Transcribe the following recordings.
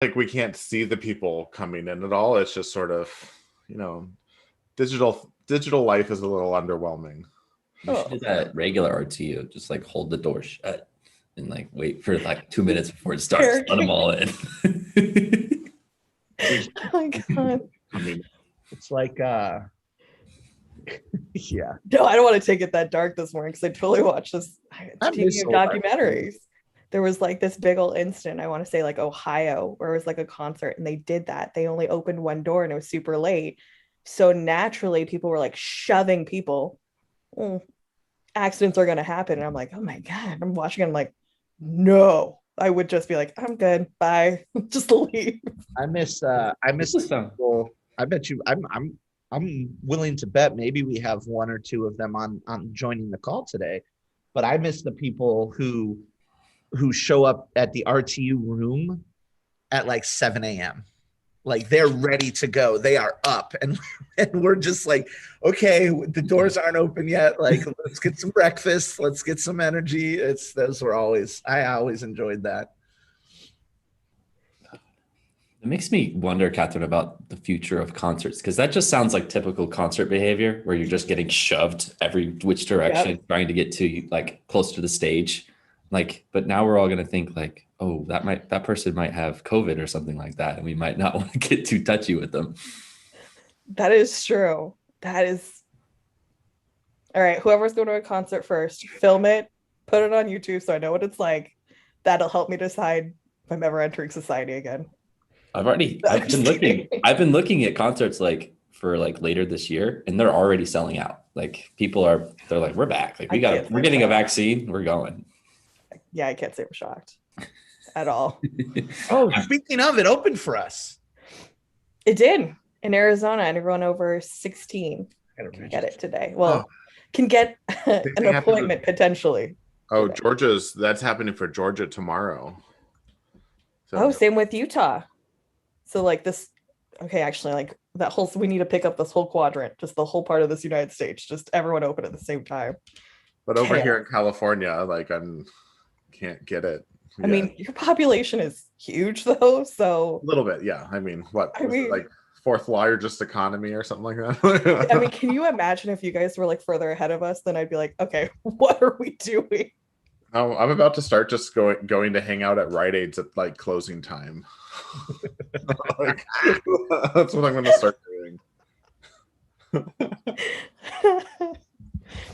like we can't see the people coming in at all. It's just sort of, digital life is a little underwhelming. You should do that regular RTU. Just like hold the door shut and like wait for like 2 minutes before it starts. Let them all in. Oh my God. I mean, It's like, yeah. No, I don't want to take it that dark this morning because I totally watched this. Speaking of documentaries, there was like this big old incident. I want to say like Ohio, where it was like a concert and they did that. They only opened one door and it was super late. So naturally, people were like shoving people. Accidents are going to happen. And I'm like, oh my God, I'm watching it. I'm like, no, I would just be like, I'm good. Bye. Just leave. I miss people. I bet you I'm willing to bet maybe we have one or two of them on joining the call today. But I miss the people who show up at the RTU room at like 7 a.m. Like they're ready to go. They are up and we're just like, okay, the doors aren't open yet. Like, let's get some breakfast. Let's get some energy. I always enjoyed that. It makes me wonder, Catherine, about the future of concerts, because that just sounds like typical concert behavior where you're just getting shoved every which direction, trying to get to like close to the stage. Like, but now we're all going to think like, oh, that person might have COVID or something like that, and we might not want to get too touchy with them. That is true. That is. All right, whoever's going to a concert first, film it, put it on YouTube so I know what it's like. That'll help me decide if I'm ever entering society again. I've been looking at concerts like for like later this year, and they're already selling out. Like they're like, we're back. Like we're getting a vaccine. We're going. Yeah, I can't say I'm shocked at all. Oh, speaking of, it opened for us. It did in Arizona, and everyone over 16 can get it today. Well, can get an appointment potentially. Oh, today. That's happening for Georgia tomorrow. So, same with Utah. So like this, okay, actually like that whole, we need to pick up this whole quadrant, just the whole part of this United States, just everyone open at the same time. But over here in California, like can't get it. I mean, your population is huge though, so. A little bit, yeah. I mean, like fourth largest economy or something like that? I mean, can you imagine if you guys were like further ahead of us, then I'd be like, okay, what are we doing? Oh, I'm about to start just going to hang out at Rite Aid's at like closing time. Like, that's what I'm going to start doing.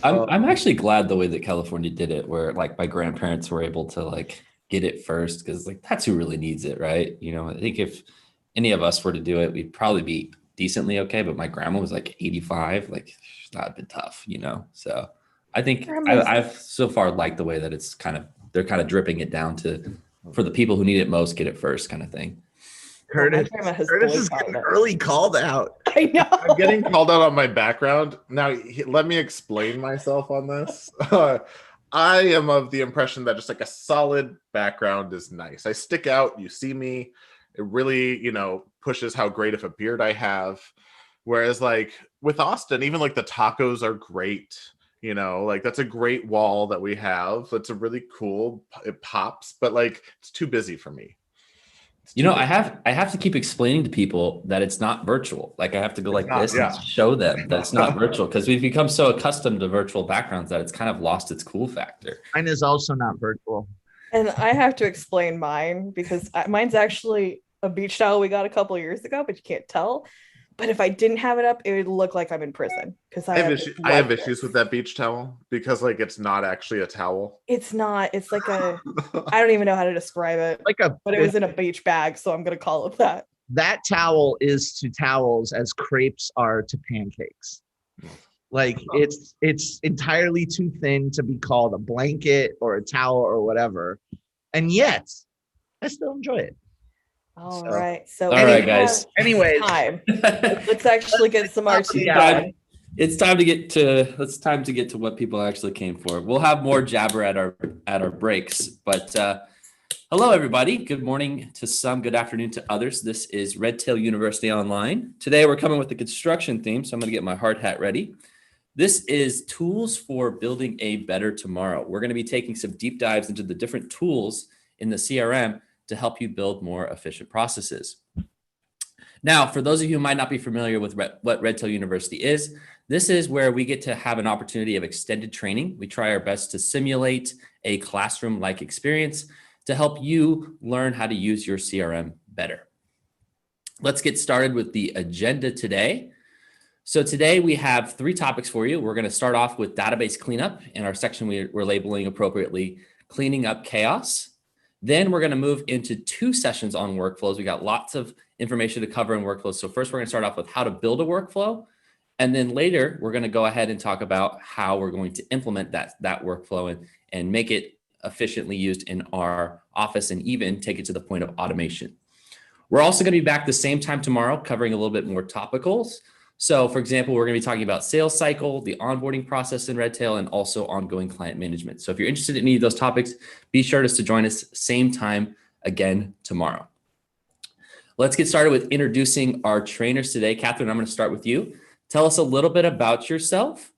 I'm actually glad the way that California did it, where like my grandparents were able to like get it first, because like that's who really needs it, right? I think if any of us were to do it, we'd probably be decently okay. But my grandma was like 85, like she's not been tough, So I think I've so far liked the way that they're kind of dripping it down to, for the people who need it most, get it first kind of thing. Curtis is getting early called out. I know. I'm getting called out on my background. Now, let me explain myself on this. I am of the impression that just like a solid background is nice. I stick out, you see me. It really, pushes how great of a beard I have. Whereas like with Austin, even like the tacos are great. Like that's a great wall that we have. It's a really cool, it pops, but like it's too busy for me. I have to keep explaining to people that it's not virtual. Like I have to go like this and show them that it's not virtual, because we've become so accustomed to virtual backgrounds that it's kind of lost its cool factor. Mine is also not virtual. And I have to explain mine because mine's actually a beach towel we got a couple of years ago, but you can't tell. But if I didn't have it up, it would look like I'm in prison, because I have issues with that beach towel because like it's not actually a towel. It's not. It's like I don't even know how to describe it. But it was in a beach bag, so I'm gonna call it that. That towel is to towels as crepes are to pancakes. Like it's entirely too thin to be called a blanket or a towel or whatever, and yet I still enjoy it. All right. So all right, guys. Anyways, let's actually get some RTU. It's time to get to what people actually came for. We'll have more jabber at our breaks, but hello everybody. Good morning to some, good afternoon to others. This is Redtail University Online. Today we're coming with the construction theme, so I'm going to get my hard hat ready. This is tools for building a better tomorrow. We're going to be taking some deep dives into the different tools in the CRM to help you build more efficient processes. Now, for those of you who might not be familiar with what Redtail University is, this is where we get to have an opportunity of extended training. We try our best to simulate a classroom-like experience to help you learn how to use your CRM better. Let's get started with the agenda today. So today we have 3 topics for you. We're going to start off with database cleanup. In our section, we're labeling appropriately cleaning up chaos. Then we're going to move into 2 sessions on workflows. We got lots of information to cover in workflows. So first, we're going to start off with how to build a workflow. And then later, we're going to go ahead and talk about how we're going to implement that workflow and make it efficiently used in our office and even take it to the point of automation. We're also going to be back the same time tomorrow, covering a little bit more topicals. So for example, we're going to be talking about sales cycle, the onboarding process in Redtail, and also ongoing client management. So if you're interested in any of those topics, be sure to join us same time again tomorrow. Let's get started with introducing our trainers today. Catherine, I'm going to start with you. Tell us a little bit about yourself.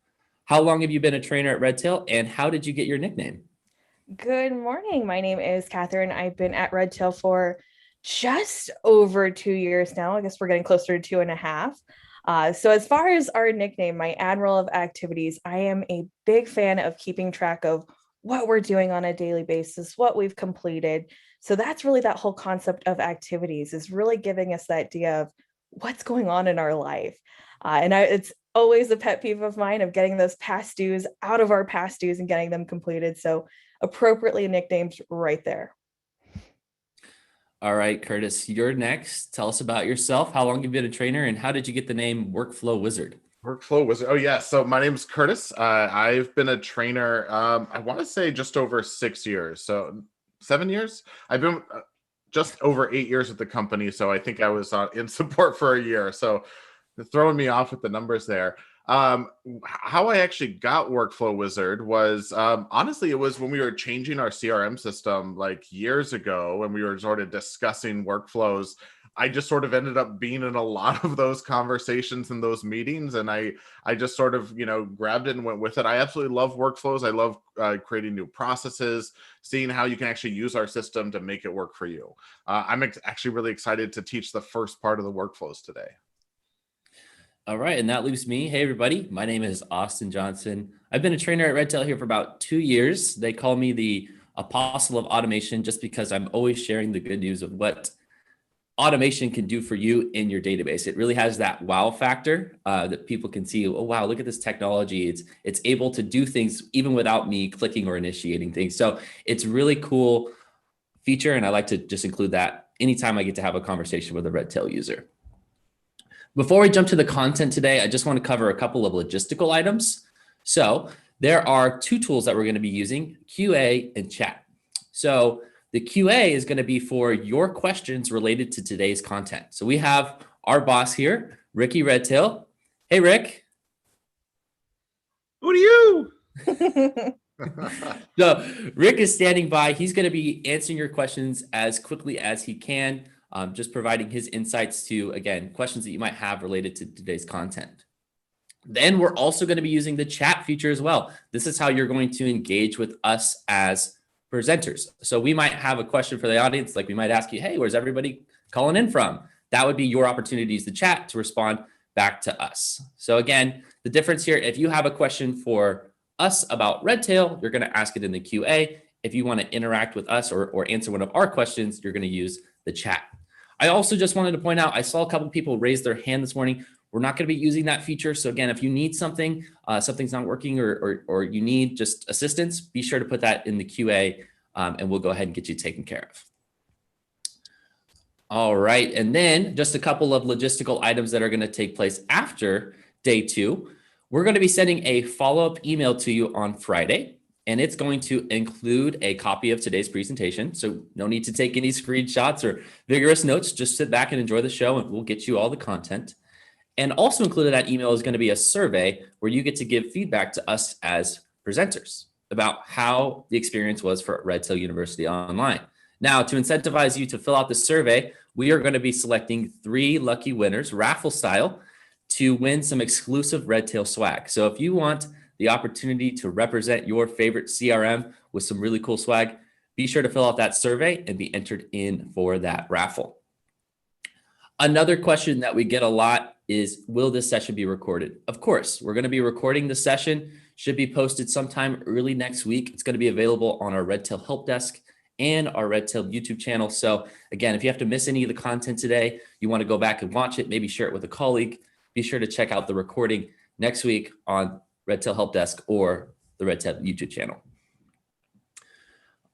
How long have you been a trainer at Redtail, and how did you get your nickname? Good morning. My name is Catherine. I've been at Redtail for just over 2 years now. I guess we're getting closer to 2.5. So as far as our nickname, my Admiral of Activities, I am a big fan of keeping track of what we're doing on a daily basis, what we've completed. So that's really that whole concept of activities, is really giving us that idea of what's going on in our life. It's always a pet peeve of mine of getting those past dues out of our past dues and getting them completed. So appropriately nicknamed right there. All right, Curtis, you're next. Tell us about yourself. How long have you been a trainer, and how did you get the name Workflow Wizard? Workflow Wizard. Oh, yeah. So my name is Curtis. I've been a trainer, I want to say just over 6 years. So 7 years. I've been just over 8 years with the company. So I think I was in support for a year. So throwing me off with the numbers there. How I actually got Workflow Wizard was honestly, it was when we were changing our CRM system like years ago, when we were sort of discussing workflows. I just sort of ended up being in a lot of those conversations and those meetings, and I just sort of grabbed it and went with it. I absolutely love workflows. I love creating new processes, seeing how you can actually use our system to make it work for you. I'm actually really excited to teach the first part of the workflows today. All right, and that leaves me. Hey, everybody. My name is Austin Johnson. I've been a trainer at Redtail here for about 2 years. They call me the apostle of automation just because I'm always sharing the good news of what automation can do for you in your database. It really has that wow factor that people can see. Oh, wow, look at this technology. It's able to do things even without me clicking or initiating things. So it's a really cool feature, and I like to just include that anytime I get to have a conversation with a Redtail user. Before we jump to the content today, I just want to cover a couple of logistical items. So there are 2 tools that we're going to be using, QA and chat. So the QA is going to be for your questions related to today's content. So we have our boss here, Ricky Redtail. Hey, Rick. Who are you? So Rick is standing by. He's going to be answering your questions as quickly as he can. Just providing his insights to, again, questions that you might have related to today's content. Then we're also going to be using the chat feature as well. This is how you're going to engage with us as presenters. So we might have a question for the audience, like we might ask you, hey, where's everybody calling in from? That would be your opportunity to use the chat to respond back to us. So again, the difference here, if you have a question for us about Redtail, you're going to ask it in the QA. If you want to interact with us or answer one of our questions, you're going to use the chat. I also just wanted to point out, I saw a couple people raise their hand this morning. We're not going to be using that feature. So again, if you need something, something's not working or you need just assistance, be sure to put that in the QA and we'll go ahead and get you taken care of. All right. And then just a couple of logistical items that are going to take place after day 2. We're going to be sending a follow-up email to you on Friday. And it's going to include a copy of today's presentation. So no need to take any screenshots or vigorous notes. Just sit back and enjoy the show and we'll get you all the content. And also included in that email is going to be a survey where you get to give feedback to us as presenters about how the experience was for Redtail University Online. Now, to incentivize you to fill out the survey, we are going to be selecting 3 lucky winners, raffle style, to win some exclusive Redtail swag. So if you want the opportunity to represent your favorite CRM with some really cool swag, be sure to fill out that survey and be entered in for that raffle. Another question that we get a lot is, will this session be recorded? Of course, we're going to be recording the session. Should be posted sometime early next week. It's going to be available on our Redtail Help Desk and our Redtail YouTube channel. So again, if you have to miss any of the content today, you want to go back and watch it, maybe share it with a colleague, be sure to check out the recording next week on Redtail Help Desk or the Redtail YouTube channel.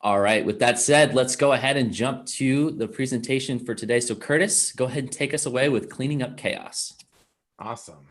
All right, with that said, let's go ahead and jump to the presentation for today. So Curtis, go ahead and take us away with cleaning up chaos. Awesome.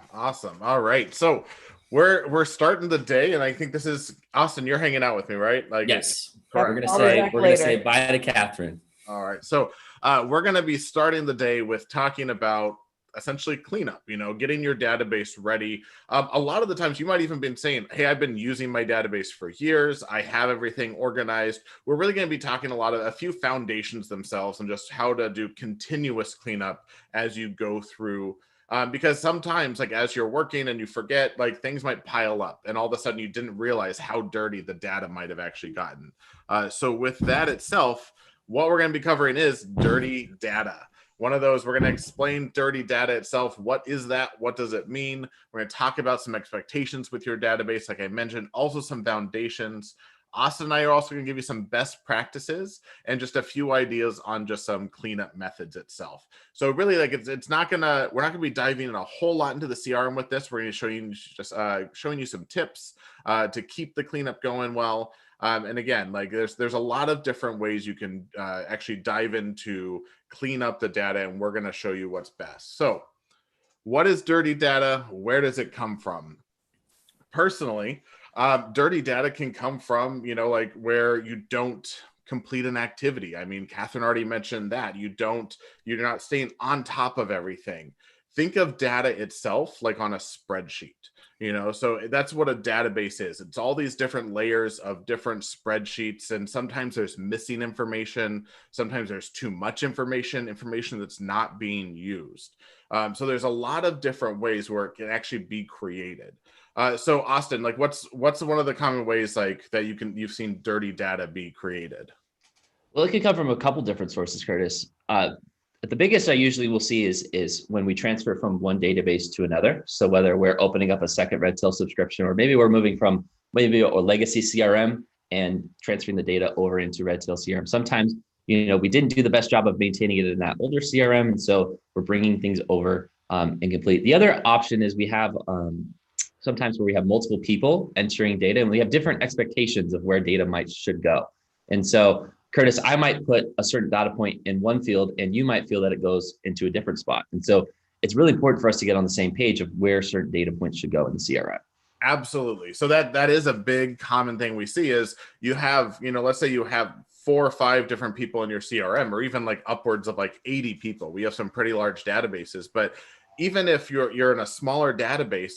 All right. So we're starting the day, and I think this is Austin, you're hanging out with me, right? Like, yes. Yep, We're gonna say bye to Catherine. All right. So we're gonna be starting the day with talking about essentially cleanup, getting your database ready. A lot of the times you might even been saying, hey, I've been using my database for years. I have everything organized. We're really going to be talking a few foundations themselves and just how to do continuous cleanup as you go through. Because sometimes, like, as you're working and you forget, like, things might pile up and all of a sudden you didn't realize how dirty the data might have actually gotten. So with that itself, what we're going to be covering is dirty data. One of those, we're going to explain dirty data itself. What is that? What does it mean? We're going to talk about some expectations with your database, like I mentioned, also some foundations. Austin and I are also going to give you some best practices and just a few ideas on just some cleanup methods itself. So really, like, we're not going to be diving in a whole lot into the CRM with this. We're going to showing you some tips to keep the cleanup going well. And again, like, there's a lot of different ways you can actually dive into clean up the data, and we're going to show you what's best. So what is dirty data? Where does it come from? Personally, dirty data can come from, like, where you don't complete an activity. I mean, Catherine already mentioned that you're not staying on top of everything. Think of data itself like on a spreadsheet, so that's what a database is. It's all these different layers of different spreadsheets, and sometimes there's missing information. Sometimes there's too much information that's not being used. So there's a lot of different ways where it can actually be created. So Austin, like, what's one of the common ways, like, that you've seen dirty data be created? Well, it could come from a couple different sources, Curtis. But the biggest I usually will see is when we transfer from one database to another. So whether we're opening up a second Redtail subscription, or maybe we're moving from maybe a legacy CRM and transferring the data over into Redtail CRM. Sometimes, we didn't do the best job of maintaining it in that older CRM, and so we're bringing things over and complete. The other option is we have sometimes where we have multiple people entering data, and we have different expectations of where data should go. And so, Curtis, I might put a certain data point in one field, and you might feel that it goes into a different spot. And so it's really important for us to get on the same page of where certain data points should go in the CRM. Absolutely. So that is a big common thing we see is you have, let's say you have 4 or 5 different people in your CRM, or even like upwards of like 80 people. We have some pretty large databases, but even if you're in a smaller database,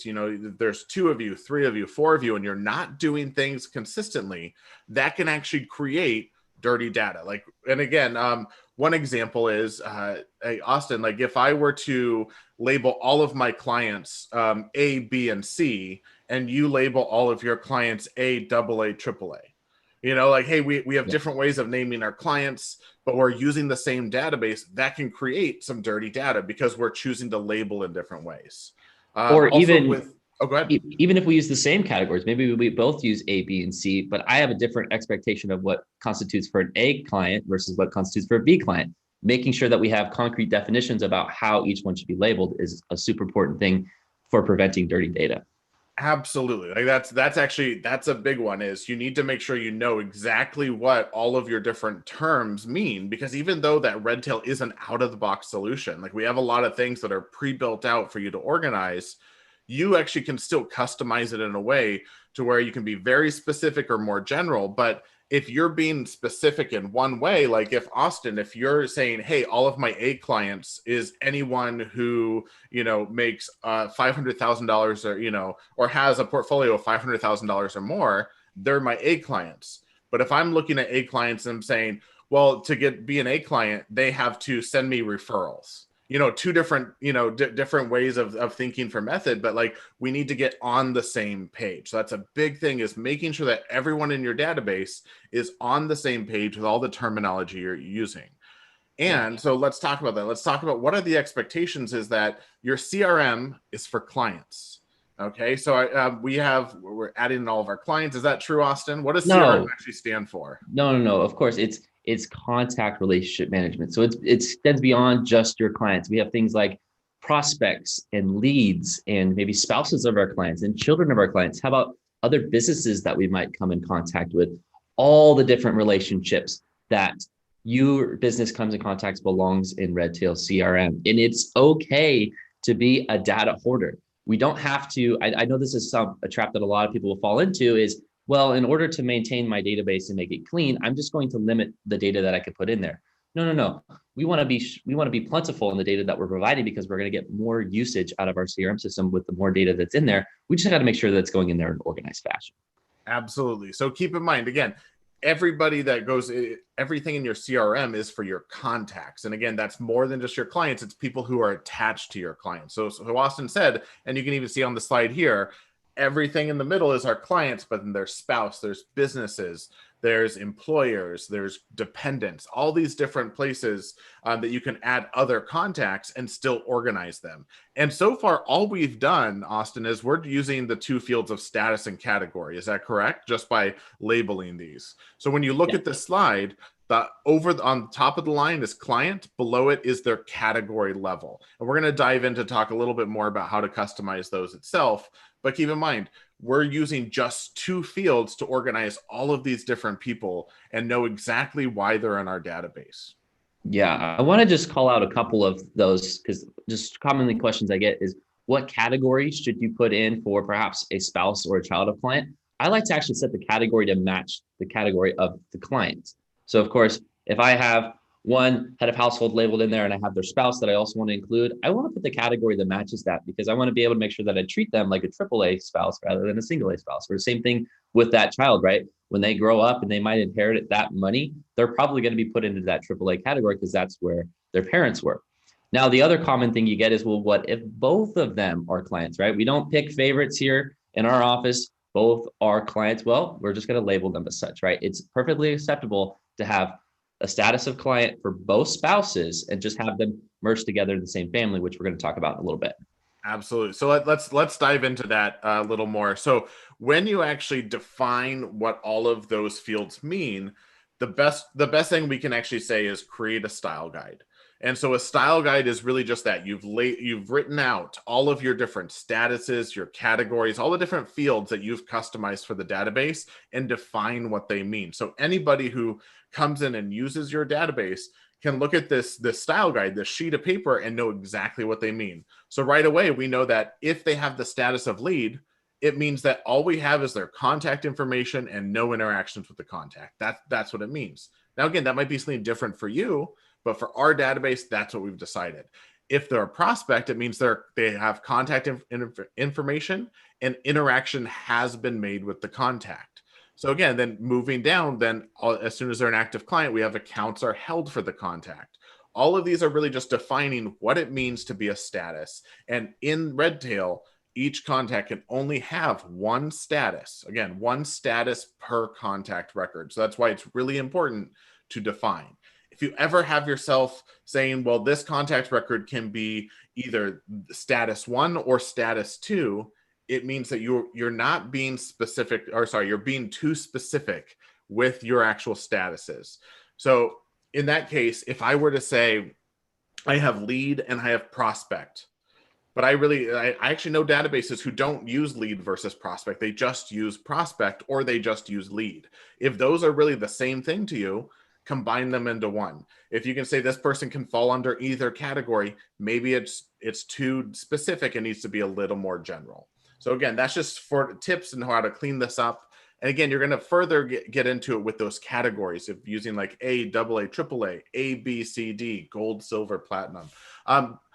there's 2 of you, 3 of you, 4 of you, and you're not doing things consistently, that can actually create dirty data. Like, and again, one example is, hey, Austin, like, if I were to label all of my clients A, B, and C, and you label all of your clients A, AA, AAA, like, hey, we have different ways of naming our clients, but we're using the same database, that can create some dirty data because we're choosing to label in different ways. Or even oh, go ahead. Even if we use the same categories, maybe we both use A, B, and C, but I have a different expectation of what constitutes for an A client versus what constitutes for a B client. Making sure that we have concrete definitions about how each one should be labeled is a super important thing for preventing dirty data. Absolutely. Like, that's a big one, is you need to make sure you know exactly what all of your different terms mean, because even though that Redtail is an out of the box solution, like, we have a lot of things that are pre-built out for you to organize, you actually can still customize it in a way to where you can be very specific or more general. But if you're being specific in one way, like if you're saying, hey, all of my A clients is anyone who, makes $500,000 or has a portfolio of $500,000 or more, they're my A clients. But if I'm looking at A clients and I'm saying, well, to be an A client, they have to send me referrals. two different, different ways of thinking for method, but like we need to get on the same page. So that's a big thing, is making sure that everyone in your database is on the same page with all the terminology you're using. And so let's talk about that. Let's talk about what are the expectations, is that your CRM is for clients. Okay, so we're adding in all of our clients. Is that true, Austin? What does CRM actually stand for? No. Of course, it's contact relationship management. So it extends beyond just your clients. We have things like prospects and leads and maybe spouses of our clients and children of our clients. How about other businesses that we might come in contact with? All the different relationships that your business comes in contact belongs in Redtail CRM. And it's okay to be a data hoarder. We don't have to, I know this is a trap that a lot of people will fall into, is, well, in order to maintain my database and make it clean, I'm just going to limit the data that I could put in there. No. We want to be plentiful in the data that we're providing, because we're going to get more usage out of our CRM system with the more data that's in there. We just got to make sure that it's going in there in an organized fashion. Absolutely. So keep in mind, again, everything in your CRM is for your contacts. And again, that's more than just your clients. It's people who are attached to your clients. So Austin said, and you can even see on the slide here, everything in the middle is our clients, but then there's spouse, there's businesses, there's employers, there's dependents, all these different places that you can add other contacts and still organize them. And so far, all we've done, Austin, is we're using the two fields of status and category. Is that correct? Just by labeling these. So when you look at the slide, on top of the line is client, below it is their category level. And we're going to dive in to talk a little bit more about how to customize those itself. But keep in mind, we're using just two fields to organize all of these different people and know exactly why they're in our database. Yeah, I want to just call out a couple of those, because just commonly questions I get is, what category should you put in for perhaps a spouse or a child of client? I like to actually set the category to match the category of the client. So of course, if I have one head of household labeled in there and I have their spouse that I also want to include, I want to put the category that matches that, because I want to be able to make sure that I treat them like a AAA spouse rather than a single A spouse. Or the same thing with that child, right? When they grow up and they might inherit that money, they're probably going to be put into that AAA category, because that's where their parents were. Now, the other common thing you get is, well, what if both of them are clients, right? We don't pick favorites here in our office. Both are clients. Well, we're just going to label them as such, right? It's perfectly acceptable to have a status of client for both spouses and just have them merged together in the same family, which we're going to talk about in a little bit. Absolutely. So let's dive into that a little more. So when you actually define what all of those fields mean, the best thing we can actually say is create a style guide. And so a style guide is really just that. You've written out all of your different statuses, your categories, all the different fields that you've customized for the database, and define what they mean. So anybody who comes in and uses your database can look at this style guide, this sheet of paper, and know exactly what they mean. So right away, we know that if they have the status of lead, it means that all we have is their contact information and no interactions with the contact. That's what it means. Now, again, that might be something different for you, but for our database, that's what we've decided. If they're a prospect, it means they have contact information and interaction has been made with the contact. So again, then moving down, then as soon as they're an active client, we have accounts are held for the contact. All of these are really just defining what it means to be a status. And in Redtail, each contact can only have one status. Again, one status per contact record. So that's why it's really important to define. If you ever have yourself saying, well, this contact record can be either status 1 or status 2, it means that you're not being specific, or sorry, you're being too specific with your actual statuses. So in that case, if I were to say I have lead and I have prospect, but I actually know databases who don't use lead versus prospect. They just use prospect or they just use lead. If those are really the same thing to you, combine them into one. If you can say this person can fall under either category, maybe it's too specific and needs to be a little more general. So again, that's just for tips and how to clean this up. And again, you're going to further get into it with those categories of using like A, AA, AAA, A, B, C, D, gold, silver, platinum.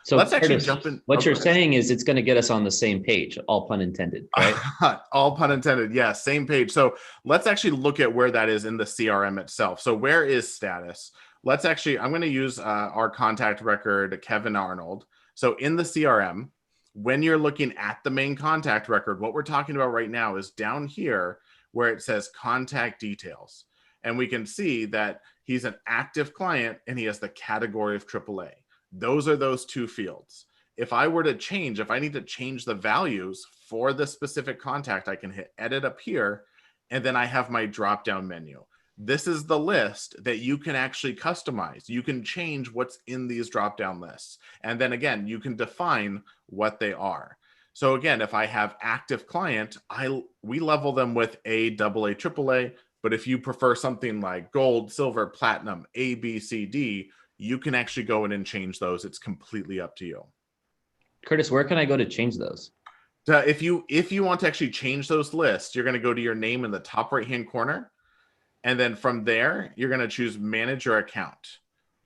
So let's actually jump in. What you're saying is it's going to get us on the same page, all pun intended, right? All pun intended. Yeah, same page. So let's actually look at where that is in the CRM itself. So where is status? let's actually, I'm going to use our contact record, Kevin Arnold. So in the CRM, when you're looking at the main contact record, what we're talking about right now is down here where it says contact details. And we can see that he's an active client and he has the category of AAA. Those are those two fields. If I were to change, if I need to change the values for the specific contact, I can hit edit up here, and then I have my drop-down menu. This is the list that you can actually customize. You can change what's in these drop-down lists. And then again, you can define what they are. So again, if I have active client, we level them with A, AA, AAA. But if you prefer something like gold, silver, platinum, A, B, C, D, you can actually go in and change those. It's completely up to you. Curtis, where can I go to change those? If you want to actually change those lists, you're going to go to your name in the top right-hand corner. And then from there, you're going to choose Manage Your Account.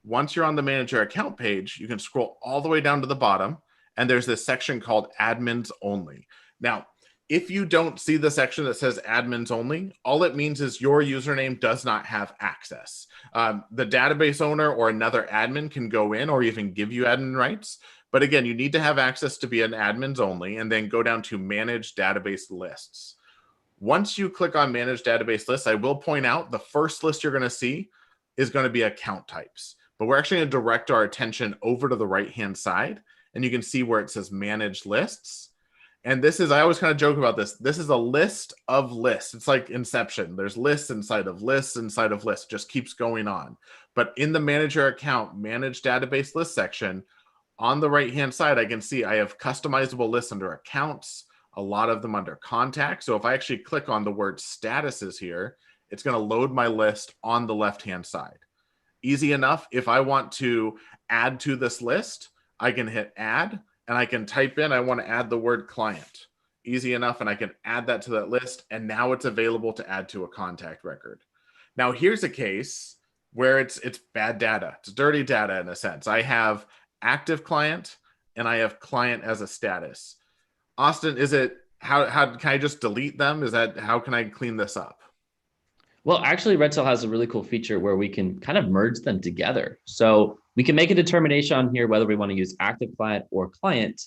Once you're on the Manage Your Account page, you can scroll all the way down to the bottom, and there's this section called Admins Only. Now, if you don't see the section that says Admins Only, all it means is your username does not have access. The database owner or another admin can go in or even give you admin rights. But again, you need to have access to be an Admins Only, and then go down to Manage Database Lists. Once you click on Manage Database Lists, I will point out the first list you're going to see is going to be account types. But we're actually going to direct our attention over to the right-hand side, and you can see where it says Manage Lists. And this is, I always kind of joke about this. This is a list of lists. It's like Inception. There's lists inside of lists inside of lists. It just keeps going on. But in the Manage Your Account, Manage Database List section, on the right-hand side, I can see I have customizable lists under accounts, a lot of them under contacts. So if I actually click on the word statuses here, it's going to load my list on the left-hand side. Easy enough. If I want to add to this list, I can hit add, and I can type in, I want to add the word client. Easy enough, and I can add that to that list, and now it's available to add to a contact record. Now here's a case where it's bad data. It's dirty data in a sense. I have active client and I have client as a status. Austin, is it how can I just delete them? Is that how can I clean this up? Well, actually, Redtail has a really cool feature where we can kind of merge them together. So we can make a determination on here whether we want to use active client or client.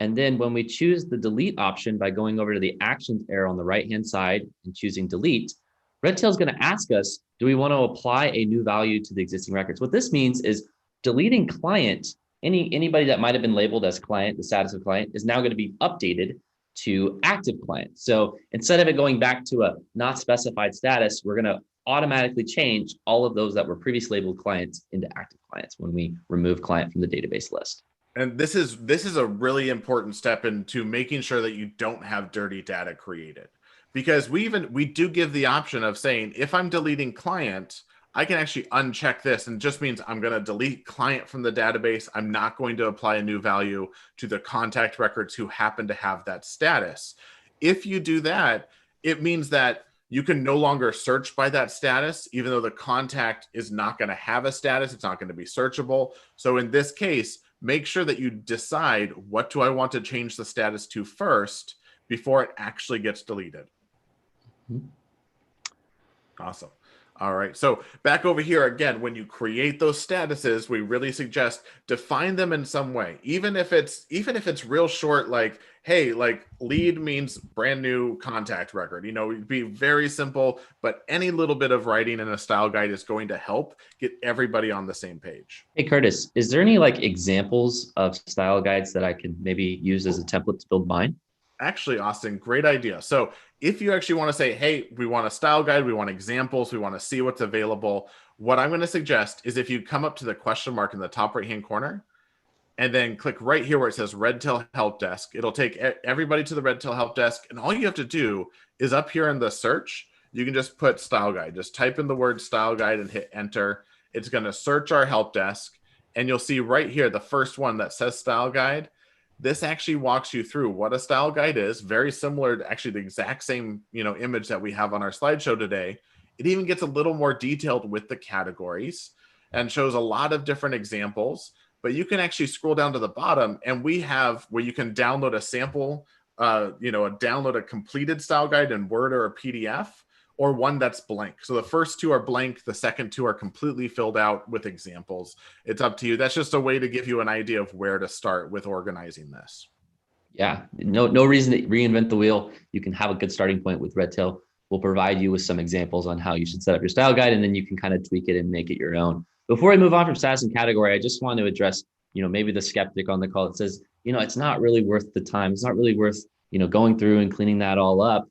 And then when we choose the delete option by going over to the actions arrow on the right-hand side and choosing delete, Redtail is going to ask us, do we want to apply a new value to the existing records? What this means is deleting client, anybody that might have been labeled as client, the status of client, is now going to be updated to active client. So instead of it going back to a not specified status, we're going to automatically change all of those that were previously labeled clients into active clients when we remove client from the database list. And this is a really important step into making sure that you don't have dirty data created, because we do give the option of saying, if I'm deleting client, I can actually uncheck this, and it just means I'm going to delete client from the database. I'm not going to apply a new value to the contact records who happen to have that status. If you do that, it means that you can no longer search by that status, even though the contact is not going to have a status. It's not going to be searchable. So in this case, make sure that you decide, what do I want to change the status to first before it actually gets deleted. Mm-hmm. Awesome. All right. So back over here again, when you create those statuses, we really suggest define them in some way, even if it's real short, like, hey, like lead means brand new contact record. It'd be very simple, but any little bit of writing in a style guide is going to help get everybody on the same page. Hey, Curtis, is there any like examples of style guides that I can maybe use as a template to build mine? Actually, Austin, great idea. So if you actually want to say, hey, we want a style guide, we want examples, we want to see what's available, what I'm going to suggest is if you come up to the question mark in the top right-hand corner and then click right here where it says Redtail Help Desk, it'll take everybody to the Redtail Help Desk. And all you have to do is up here in the search, you can just put style guide. Just type in the word style guide and hit enter. It's going to search our help desk. And you'll see right here, the first one that says style guide. This actually walks you through what a style guide is, very similar to actually the exact same image that we have on our slideshow today. It even gets a little more detailed with the categories and shows a lot of different examples. But you can actually scroll down to the bottom, and we have where you can download a sample, download a completed style guide in Word or a PDF, or one that's blank. So the first two are blank, the second two are completely filled out with examples. It's up to you. That's just a way to give you an idea of where to start with organizing this. Yeah, no reason to reinvent the wheel. You can have a good starting point with Redtail. We'll provide you with some examples on how you should set up your style guide, and then you can kind of tweak it and make it your own. Before I move on from status and category, I just want to address, maybe the skeptic on the call that says, it's not really worth the time. It's not really worth, going through and cleaning that all up.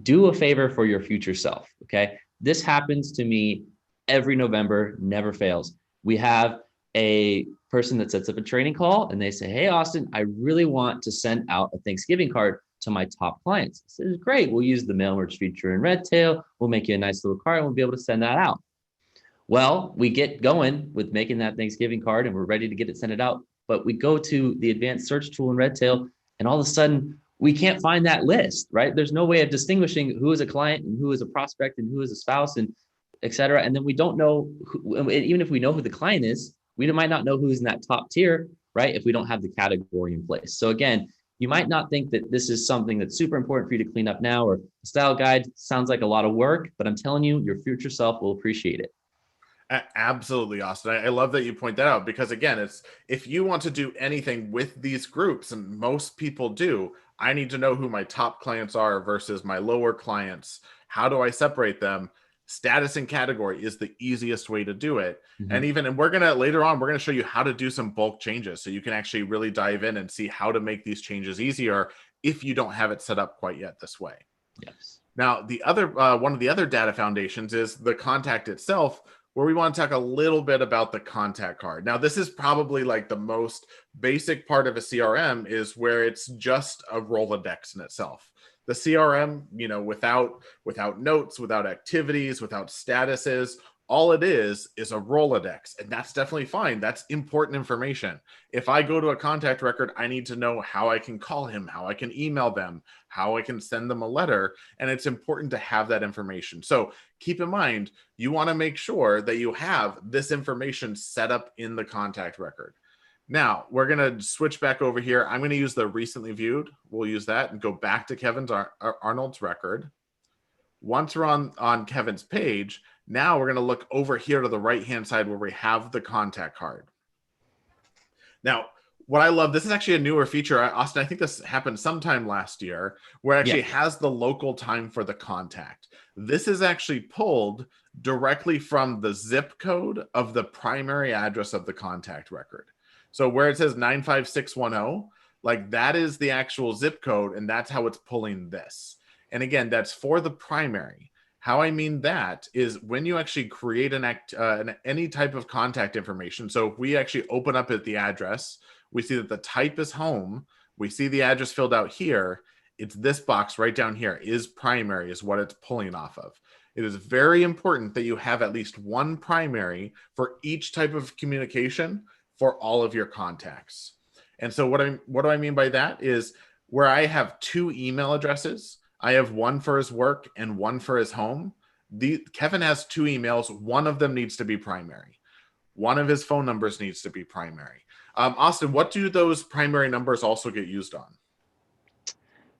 Do a favor for your future self. Okay. This happens to me every November, never fails. We have a person that sets up a training call and they say, hey, Austin, I really want to send out a Thanksgiving card to my top clients. This is great. We'll use the mail merge feature in Redtail. We'll make you a nice little card and we'll be able to send that out. Well, we get going with making that Thanksgiving card and we're ready to get it sent out. But we go to the advanced search tool in Redtail and all of a sudden we can't find that list, right? There's no way of distinguishing who is a client and who is a prospect and who is a spouse and et cetera. And then we don't know, even if we know who the client is, we might not know who's in that top tier, right? If we don't have the category in place. So again, you might not think that this is something that's super important for you to clean up now, or a style guide sounds like a lot of work, but I'm telling you, your future self will appreciate it. Absolutely, Austin. I love that you point that out, because again, it's if you want to do anything with these groups, and most people do, I need to know who my top clients are versus my lower clients. How do I separate them? Status and category is the easiest way to do it. Mm-hmm. And we're going to later on, we're going to show you how to do some bulk changes. So you can actually really dive in and see how to make these changes easier if you don't have it set up quite yet this way. Yes. Now, the other one of the other data foundations is the contact itself, where we want to talk a little bit about the contact card. Now, this is probably like the most basic part of a CRM, is where it's just a Rolodex in itself. The CRM, without notes, without activities, without statuses, all it is a Rolodex, and that's definitely fine. That's important information. If I go to a contact record, I need to know how I can call him, how I can email them, how I can send them a letter, and it's important to have that information. So keep in mind, you want to make sure that you have this information set up in the contact record. Now, we're going to switch back over here. I'm going to use the recently viewed. We'll use that and go back to Kevin's Arnold's record. Once we're on Kevin's page, now we're going to look over here to the right-hand side where we have the contact card. Now, what I love, this is actually a newer feature. Austin, I think this happened sometime last year, where it actually has the local time for the contact. This is actually pulled directly from the zip code of the primary address of the contact record. So where it says 95610, like that is the actual zip code, and that's how it's pulling this. And again, that's for the primary. How I mean that is when you actually create any type of contact information. So if we actually open up at the address, we see that the type is home. We see the address filled out here. It's this box right down here, is primary, is what it's pulling off of. It is very important that you have at least one primary for each type of communication for all of your contacts. And so what do I mean by that is where I have two email addresses, I have one for his work and one for his home. Kevin has two emails. One of them needs to be primary. One of his phone numbers needs to be primary. Austin, what do those primary numbers also get used on?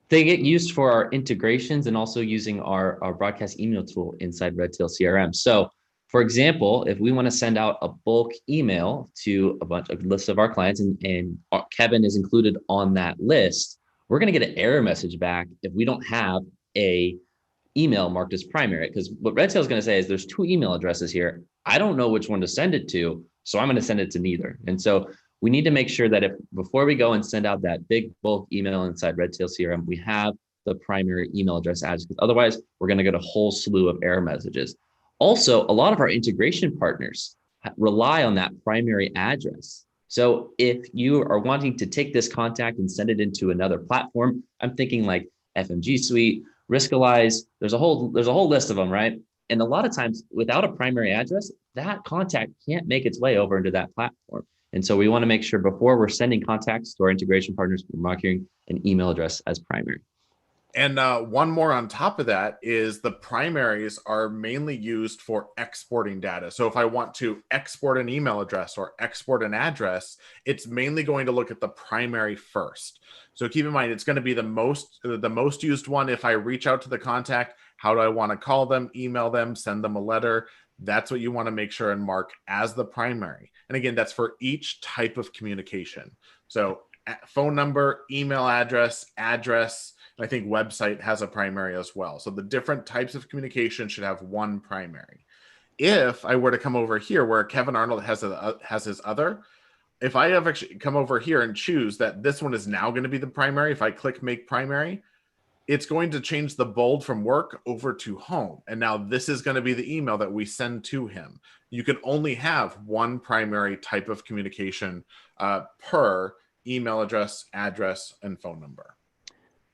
They get used for our integrations and also using our broadcast email tool inside Redtail CRM. So for example, if we want to send out a bulk email to a list of our clients and Kevin is included on that list, we're going to get an error message back if we don't have a email marked as primary. Because what Redtail is going to say is there's two email addresses here. I don't know which one to send it to, so I'm going to send it to neither. And so we need to make sure that before we go and send out that big bulk email inside Redtail CRM, we have the primary email address added, because otherwise we're going to get a whole slew of error messages. Also, a lot of our integration partners rely on that primary address. So if you are wanting to take this contact and send it into another platform, I'm thinking like FMG Suite, Riskalyze, there's a whole list of them, right? And a lot of times without a primary address, that contact can't make its way over into that platform. And so we want to make sure before we're sending contacts to our integration partners, we're marking an email address as primary. And one more on top of that is the primaries are mainly used for exporting data. So if I want to export an email address or export an address, it's mainly going to look at the primary first. So keep in mind, it's going to be the most used one. If I reach out to the contact, How do I want to call them, email them, send them a letter? That's what you want to make sure and mark as the primary. And again, that's for each type of communication. So phone number, email address, and I think website has a primary as well. So the different types of communication should have one primary. If I were to come over here where Kevin Arnold has his other, if I have actually come over here and choose that this one is now going to be the primary, if I click make primary, it's going to change the bold from work over to home. And now this is going to be the email that we send to him. You can only have one primary type of communication per email address, and phone number.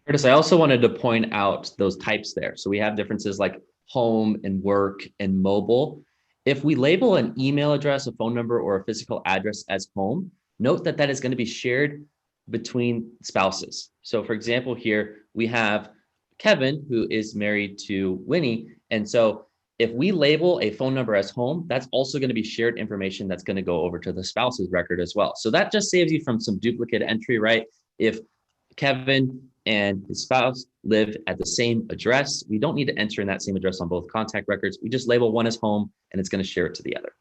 Curtis, I also wanted to point out those types there. So we have differences like home and work and mobile. If we label an email address, a phone number, or a physical address as home, note that that is going to be shared between spouses. So for example, here we have Kevin, who is married to Winnie. And so if we label a phone number as home, that's also going to be shared information that's going to go over to the spouse's record as well. So that just saves you from some duplicate entry, right? If Kevin and his spouse live at the same address, we don't need to enter in that same address on both contact records. We just label one as home and it's going to share it to the other.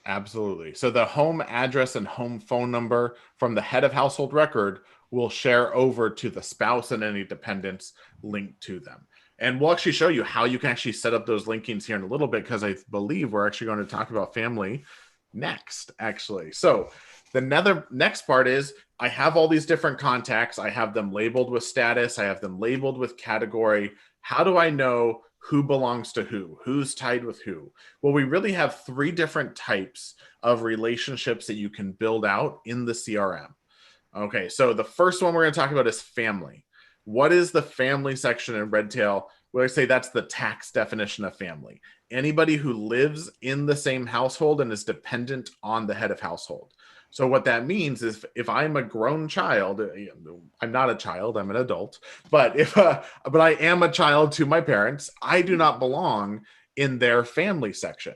Absolutely. So the home address and home phone number from the head of household record will share over to the spouse and any dependents linked to them. And we'll actually show you how you can actually set up those linkings here in a little bit, because I believe we're actually going to talk about family next, actually. So the next part is I have all these different contacts. I have them labeled with status. I have them labeled with category. How do I know who belongs to who? Who's tied with who? Well, we really have 3 different types of relationships that you can build out in the CRM. Okay, so the first one we're going to talk about is family. What is the family section in Redtail? Well, I say that's the tax definition of family. Anybody who lives in the same household and is dependent on the head of household. So what that means is if I'm a grown child, I'm not a child, I'm an adult, but but I am a child to my parents, I do not belong in their family section.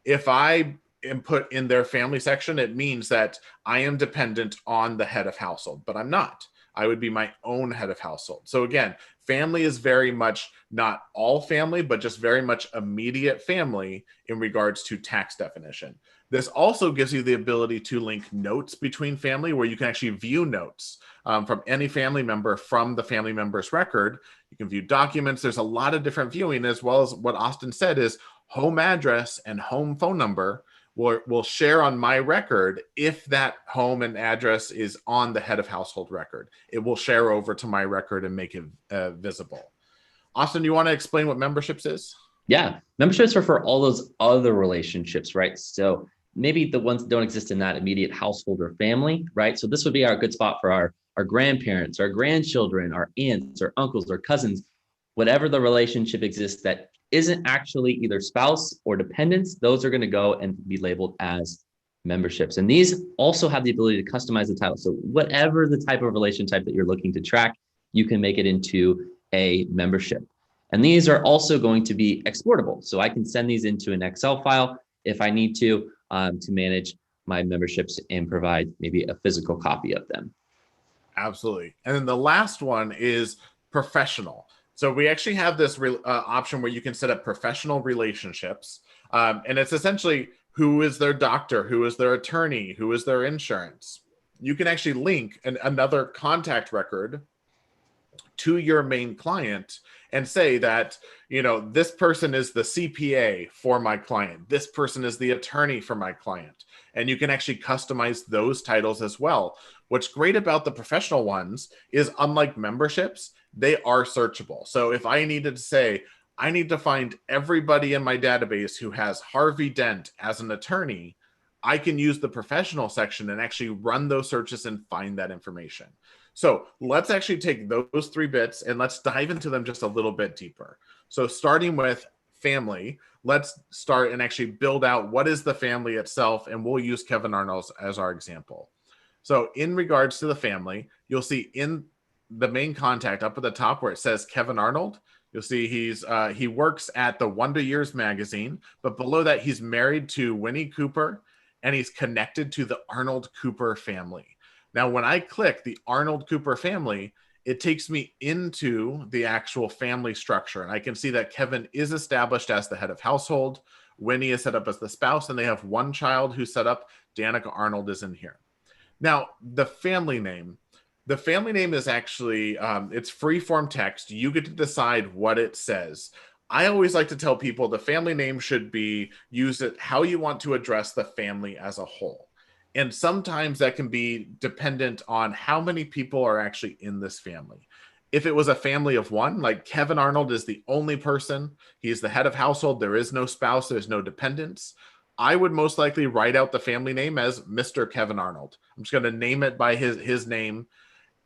If I am put in their family section, it means that I am dependent on the head of household, but I'm not. I would be my own head of household. So again, family is very much not all family, but just very much immediate family in regards to tax definition. This also gives you the ability to link notes between family, where you can actually view notes from any family member from the family member's record. You can view documents. There's a lot of different viewing, as well as what Austin said is home address and home phone number will share on my record. If that home and address is on the head of household record, it will share over to my record and make it visible. Austin, you want to explain what memberships is? Yeah, memberships are for all those other relationships, right? So maybe the ones that don't exist in that immediate household or family, right? So this would be our good spot for our grandparents, our grandchildren, our aunts, our uncles, our cousins, whatever the relationship exists that isn't actually either spouse or dependents. Those are going to go and be labeled as memberships. And these also have the ability to customize the title. So whatever the type of relation type that you're looking to track, you can make it into a membership. And these are also going to be exportable. So I can send these into an Excel file if I need to manage my memberships and provide maybe a physical copy of them. Absolutely. And then the last one is professional. So we actually have this option where you can set up professional relationships. And it's essentially who is their doctor, who is their attorney, who is their insurance. You can actually link another contact record to your main client and say that, this person is the CPA for my client. This person is the attorney for my client. And you can actually customize those titles as well. What's great about the professional ones is, unlike memberships, they are searchable. So if I needed to say, I need to find everybody in my database who has Harvey Dent as an attorney, I can use the professional section and actually run those searches and find that information. So let's actually take those 3 bits and let's dive into them just a little bit deeper. So starting with family, let's start and actually build out what is the family itself, and we'll use Kevin Arnold as our example. So in regards to the family, you'll see in the main contact up at the top where it says Kevin Arnold, you'll see he works at the Wonder Years magazine, but below that he's married to Winnie Cooper and he's connected to the Arnold Cooper family. Now, when I click the Arnold Cooper family, it takes me into the actual family structure. And I can see that Kevin is established as the head of household. Winnie is set up as the spouse, and they have one child who's set up. Danica Arnold is in here. Now, the family name is actually, it's free form text. You get to decide what it says. I always like to tell people the family name should be used at how you want to address the family as a whole. And sometimes that can be dependent on how many people are actually in this family. If it was a family of one, like Kevin Arnold is the only person, he's the head of household, there is no spouse, there's no dependents, I would most likely write out the family name as Mr. Kevin Arnold. I'm just going to name it by his name.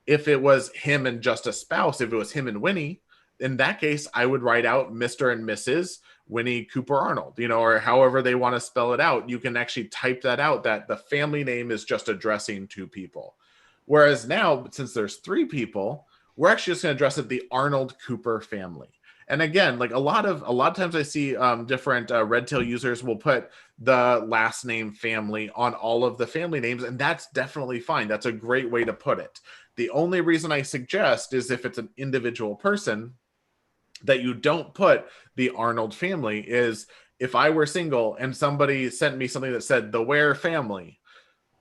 If it was him and just a spouse, if it was him and Winnie, in that case, I would write out Mr. and Mrs. Winnie Cooper Arnold, or however they want to spell it out. You can actually type that out, that the family name is just addressing two people. Whereas now, since there's three people, we're actually just going to address it the Arnold Cooper family. And again, like a lot of times I see different Redtail users will put the last name family on all of the family names, and that's definitely fine. That's a great way to put it. The only reason I suggest is if it's an individual person that you don't put the Arnold family. Is if I were single and somebody sent me something that said the Ware family,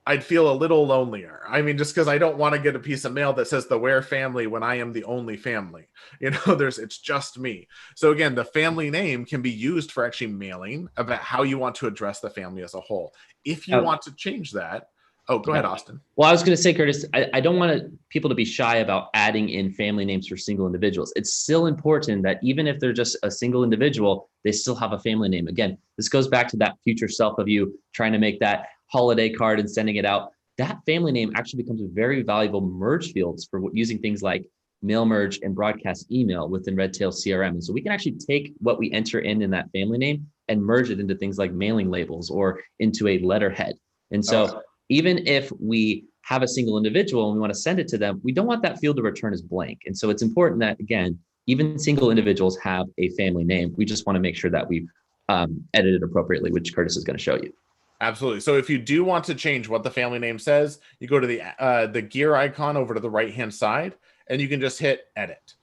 I'd feel a little lonelier. I mean, just because I don't want to get a piece of mail that says the Ware family when I am the only family. It's just me. So again, the family name can be used for actually mailing about how you want to address the family as a whole. If you want to change that, go ahead, Austin. Well, I was going to say, Curtis, I don't want people to be shy about adding in family names for single individuals. It's still important that even if they're just a single individual, they still have a family name. Again, this goes back to that future self of you trying to make that holiday card and sending it out. That family name actually becomes a very valuable merge fields for using things like mail merge and broadcast email within Redtail CRM. And so we can actually take what we enter in that family name and merge it into things like mailing labels or into a letterhead. And so even if we have a single individual and we want to send it to them, we don't want that field to return as blank. And so it's important that, again, even single individuals have a family name. We just want to make sure that we've edited appropriately, which Curtis is going to show you. Absolutely. So if you do want to change what the family name says, you go to the gear icon over to the right-hand side, and you can just hit edit.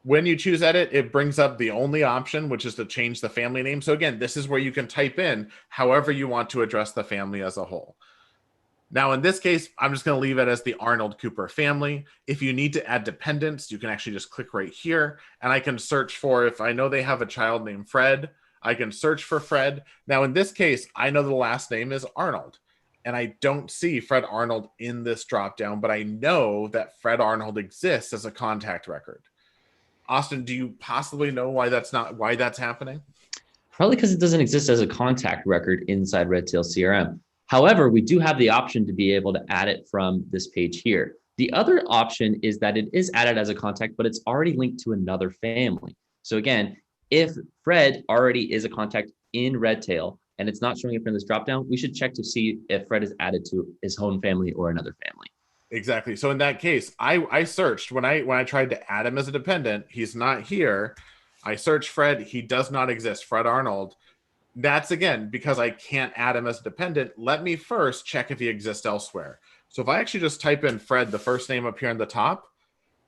When you choose edit, it brings up the only option, which is to change the family name. So again, this is where you can type in however you want to address the family as a whole. Now, in this case, I'm just going to leave it as the Arnold Cooper family. If you need to add dependents, you can actually just click right here, and I can search for, if I know they have a child named Fred, I can search for Fred. Now, in this case, I know the last name is Arnold, and I don't see Fred Arnold in this dropdown, but I know that Fred Arnold exists as a contact record. Austin, do you possibly know why that's happening? Probably because it doesn't exist as a contact record inside Redtail CRM. However, we do have the option to be able to add it from this page here. The other option is that it is added as a contact, but it's already linked to another family. So again, if Fred already is a contact in Redtail and it's not showing up in this dropdown, we should check to see if Fred is added to his own family or another family. Exactly. So in that case, I searched when I tried to add him as a dependent. He's not here. I searched Fred. He does not exist. Fred Arnold. That's again because I can't add him as a dependent. Let me first check if he exists elsewhere. So if I actually just type in Fred, the first name up here on the top,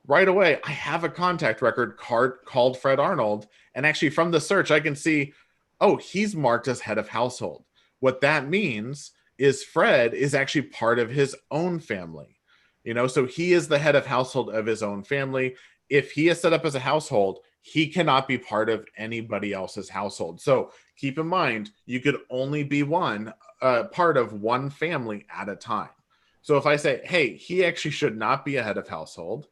right away I have a contact record called Fred Arnold. And actually from the search, I can see, oh, he's marked as head of household. What that means is Fred is actually part of his own family. So he is the head of household of his own family. If he is set up as a household, he cannot be part of anybody else's household. So keep in mind, you could only be part of one family at a time. So if I say, hey, he actually should not be a head of household,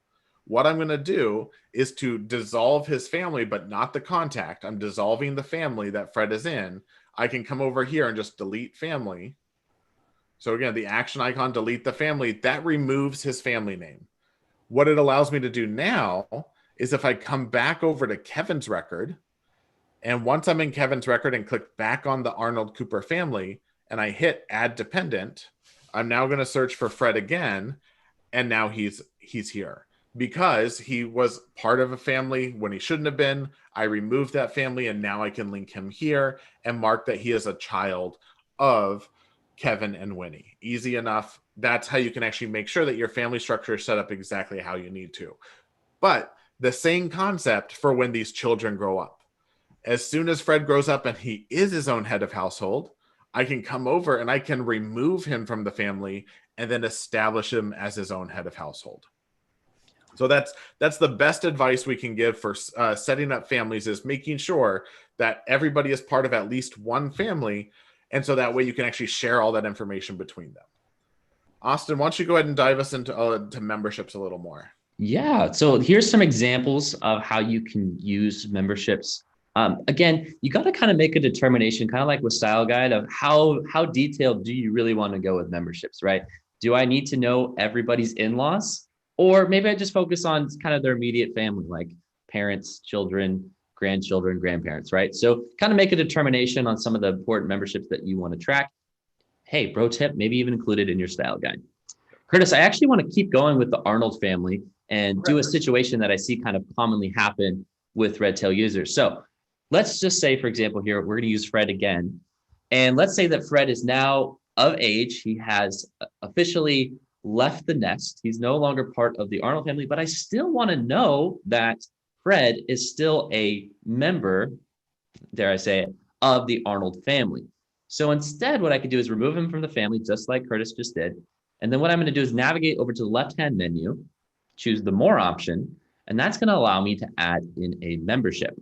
what I'm going to do is to dissolve his family, but not the contact. I'm dissolving the family that Fred is in. I can come over here and just delete family. So again, the action icon, delete the family, that removes his family name. What it allows me to do now is if I come back over to Kevin's record, and once I'm in Kevin's record and click back on the Arnold Cooper family, and I hit add dependent, I'm now going to search for Fred again, and now he's here. Because he was part of a family when he shouldn't have been, I removed that family, and now I can link him here and mark that he is a child of Kevin and Winnie. Easy enough. that's how you can actually make sure that your family structure is set up exactly how you need to. But the same concept for when these children grow up. As soon as Fred grows up and he is his own head of household, I can come over and I can remove him from the family and then establish him as his own head of household. So that's the best advice we can give for setting up families, is making sure that everybody is part of at least one family. And so that way you can actually share all that information between them. Austin, why don't you go ahead and dive us into to memberships a little more? Yeah. So here's some examples of how you can use memberships. Again, you got to kind of make a determination, kind of like with Style Guide, of how detailed do you really want to go with memberships, right? Do I need to know everybody's in-laws? Or maybe I just focus on kind of their immediate family, like parents, children, grandchildren, grandparents, right? So kind of make a determination on some of the important memberships that you want to track. Hey, pro tip, maybe even include it in your Style Guide. Curtis, I actually want to keep going with the Arnold family and do a situation that I see kind of commonly happen with Redtail users. So let's just say, for example, here, we're going to use Fred again. And let's say that Fred is now of age. He has officially left the nest. He's no longer part of the Arnold family, but I still want to know that Fred is still a member, dare I say it, of the Arnold family. So instead, what I could do is remove him from the family, just like Curtis just did. And then what I'm going to do is navigate over to the left-hand menu, choose the More option, and that's going to allow me to add in a membership.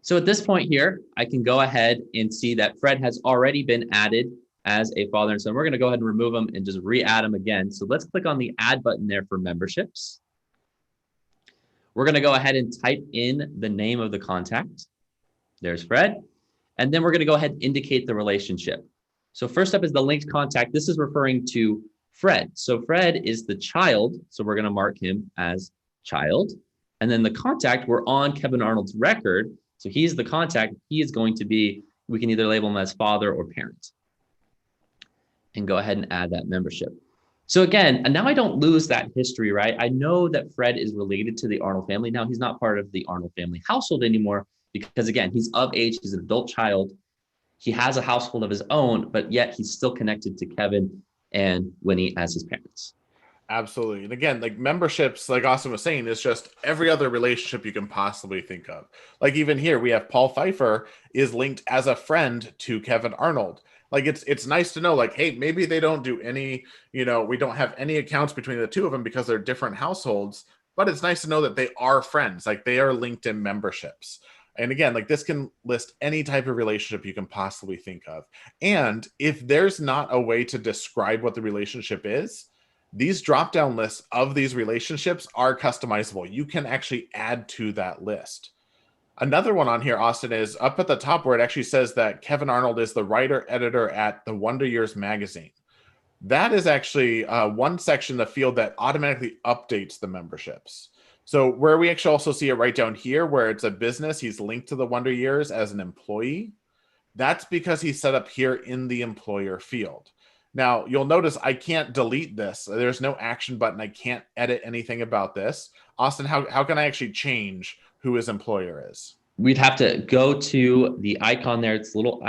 So at this point here, I can go ahead and see that Fred has already been added as a father and son. We're going to go ahead and remove them and just re-add them again. So let's click on the Add button there for memberships. We're going to go ahead and type in the name of the contact. There's Fred. And then we're going to go ahead and indicate the relationship. So first up is the linked contact. This is referring to Fred. So Fred is the child. So we're going to mark him as child. And then the contact, we're on Kevin Arnold's record. So he's the contact. He is going to be, we can either label him as father or parent. And go ahead and add that membership. So again, and now I don't lose that history, right? I know that Fred is related to the Arnold family. Now he's not part of the Arnold family household anymore because again, he's of age, he's an adult child. He has a household of his own, but yet he's still connected to Kevin and Winnie as his parents. Absolutely. And again, like memberships, like Austin was saying, is just every other relationship you can possibly think of. Like even here, we have Paul Pfeiffer is linked as a friend to Kevin Arnold. Like it's nice to know, like, hey, maybe they don't do any, we don't have any accounts between the two of them because they're different households, but it's nice to know that they are friends, like they are linked in memberships. And again, like this can list any type of relationship you can possibly think of. And if there's not a way to describe what the relationship is, these drop-down lists of these relationships are customizable. You can actually add to that list. Another one on here, Austin, is up at the top where it actually says that Kevin Arnold is the writer-editor at the Wonder Years magazine. That is actually one section, the field that automatically updates the memberships. So where we actually also see it right down here where it's a business, he's linked to the Wonder Years as an employee. That's because he's set up here in the employer field. Now, you'll notice I can't delete this. There's no action button. I can't edit anything about this. Austin, how can I actually change who his employer is? We'd have to go to the icon there. It's a little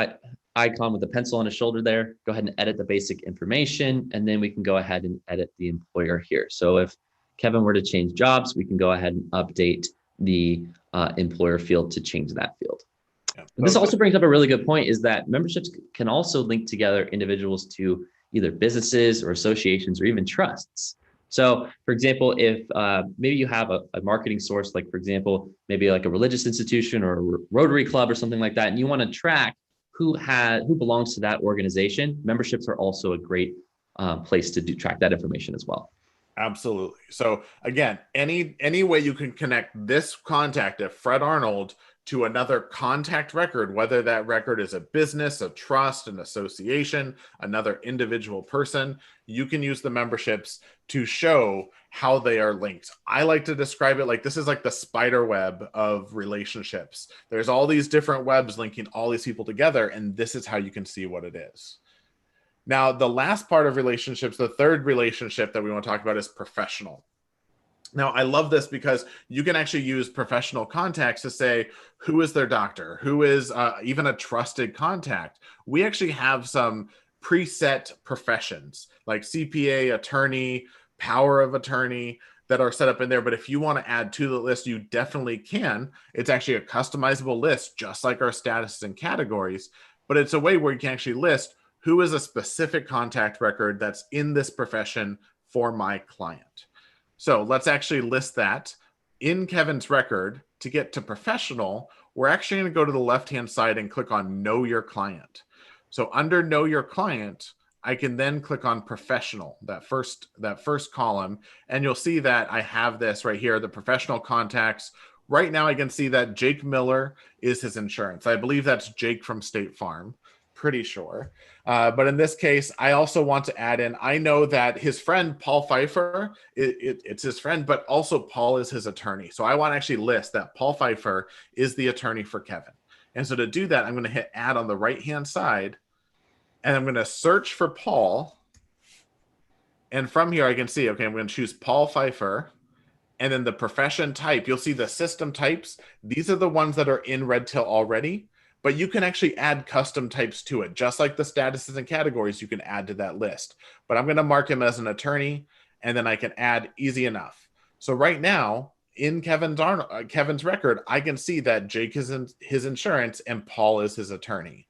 icon with a pencil on his shoulder there. Go ahead and edit the basic information, and then we can go ahead and edit the employer here. So if Kevin were to change jobs, we can go ahead and update the employer field to change that field. Yeah. This also brings up a really good point, is that memberships can also link together individuals to either businesses or associations or even trusts. So for example, if maybe you have a marketing source, like for example, maybe like a religious institution or a Rotary Club or something like that, and you want to track who belongs to that organization, memberships are also a great place to track that information as well. Absolutely. So again, any way you can connect this contact of Fred Arnold to another contact record, whether that record is a business, a trust, an association, another individual person, you can use the memberships to show how they are linked. I like to describe it like this is like the spider web of relationships. There's all these different webs linking all these people together, and this is how you can see what it is. Now, the last part of relationships, the third relationship that we want to talk about is professional. Now, I love this because you can actually use professional contacts to say who is their doctor, who is even a trusted contact. We actually have some preset professions like CPA, attorney, power of attorney that are set up in there. But if you want to add to the list, you definitely can. It's actually a customizable list, just like our statuses and categories, but it's a way where you can actually list who is a specific contact record that's in this profession for my client. So let's actually list that in Kevin's record. To get to professional, we're actually going to go to the left-hand side and click on Know Your Client. So under Know Your Client, I can then click on professional, that first column, and you'll see that I have this right here, the professional contacts. Right now I can see that Jake Miller is his insurance. I believe that's Jake from State Farm, pretty sure. But in this case, I also want to add in, I know that his friend, Paul Pfeiffer, it's his friend, but also Paul is his attorney. So I want to actually list that Paul Pfeiffer is the attorney for Kevin. And so to do that, I'm going to hit add on the right-hand side, and I'm going to search for Paul. And from here, I can see, okay, I'm going to choose Paul Pfeiffer. And then the profession type, you'll see the system types. These are the ones that are in Redtail already, but you can actually add custom types to it. Just like the statuses and categories, you can add to that list. But I'm going to mark him as an attorney, and then I can add easy enough. So right now, in Kevin's record, I can see that Jake is his insurance and Paul is his attorney.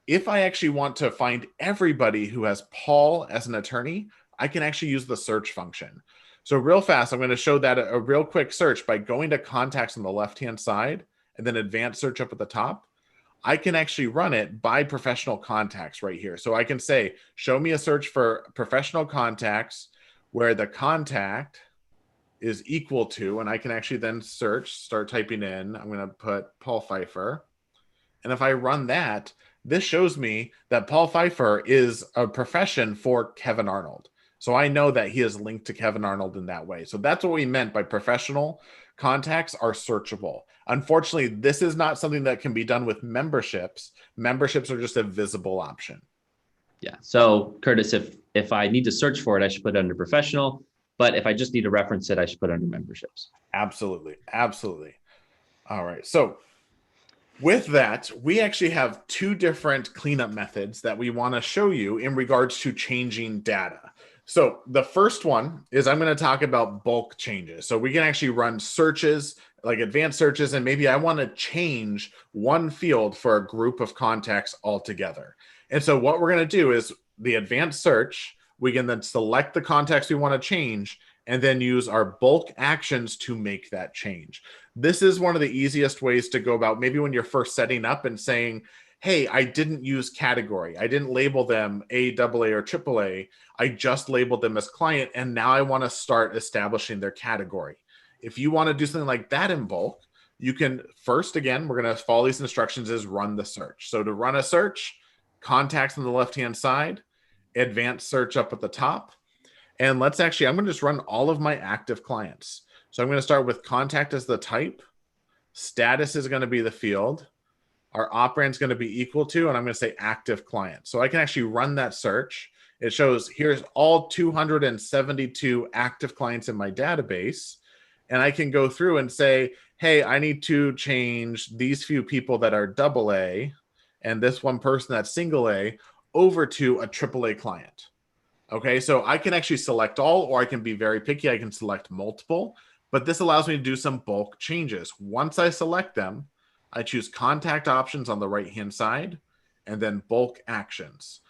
If I actually want to find everybody who has Paul as an attorney, I can actually use the search function. So real fast, I'm going to show that a real quick search by going to contacts on the left-hand side and then advanced search up at the top. I can actually run it by professional contacts right here. So I can say, show me a search for professional contacts where the contact is equal to, and I can actually then search, start typing in, I'm going to put Paul Pfeiffer. And if I run that, this shows me that Paul Pfeiffer is a profession for Kevin Arnold. So I know that he is linked to Kevin Arnold in that way. So that's what we meant by professional contacts are searchable. Unfortunately, this is not something that can be done with memberships. Memberships are just a visible option. Yeah. So Curtis, if I need to search for it, I should put it under professional. But if I just need to reference it, I should put it under memberships. Absolutely. Absolutely. All right. So with that, we actually have two different cleanup methods that we want to show you in regards to changing data. So the first one is I'm going to talk about bulk changes. So we can actually run searches, like advanced searches, and maybe I want to change one field for a group of contacts altogether. And so what we're going to do is the advanced search, we can then select the contacts we want to change and then use our bulk actions to make that change. This is one of the easiest ways to go about maybe when you're first setting up and saying, hey, I didn't use category. I didn't label them A, AA, or AAA. I just labeled them as client, and now I want to start establishing their category. If you want to do something like that in bulk, you can first, again, we're going to follow these instructions is run the search. So to run a search, contacts on the left-hand side, advanced search up at the top. And let's actually, I'm going to just run all of my active clients. So I'm going to start with contact as the type. Status is going to be the field. Our operand is going to be equal to, and I'm going to say active client. So I can actually run that search. It shows here's all 272 active clients in my database. And I can go through and say, hey, I need to change these few people that are AA and this one person that's single A over to a AAA client. Okay, so I can actually select all, or I can be very picky. I can select multiple, but this allows me to do some bulk changes. Once I select them, I choose contact options on the right-hand side and then bulk actions.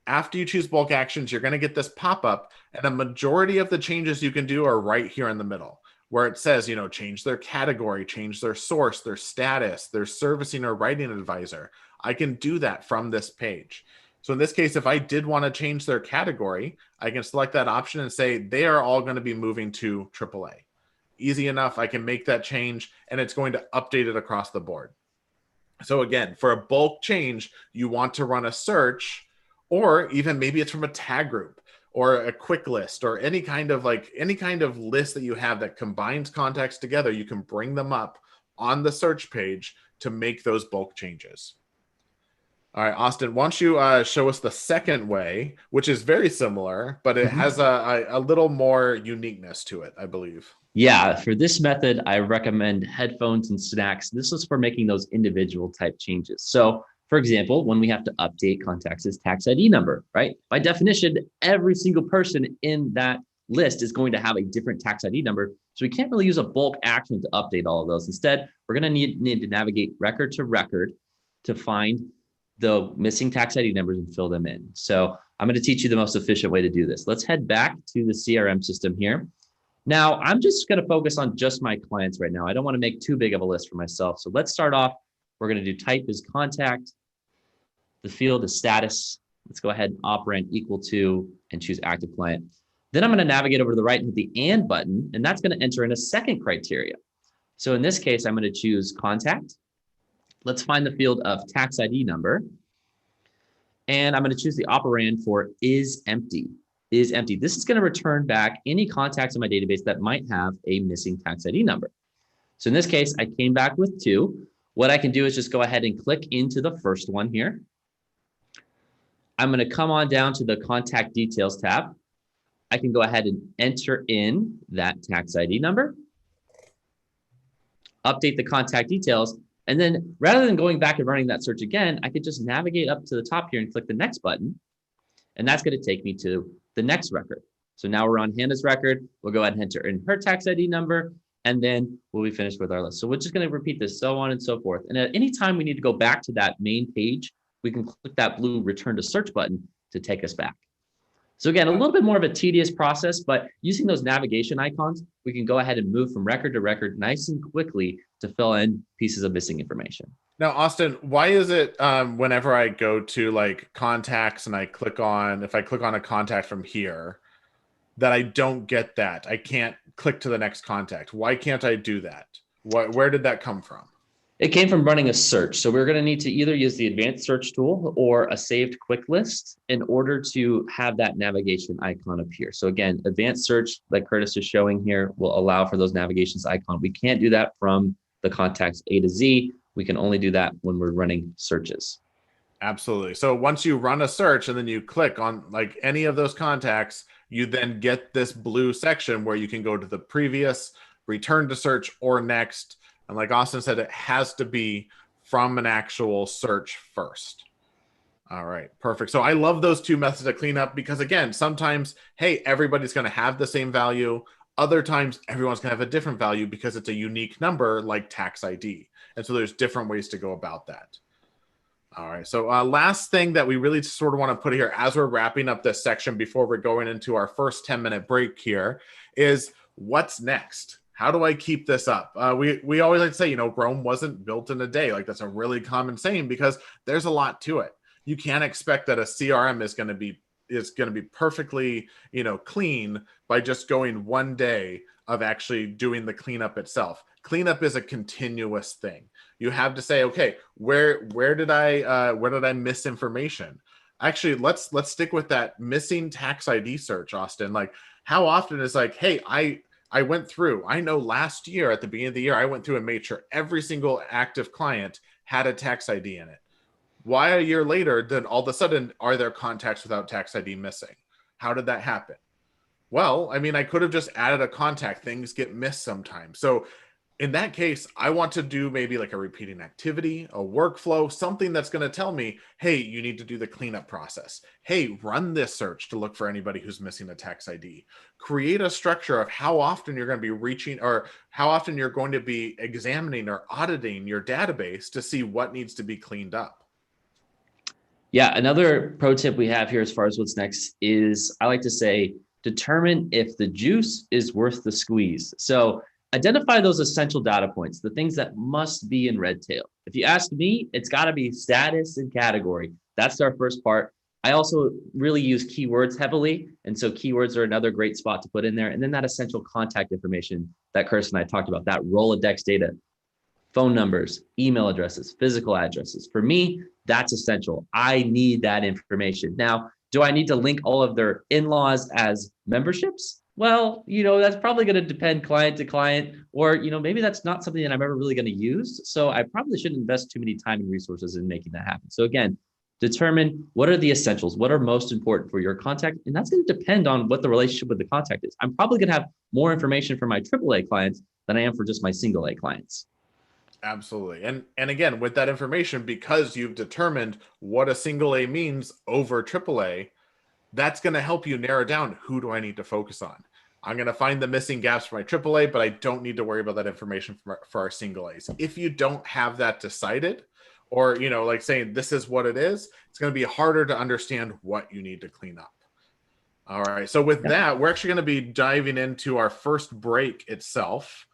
After you choose bulk actions, you're going to get this pop-up, and a majority of the changes you can do are right here in the middle, where it says, change their category, change their source, their status, their servicing or writing advisor. I can do that from this page. So in this case, if I did want to change their category, I can select that option and say they are all going to be moving to AAA. Easy enough. I can make that change, and it's going to update it across the board. So again, for a bulk change, you want to run a search, or even maybe it's from a tag group or a quick list or any kind of list that you have that combines contacts together. You can bring them up on the search page to make those bulk changes. All right, Austin, why don't you show us the second way, which is very similar, but it has a little more uniqueness to it, I believe. Yeah, for this method, I recommend headphones and snacks. This is for making those individual type changes. So For example, when we have to update contacts' tax ID number, right? By definition, every single person in that list is going to have a different tax ID number. So we can't really use a bulk action to update all of those. Instead, we're going to need to navigate record to record to find the missing tax ID numbers and fill them in. So I'm going to teach you the most efficient way to do this. Let's head back to the CRM system here. Now, I'm just going to focus on just my clients right now. I don't want to make too big of a list for myself. So let's start off. We're going to do type is contact. The field is status. Let's go ahead and operand equal to and choose active client. Then I'm going to navigate over to the right and hit the and button, and that's going to enter in a second criteria. So in this case, I'm going to choose contact. Let's find the field of tax ID number. And I'm going to choose the operand for is empty. Is empty. This is going to return back any contacts in my database that might have a missing tax ID number. So in this case, I came back with 2. What I can do is just go ahead and click into the first one here. I'm going to come on down to the contact details tab. I can go ahead and enter in that tax ID number, update the contact details, and then rather than going back and running that search again, I could just navigate up to the top here and click the next button, and that's going to take me to the next record. So now we're on Hannah's record. We'll go ahead and enter in her tax ID number, and then we'll be finished with our list. So we're just going to repeat this, so on and so forth. And at any time we need to go back to that main page, we can click that blue return to search button to take us back. So again, a little bit more of a tedious process, but using those navigation icons, we can go ahead and move from record to record nice and quickly to fill in pieces of missing information. Now, Austin, why is it whenever I go to like contacts and if I click on a contact from here, that I don't get that? I can't click to the next contact. Why can't I do that? Where did that come from? It came from running a search. So we're going to need to either use the advanced search tool or a saved quick list in order to have that navigation icon appear. So again, advanced search, like Curtis is showing here, will allow for those navigations icon. We can't do that from the contacts A to Z. We can only do that when we're running searches. Absolutely. So once you run a search and then you click on like any of those contacts, you then get this blue section where you can go to the previous, return to search, or next. And like Austin said, it has to be from an actual search first. All right, perfect. So I love those 2 methods of cleanup because again, sometimes, hey, everybody's going to have the same value. Other times everyone's going to have a different value because it's a unique number like tax ID. And so there's different ways to go about that. All right, so last thing that we really sort of want to put here as we're wrapping up this section before we're going into our first 10-minute break here is what's next? How do I keep this up? We always like to say, Rome wasn't built in a day. Like that's a really common saying because there's a lot to it. You can't expect that a CRM is going to be perfectly, clean by just going one day of actually doing the cleanup itself. Cleanup is a continuous thing. You have to say, okay, where did I miss information? Actually, let's stick with that missing tax ID search, Austin. Like how often is like, hey, I went through, I know last year at the beginning of the year, I went through and made sure every single active client had a tax ID in it. Why a year later, then all of a sudden, are there contacts without tax ID missing? How did that happen? Well, I mean, I could have just added a contact. Things get missed sometimes. So in that case, I want to do maybe like a repeating activity, a workflow, something that's going to tell me, hey, you need to do the cleanup process. Hey, run this search to look for anybody who's missing a tax ID. Create a structure of how often you're going to be reaching or how often you're going to be examining or auditing your database to see what needs to be cleaned up. Yeah, another pro tip we have here as far as what's next is I like to say, determine if the juice is worth the squeeze. So identify those essential data points, the things that must be in Redtail. If you ask me, it's got to be status and category. That's our first part. I also really use keywords heavily. And so keywords are another great spot to put in there. And then that essential contact information that Kirsten and I talked about, that Rolodex data, phone numbers, email addresses, physical addresses. For me, that's essential. I need that information. Now, do I need to link all of their in-laws as memberships? Well, that's probably going to depend client to client, or, maybe that's not something that I'm ever really going to use. So I probably shouldn't invest too many time and resources in making that happen. So again, determine what are the essentials, what are most important for your contact. And that's going to depend on what the relationship with the contact is. I'm probably going to have more information for my AAA clients than I am for just my single A clients. Absolutely. And again, with that information, because you've determined what a single A means over triple A, that's going to help you narrow down who do I need to focus on. I'm going to find the missing gaps for my triple A, but I don't need to worry about that information for our single A's. If you don't have that decided, or, like saying this is what it is, it's going to be harder to understand what you need to clean up. All right. So with that, we're actually going to be diving into our first break itself.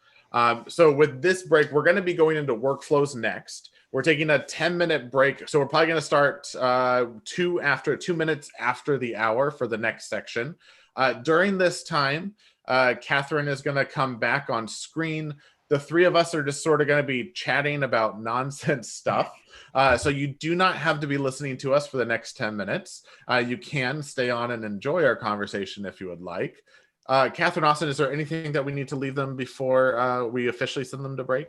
So with this break, we're going to be going into workflows next. We're taking a 10-minute break. So we're probably going to start 2 minutes after the hour for the next section. During this time, Catherine is going to come back on screen. The three of us are just sort of going to be chatting about nonsense stuff. So you do not have to be listening to us for the next 10 minutes. You can stay on and enjoy our conversation if you would like. Catherine, Austin, is there anything that we need to leave them before we officially send them to break?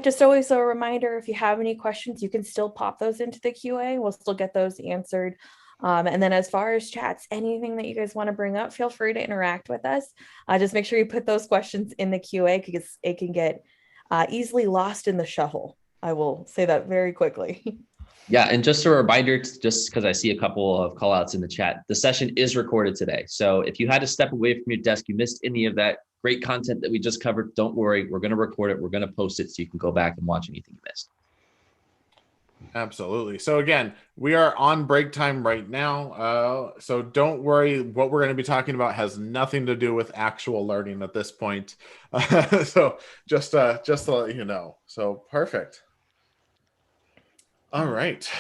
Just always a reminder, if you have any questions, you can still pop those into the QA. We'll still get those answered. And then as far as chats, anything that you guys want to bring up, feel free to interact with us. Just make sure you put those questions in the QA because it can get easily lost in the shuffle. I will say that very quickly. Yeah, and just a reminder, just because I see a couple of call outs in the chat, the session is recorded today. So if you had to step away from your desk, you missed any of that great content that we just covered, don't worry. We're going to record it. We're going to post it so you can go back and watch anything you missed. Absolutely. So again, we are on break time right now. So don't worry. What we're going to be talking about has nothing to do with actual learning at this point. So just to let you know. So perfect. All right.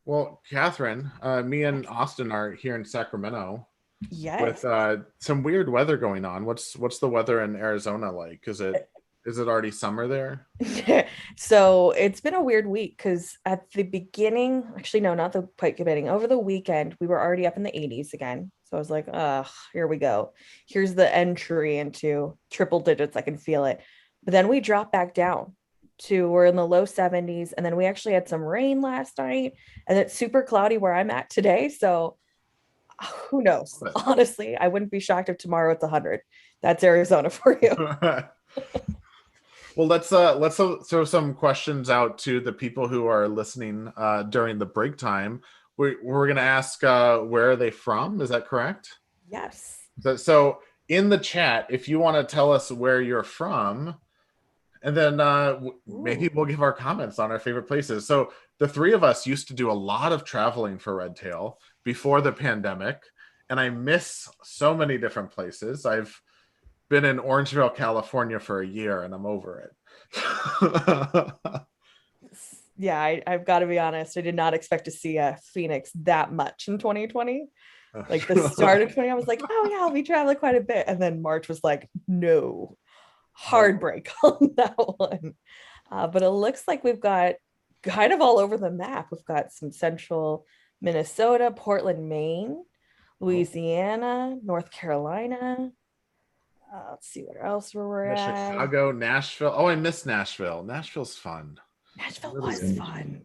Well, Catherine, me and Austin are here in Sacramento. Yes. With some weird weather going on. What's the weather in Arizona like? Is it already summer there? So it's been a weird week because at the beginning, actually, no, not the quite beginning. Over the weekend, we were already up in the 80s again. So I was like, here we go. Here's the entry into triple digits. I can feel it. But then we dropped back down to we're in the low 70s. And then we actually had some rain last night. And it's super cloudy where I'm at today. So who knows? Honestly, I wouldn't be shocked if tomorrow it's 100. That's Arizona for you. Well, let's throw some questions out to the people who are listening during the break time. We're going to ask where are they from? Is that correct? Yes. So in the chat, if you want to tell us where you're from, and then maybe we'll give our comments on our favorite places. So the three of us used to do a lot of traveling for Redtail before the pandemic, and I miss so many different places. I've been in Orangeville, California for a year, and I'm over it. Yeah, I've got to be honest. I did not expect to see Phoenix that much in 2020. Like the start of 20, I was like, oh yeah, I'll be traveling quite a bit. And then March was like, no, hard break on that one. But it looks like we've got kind of all over the map. We've got some central Minnesota, Portland, Maine, Louisiana, North Carolina. Let's see what else we're at. Chicago, Nashville. Oh, I miss Nashville. Nashville's fun. Nashville was fun.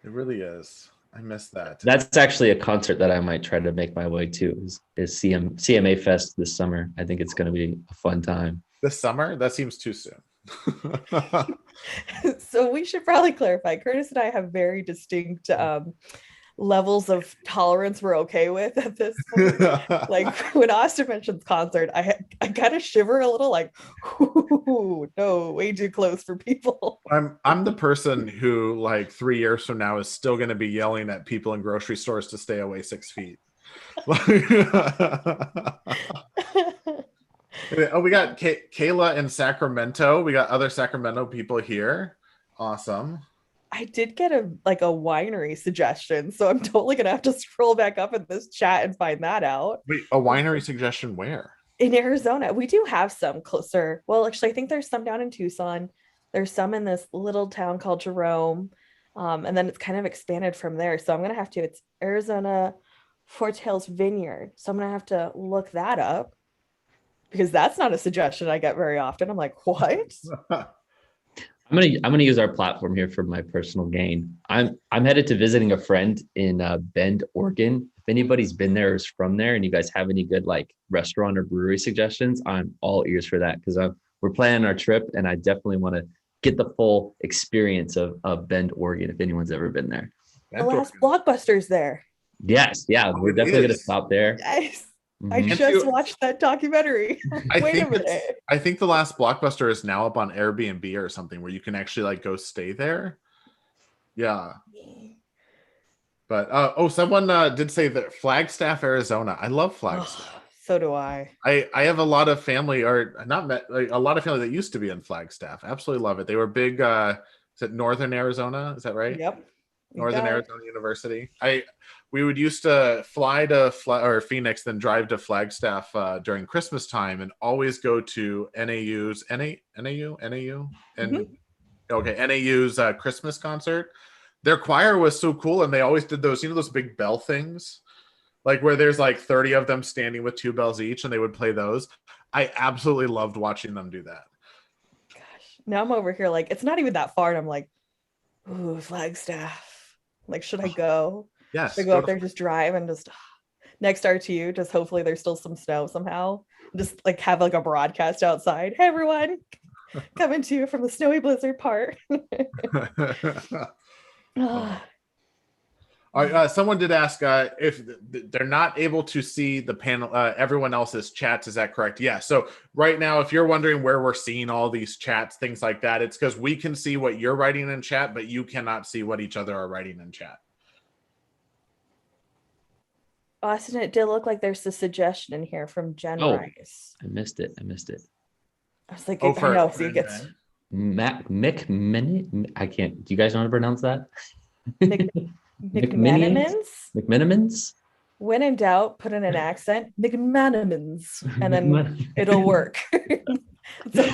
It really is. I miss that. That's actually a concert that I might try to make my way to is CMA Fest this summer. I think it's going to be a fun time. This summer? That seems too soon. So we should probably clarify. Curtis and I have very distinct levels of tolerance we're okay with at this point. Like when Austin mentions concert, I kind of shiver a little, like, no, way too close for people. I'm the person who, like, 3 years from now is still going to be yelling at people in grocery stores to stay away 6 feet. Oh, we got Kayla in Sacramento. We got other Sacramento people here. Awesome. I did get a winery suggestion, so I'm totally gonna have to scroll back up in this chat and find that out. Wait, a winery suggestion where? In Arizona. We do have some closer. Well, actually, I think there's some down in Tucson. There's some in this little town called Jerome. And then it's kind of expanded from there. So I'm gonna have to, it's Arizona Fort Hills Vineyard. So I'm gonna have to look that up because that's not a suggestion I get very often. I'm like, what? I'm gonna use our platform here for my personal gain. I'm headed to visiting a friend in Bend, Oregon. If anybody's been there or is from there, and you guys have any good like restaurant or brewery suggestions, I'm all ears for that because I'm we're planning our trip, and I definitely want to get the full experience of Bend, Oregon, if anyone's ever been there. The last Blockbuster's there. Yes, yeah, we're definitely going to stop there. Yes. I Mhm. just watched that documentary. Wait a minute. I think the last Blockbuster is now up on Airbnb or something where you can actually like go stay there. Yeah. But someone did say that Flagstaff, Arizona. I love Flagstaff. So do I. I have a lot of family, or not met, like, a lot of family that used to be in Flagstaff. Absolutely love it. They were big. Is it Northern Arizona? Is that right? Yep. Northern Arizona University. We would used to fly to Phoenix, then drive to Flagstaff during Christmas time, and always go to NAU's Christmas concert. Their choir was so cool, and they always did those big bell things, like where there's like 30 of them standing with 2 bells each, and they would play those. I absolutely loved watching them do that. Gosh, now I'm over here like it's not even that far, and I'm like, ooh, Flagstaff. Like, should I go? Yes. Should I go up there, just drive, and just next RTU, just hopefully there's still some snow somehow. Just like have like a broadcast outside. Hey everyone, coming to you from the snowy blizzard part. Someone did ask if they're not able to see the panel, everyone else's chats. Is that correct? Yeah. So right now, if you're wondering where we're seeing all these chats, things like that, it's because we can see what you're writing in chat, but you cannot see what each other are writing in chat. Austin, it did look like there's a suggestion in here from Jen Rice. I missed it. I was like, I know. So you get McMenemins. I can't. Do you guys know how to pronounce that? McMenemins. When in doubt, put in an accent. McMenemins, and then it'll work.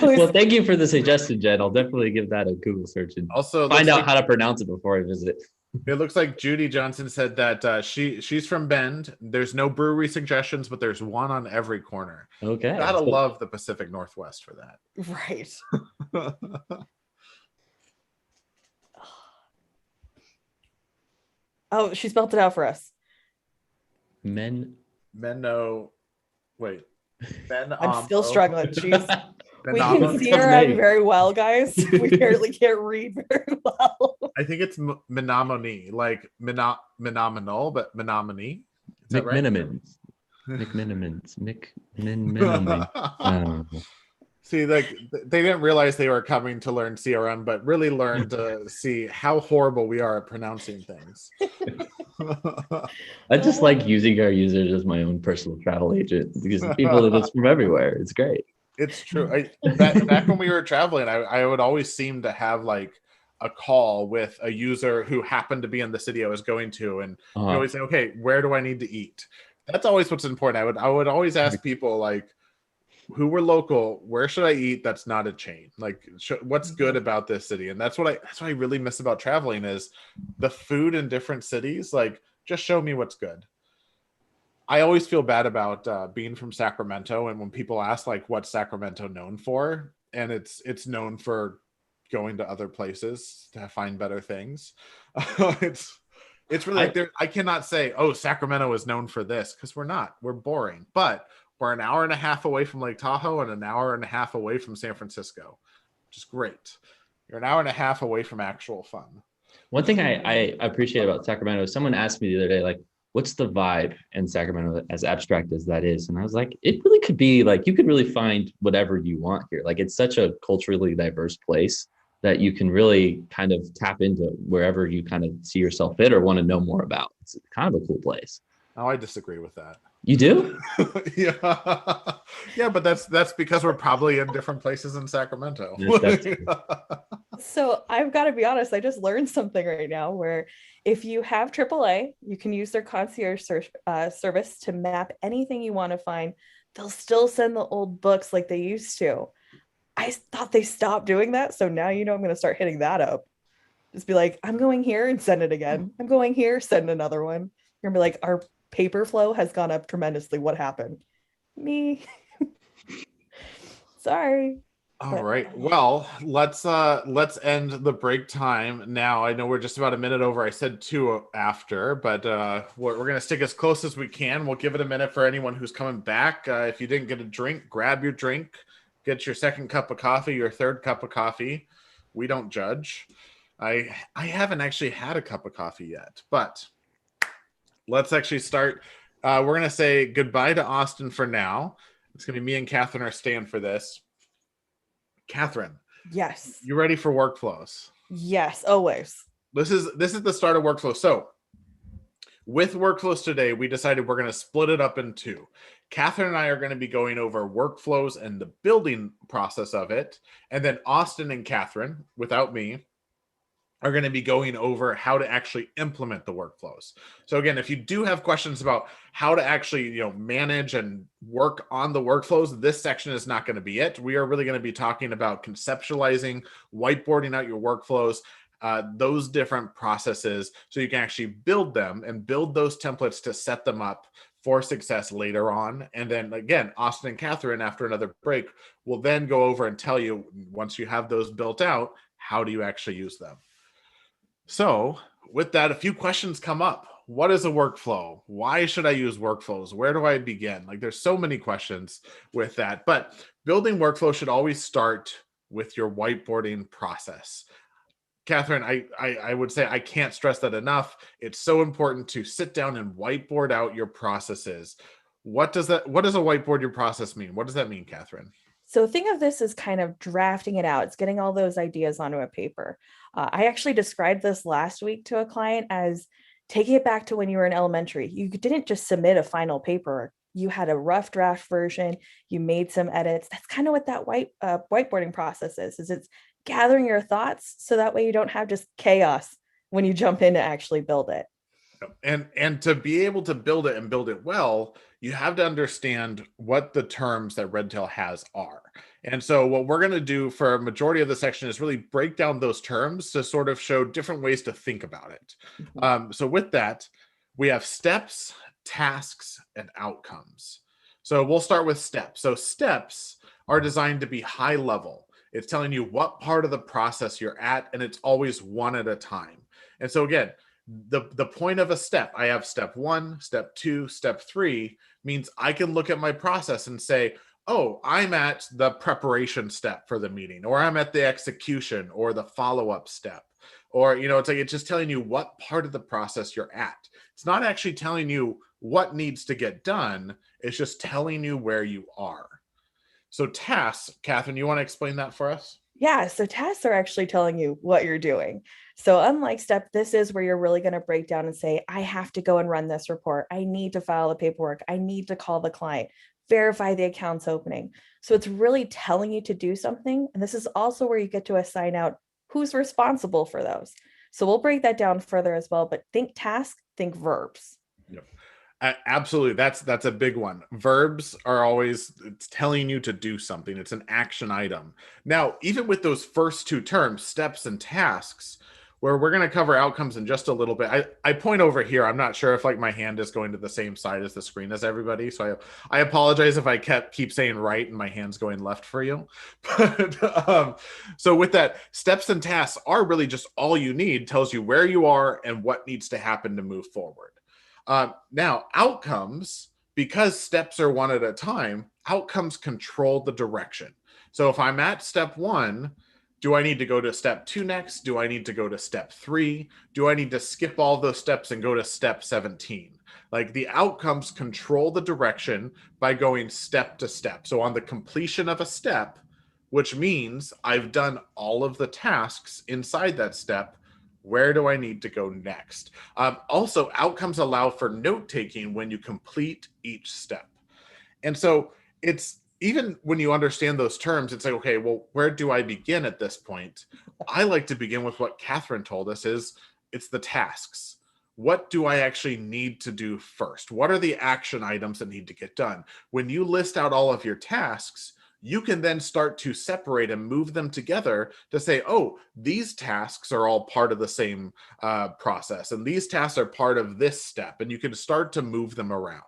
Well, thank you for the suggestion, Jen. I'll definitely give that a Google search and also find out how to pronounce it before I visit. It looks like Judy Johnson said that she's from Bend. There's no brewery suggestions, but there's one on every corner. Okay. Gotta love the Pacific Northwest for that. Right. Oh, she spelled it out for us. I'm still struggling. Jeez. We can see her very well, guys. We barely can't read very well. I think it's Menominee, like Menominal, but Menominee. Is that right? McMenemins. See, like they didn't realize they were coming to learn CRM, but really learned to see how horrible we are at pronouncing things. I just like using our users as my own personal travel agent because people do this from everywhere. It's great. It's true. Back when we were traveling, I would always seem to have like a call with a user who happened to be in the city I was going to, and you always say, "Okay, where do I need to eat?" That's always what's important. I would always ask people like, who were local, where should I eat that's not a chain? Like, what's good about this city? And that's what I really miss about traveling is the food in different cities. Like, just show me what's good. I always feel bad about being from Sacramento, and when people ask like what's Sacramento known for, and it's known for going to other places to find better things. It's really like I cannot say, oh, Sacramento is known for this, because we're not. We're boring, but we're an hour and a half away from Lake Tahoe and an hour and a half away from San Francisco, which is great. You're an hour and a half away from actual fun. One thing I appreciate about Sacramento is someone asked me the other day, like, what's the vibe in Sacramento, as abstract as that is? And I was like, it really could be like, you could really find whatever you want here. Like, it's such a culturally diverse place that you can really kind of tap into wherever you kind of see yourself fit or want to know more about. It's kind of a cool place. Oh, I disagree with that. You do? Yeah, but that's because we're probably in different places in Sacramento. So I've got to be honest, I just learned something right now where if you have AAA, you can use their concierge service to map anything you want to find. They'll still send the old books like they used to. I thought they stopped doing that. So now, I'm going to start hitting that up. Just be like, I'm going here and send it again. I'm going here, send another one. You're going to be like, our paper flow has gone up tremendously. What happened? Me. Sorry. All right. Well, let's end the break time now. I know we're just about a minute over. I said 2 after, but we're going to stick as close as we can. We'll give it a minute for anyone who's coming back. If you didn't get a drink, grab your drink, get your second cup of coffee, your third cup of coffee. We don't judge. I haven't actually had a cup of coffee yet, but let's actually start. We're going to say goodbye to Austin for now. It's going to be me and Catherine are staying for this. Catherine. Yes. You ready for workflows? Yes, always. This is the start of workflow. So with workflows today, we decided we're going to split it up in two. Catherine and I are going to be going over workflows and the building process of it. And then Austin and Catherine, without me, are going to be going over how to actually implement the workflows. So again, if you do have questions about how to actually, manage and work on the workflows, this section is not going to be it. We are really going to be talking about conceptualizing, whiteboarding out your workflows, those different processes, so you can actually build them and build those templates to set them up for success later on. And then again, Austin and Catherine, after another break, will then go over and tell you, once you have those built out, how do you actually use them? So with that, a few questions come up. What is a workflow? Why should I use workflows? Where do I begin? Like, there's so many questions with that, but building workflow should always start with your whiteboarding process. Catherine, I would say I can't stress that enough. It's so important to sit down and whiteboard out your processes. What does a whiteboard your process mean? What does that mean, Catherine? So think of this as kind of drafting it out. It's getting all those ideas onto a paper. I actually described this last week to a client as taking it back to when you were in elementary. You didn't just submit a final paper. You had a rough draft version. You made some edits. That's kind of what that whiteboarding process is it's gathering your thoughts so that way you don't have just chaos when you jump in to actually build it. And to be able to build it and build it well, you have to understand what the terms that Redtail has are. And so what we're going to do for a majority of the section is really break down those terms to sort of show different ways to think about it. So with that, we have steps, tasks, and outcomes. So we'll start with steps. So steps are designed to be high level. It's telling you what part of the process you're at, and it's always one at a time. And so again, the point of a step, I have step 1, step 2, step 3, means I can look at my process and say, oh, I'm at the preparation step for the meeting, or I'm at the execution or the follow-up step. Or, it's just telling you what part of the process you're at. It's not actually telling you what needs to get done. It's just telling you where you are. So tasks, Catherine, you want to explain that for us? Yeah, so tasks are actually telling you what you're doing. So unlike step, this is where you're really going to break down and say, I have to go and run this report. I need to file the paperwork. I need to call the client, verify the account's opening. So it's really telling you to do something. And this is also where you get to assign out who's responsible for those. So we'll break that down further as well, but think task, think verbs. Yep. Absolutely. That's a big one. Verbs are always, it's telling you to do something. It's an action item. Now, even with those first two terms, steps and tasks, where we're going to cover outcomes in just a little bit. I point over here. I'm not sure if my hand is going to the same side as the screen as everybody. So I apologize if I keep saying right and my hand's going left for you. But so with that, steps and tasks are really just all you need, tells you where you are and what needs to happen to move forward. Now, outcomes, because steps are one at a time, outcomes control the direction. So if I'm at step 1, do I need to go to step 2 next? Do I need to go to step 3? Do I need to skip all those steps and go to step 17? Like, the outcomes control the direction by going step to step. So on the completion of a step, which means I've done all of the tasks inside that step, where do I need to go next? Also, outcomes allow for note-taking when you complete each step. And so it's, even when you understand those terms, it's like, okay, well, where do I begin at this point? I like to begin with what Catherine told us it's the tasks. What do I actually need to do first? What are the action items that need to get done? When you list out all of your tasks, you can then start to separate and move them together to say, oh, these tasks are all part of the same process, and these tasks are part of this step, and you can start to move them around.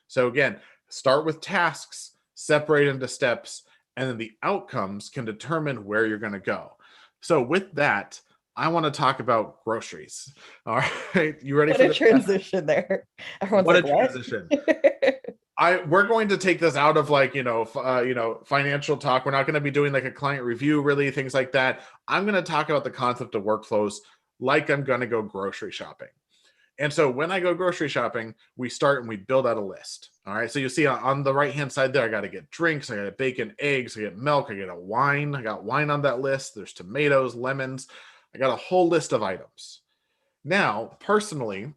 So again, start with tasks, separate into steps, and then the outcomes can determine where you're going to go. So with that, I want to talk about groceries. All right, you ready what for a transition there? Everyone's what like, a transition. we're going to take this out of like, financial talk. We're not going to be doing like a client review, really, things like that. I'm going to talk about the concept of workflows like I'm going to go grocery shopping. And so when I go grocery shopping, we start and we build out a list. All right. So you see on the right-hand side there, I got to get drinks, I got bacon, eggs, I get milk, I get a wine. I got wine on that list. There's tomatoes, lemons. I got a whole list of items. Now, personally,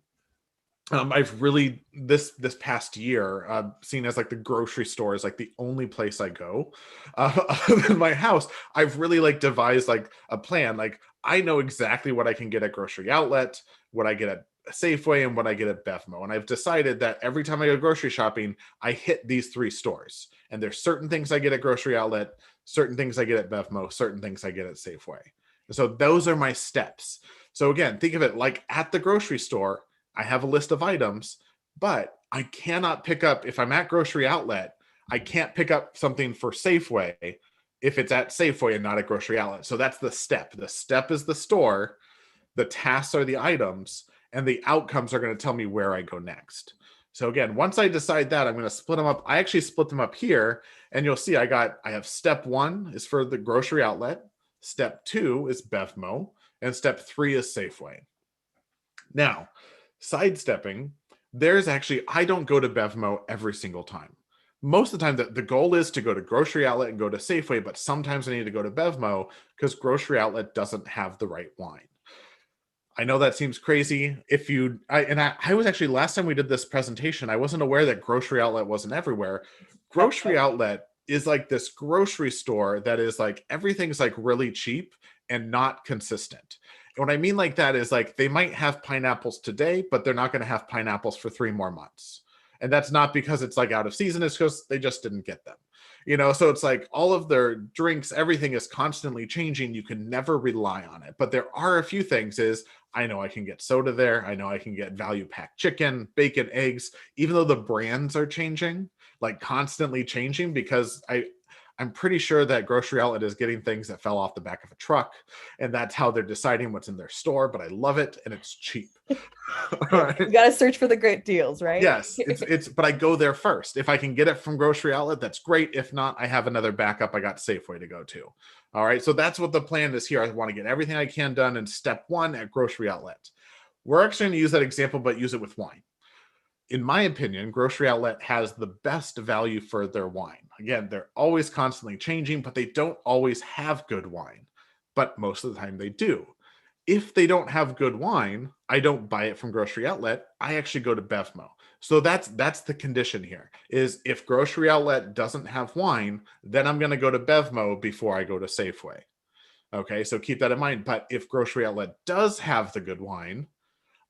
I've really this past year seen as like the grocery store is like the only place I go other than my house. I've really like devised like a plan. Like I know exactly what I can get at grocery outlet, what I get at Safeway, and what I get at Bevmo. And I've decided that every time I go grocery shopping, I hit these 3 stores. And there's certain things I get at grocery outlet, certain things I get at Bevmo, certain things I get at Safeway. So those are my steps. So again, think of it like at the grocery store, I have a list of items, but I cannot pick up, if I'm at grocery outlet, I can't pick up something for Safeway if it's at Safeway and not at grocery outlet. So that's the step. The step is the store, the tasks are the items, and the outcomes are going to tell me where I go next. So again, once I decide that, I'm going to split them up. I actually split them up here, and you'll see I have step 1 is for the grocery outlet, step 2 is Bevmo, and step 3 is Safeway. Now, sidestepping, I don't go to Bevmo every single time. Most of the time, the goal is to go to grocery outlet and go to Safeway, but sometimes I need to go to Bevmo because grocery outlet doesn't have the right wine. I know that seems crazy. I was actually, last time we did this presentation, I wasn't aware that grocery outlet wasn't everywhere. Grocery outlet is like this grocery store that is like, everything's like really cheap and not consistent. What I mean like that is like they might have pineapples today, but they're not going to have pineapples for 3 more months. And that's not because it's like out of season, it's because they just didn't get them. So it's like all of their drinks, everything is constantly changing. You can never rely on it. But there are a few things I know I can get soda there. I know I can get value packed chicken, bacon, eggs, even though the brands are changing, like constantly changing, because I'm pretty sure that grocery outlet is getting things that fell off the back of a truck, and that's how they're deciding what's in their store. But I love it, and it's cheap. Right. You got to search for the great deals, right? Yes, but I go there first. If I can get it from grocery outlet, that's great. If not, I have another backup. I got Safeway to go to. All right, so that's what the plan is here. I want to get everything I can done in step 1 at grocery outlet. We're actually going to use that example, but use it with wine. In my opinion, grocery outlet has the best value for their wine. Again, they're always constantly changing, but they don't always have good wine. But most of the time they do. If they don't have good wine, I don't buy it from grocery outlet. I actually go to Bevmo. So that's the condition here, is if grocery outlet doesn't have wine, then I'm going to go to Bevmo before I go to Safeway. Okay, so keep that in mind. But if grocery outlet does have the good wine,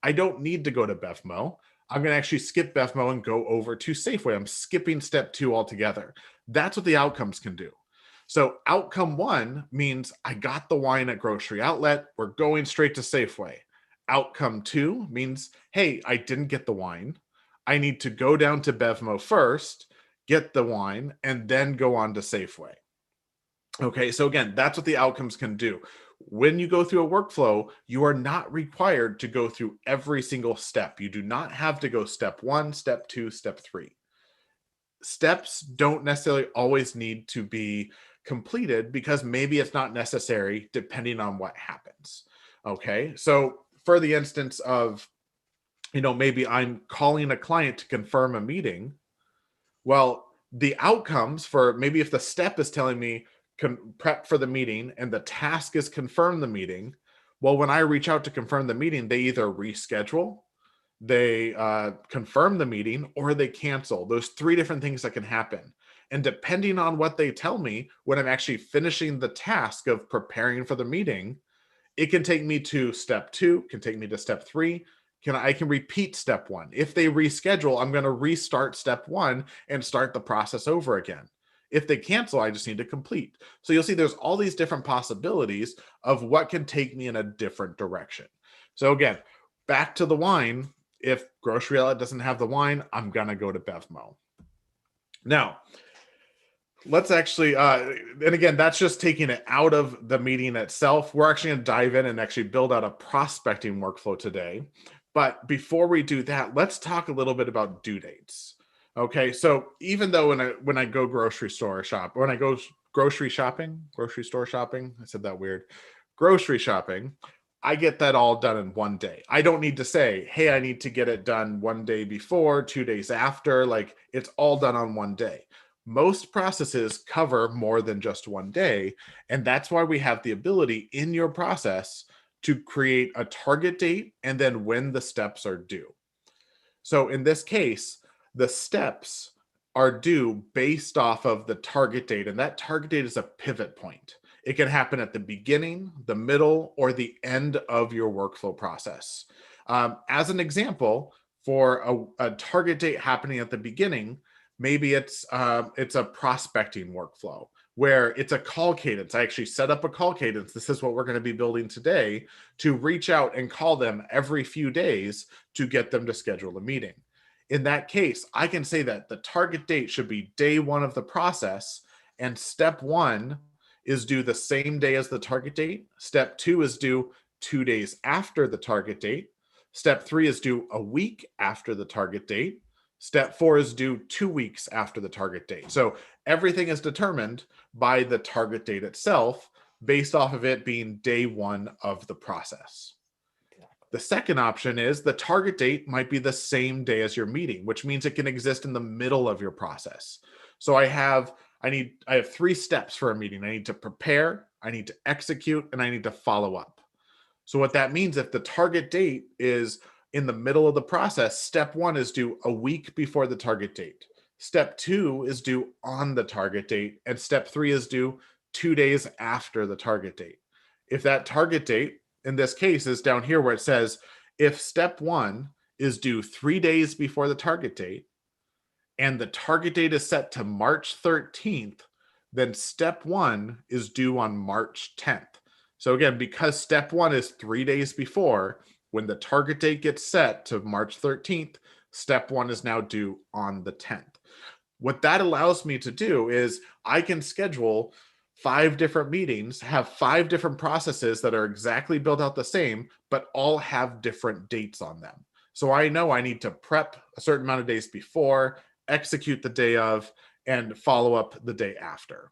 I don't need to go to Bevmo. I'm going to actually skip Bevmo and go over to Safeway. I'm skipping step 2 altogether. That's what the outcomes can do. So outcome 1 means I got the wine at grocery outlet. We're going straight to Safeway. Outcome 2 means, hey, I didn't get the wine. I need to go down to Bevmo first, get the wine, and then go on to Safeway. Okay, so again, that's what the outcomes can do. When you go through a workflow, you are not required to go through every single step. You do not have to go step 1, step 2, step 3. Steps don't necessarily always need to be completed because maybe it's not necessary depending on what happens. Okay, so for the instance of, maybe I'm calling a client to confirm a meeting. Well, the outcomes for maybe if the step is telling me prep for the meeting and the task is confirm the meeting, well, when I reach out to confirm the meeting, they either reschedule, they confirm the meeting, or they cancel. Those 3 different things that can happen. And depending on what they tell me when I'm actually finishing the task of preparing for the meeting, it can take me to step 2, can take me to step 3. I can repeat step 1. If they reschedule, I'm going to restart step 1 and start the process over again. If they cancel, I just need to complete. So you'll see there's all these different possibilities of what can take me in a different direction. So again, back to the wine. If grocery outlet doesn't have the wine, I'm going to go to Bevmo. Now, let's actually, and again, that's just taking it out of the meeting itself. We're actually going to dive in and actually build out a prospecting workflow today. But before we do that, let's talk a little bit about due dates. Okay, so even though when I go grocery store shop, when I go grocery store shopping, I said that weird, grocery shopping, I get that all done in one day. I don't need to say, hey, I need to get it done one day before, 2 days after. Like, it's all done on one day. Most processes cover more than just one day, and that's why we have the ability in your process to create a target date and then when the steps are due. So in this case, the steps are due based off of the target date, and that target date is a pivot point. It can happen at the beginning, the middle, or the end of your workflow process. As an example, for a target date happening at the beginning, maybe it's a prospecting workflow where it's a call cadence. I actually set up a call cadence. This is what we're going to be building today, to reach out and call them every few days to get them to schedule a meeting. In that case, I can say that the target date should be day one of the process, and step one is due the same day as the target date. Step two is due 2 days after the target date. Step three is due a week after the target date. Step four is due 2 weeks after the target date. So everything is determined by the target date itself, based off of it being day one of the process. The second option is the target date might be the same day as your meeting, which means it can exist in the middle of your process. So I have 3 steps for a meeting. I need to prepare, I need to execute, and I need to follow up. So what that means, if the target date is in the middle of the process, step one is due a week before the target date. Step two is due on the target date, and step three is due 2 days after the target date. If that target date, in this case, is down here where it says, if step one is due 3 days before the target date, and the target date is set to March 13th, then step one is due on March 10th. So again, because step one is 3 days before, when the target date gets set to March 13th, step one is now due on the 10th. What that allows me to do is I can schedule 5 different meetings, have 5 different processes that are exactly built out the same, but all have different dates on them. So I know I need to prep a certain amount of days before, execute the day of, and follow up the day after.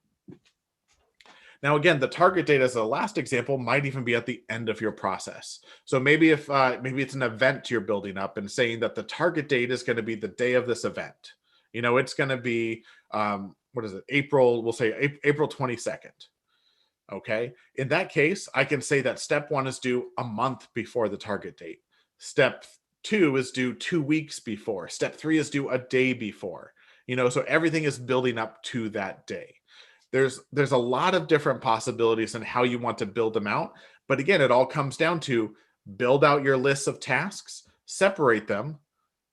Now, again, the target date as a last example might even be at the end of your process. So maybe if maybe it's an event you're building up and saying that the target date is going to be the day of this event. You know, it's going to be what is it? We'll say April 22nd. Okay. In that case, I can say that step one is due a month before the target date. Step two is due 2 weeks before. Step three is due a day before. You know, so everything is building up to that day. There's a lot of different possibilities in how you want to build them out. But again, it all comes down to build out your lists of tasks, separate them,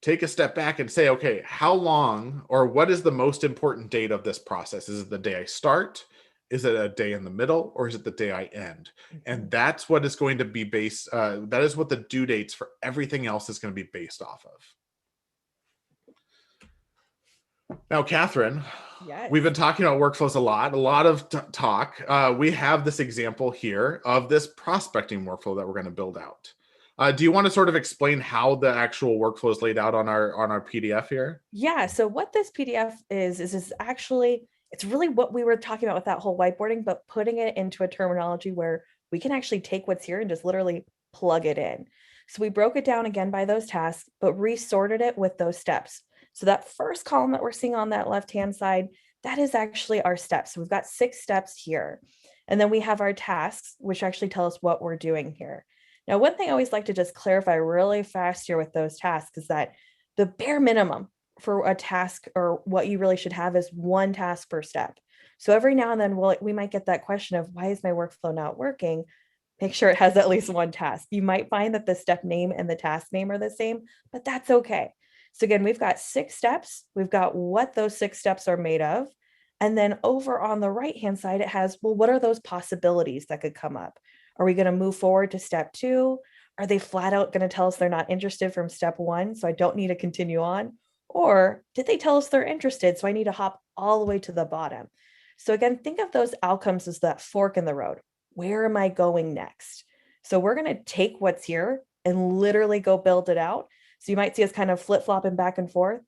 take a step back and say, okay, how long or what is the most important date of this process? Is it the day I start? Is it a day in the middle, or is it the day I end? And that's what is going to be based, that is what the due dates for everything else is going to be based off of. Now, Catherine, Yes. We've been talking about workflows a lot of talk. We have this example here of this prospecting workflow that we're going to build out. Do you want to sort of explain how the actual workflow is laid out on our PDF here? Yeah. So what this PDF is actually, it's really what we were talking about with that whole whiteboarding, but putting it into a terminology where we can actually take what's here and just literally plug it in. So we broke it down again by those tasks, but resorted it with those steps. So that first column that we're seeing on that left-hand side, that is actually our steps. So we've got 6 steps here. And then we have our tasks, which actually tell us what we're doing here. Now, one thing I always like to just clarify really fast here with those tasks is that the bare minimum for a task, or what you really should have, is 1 task per step. So every now and then we might get that question of, why is my workflow not working? Make sure it has at least 1 task. You might find that the step name and the task name are the same, but that's okay. So again, we've got 6 steps. We've got what those 6 steps are made of. And then over on the right-hand side, it has, well, what are those possibilities that could come up? Are we going to move forward to step 2? Are they flat out going to tell us they're not interested from step 1, so I don't need to continue on? Or did they tell us they're interested, so I need to hop all the way to the bottom? So again, think of those outcomes as that fork in the road. Where am I going next? So we're going to take what's here and literally go build it out. So you might see us kind of flip-flopping back and forth.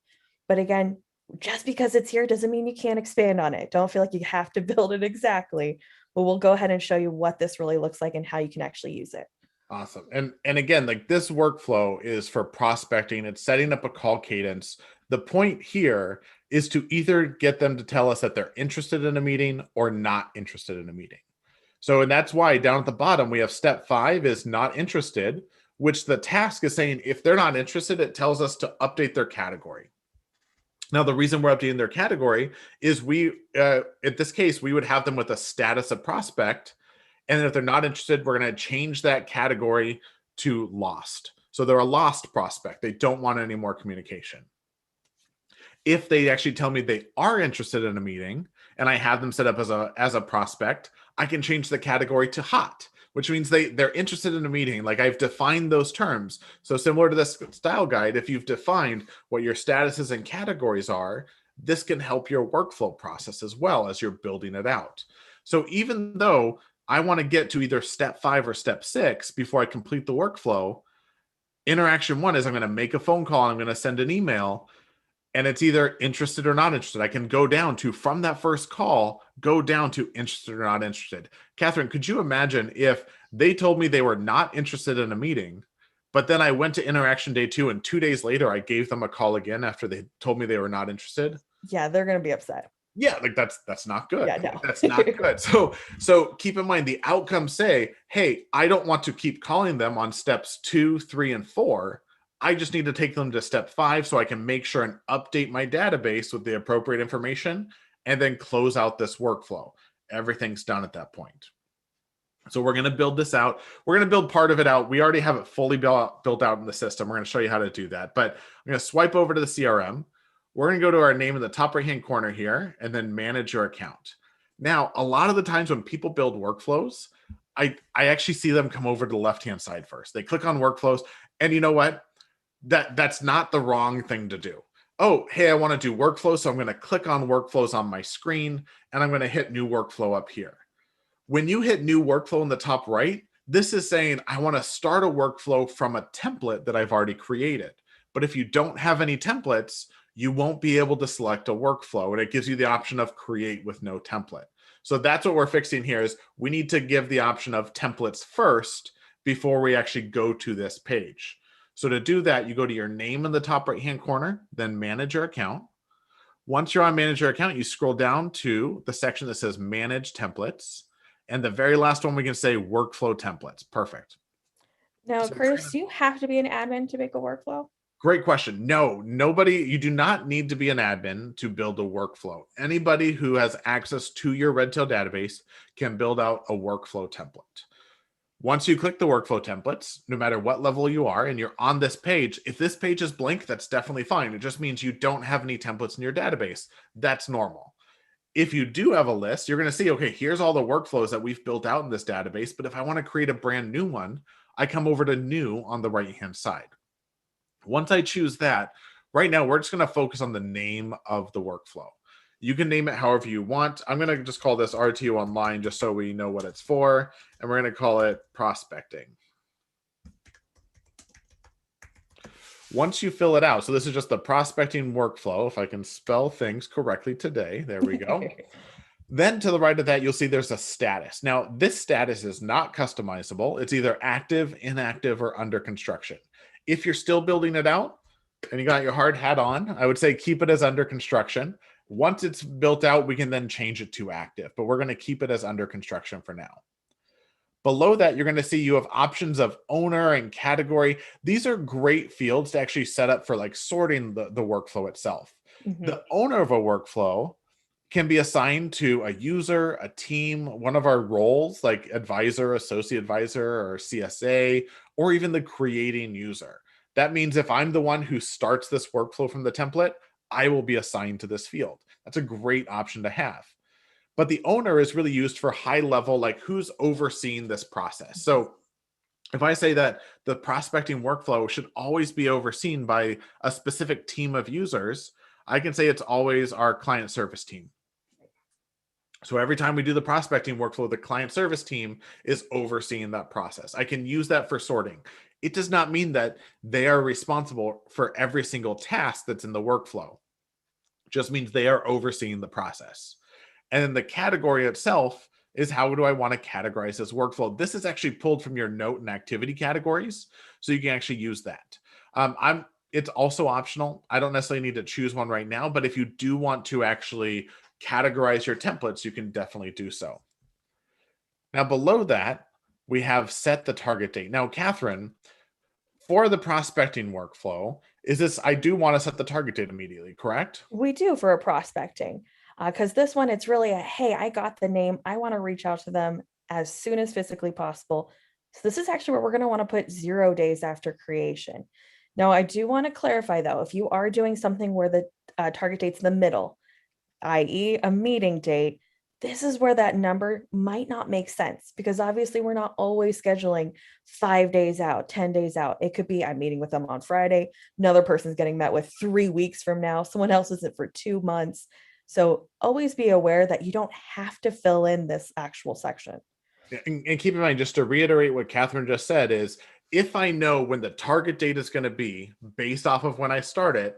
But again, just because it's here doesn't mean you can't expand on it. Don't feel like you have to build it exactly, but we'll go ahead and show you what this really looks like and how you can actually use it. Awesome. And again, like this workflow is for prospecting. It's setting up a call cadence. The point here is to either get them to tell us that they're interested in a meeting or not interested in a meeting. So, and that's why down at the bottom, we have step 5 is not interested, which the task is saying if they're not interested, it tells us to update their category. Now, the reason we're updating their category is in this case, we would have them with a status of prospect. And if they're not interested, we're going to change that category to lost. So they're a lost prospect. They don't want any more communication. If they actually tell me they are interested in a meeting and I have them set up as a prospect, I can change the category to hot, which means they're interested in a meeting. Like I've defined those terms. So similar to this style guide, if you've defined what your statuses and categories are, this can help your workflow process as well as you're building it out. So even though I want to get to either step 5 or step 6 before I complete the workflow, interaction 1 is I'm going to make a phone call, I'm going to send an email, and it's either interested or not interested. I can go down to, from that first call, go down to interested or not interested. Catherine, could you imagine if they told me they were not interested in a meeting, but then I went to interaction day 2 and 2 days later, I gave them a call again after they told me they were not interested? Yeah, they're going to be upset. Yeah, like that's not good. Yeah, no. That's not good. So keep in mind the outcomes say, hey, I don't want to keep calling them on steps 2, 3, and 4. I just need to take them to step 5 so I can make sure and update my database with the appropriate information and then close out this workflow. Everything's done at that point. So we're going to build this out. We're going to build part of it out. We already have it fully built out in the system. We're going to show you how to do that. But I'm going to swipe over to the CRM. We're going to go to our name in the top right-hand corner here and then manage your account. Now, a lot of the times when people build workflows, I actually see them come over to the left-hand side first. They click on workflows, and you know what? That's not the wrong thing to do. Oh, hey, I want to do workflows, so I'm going to click on workflows on my screen, and I'm going to hit new workflow up here. When you hit new workflow in the top right, this is saying I want to start a workflow from a template that I've already created. But if you don't have any templates, you won't be able to select a workflow, and it gives you the option of create with no template. So that's what we're fixing here is we need to give the option of templates first before we actually go to this page. So to do that, you go to your name in the top right-hand corner, then manage your account. Once you're on manage your account, you scroll down to the section that says manage templates. And the very last one, we can say workflow templates. Perfect. Now, Curtis, do you have to be an admin to make a workflow? Great question. No, nobody, you do not need to be an admin to build a workflow. Anybody who has access to your Redtail database can build out a workflow template. Once you click the workflow templates, no matter what level you are, and you're on this page, if this page is blank, that's definitely fine. It just means you don't have any templates in your database. That's normal. If you do have a list, you're going to see, okay, here's all the workflows that we've built out in this database. But if I want to create a brand new one, I come over to new on the right-hand side. Once I choose that, right now, we're just going to focus on the name of the workflow. You can name it however you want. I'm going to just call this RTU Online just so we know what it's for. And we're going to call it prospecting. Once you fill it out, so this is just the prospecting workflow. If I can spell things correctly today, there we go. Then to the right of that, you'll see there's a status. Now, this status is not customizable. It's either active, inactive, or under construction. If you're still building it out and you got your hard hat on, I would say keep it as under construction. Once it's built out, we can then change it to active, but we're going to keep it as under construction for now. Below that, you're going to see you have options of owner and category. These are great fields to actually set up for like sorting the workflow itself. Mm-hmm. The owner of a workflow can be assigned to a user, a team, one of our roles like advisor, associate advisor, or CSA, or even the creating user. That means if I'm the one who starts this workflow from the template, I will be assigned to this field. That's a great option to have. But the owner is really used for high level, like who's overseeing this process. So if I say that the prospecting workflow should always be overseen by a specific team of users, I can say it's always our client service team. So every time we do the prospecting workflow, the client service team is overseeing that process. I can use that for sorting. It does not mean that they are responsible for every single task that's in the workflow. just means they are overseeing the process. And then the category itself is how do I want to categorize this workflow? This is actually pulled from your note and activity categories, so you can actually use that. It's also optional. I don't necessarily need to choose one right now, but if you do want to actually categorize your templates, you can definitely do so. Now below that, we have set the target date. Now, Catherine, for the prospecting workflow, I do want to set the target date immediately, correct? We do for a prospecting, because this one, it's really hey, I got the name. I want to reach out to them as soon as physically possible. So this is actually where we're going to want to put 0 days after creation. Now, I do want to clarify though, if you are doing something where the target date's in the middle, i.e. a meeting date, this is where that number might not make sense, because obviously we're not always scheduling 5 days out, 10 days out. It could be I'm meeting with them on Friday, another person's getting met with 3 weeks from now, someone else isn't for 2 months. So always be aware that you don't have to fill in this actual section. And keep in mind, just to reiterate what Catherine just said, is if I know when the target date is going to be based off of when I start it,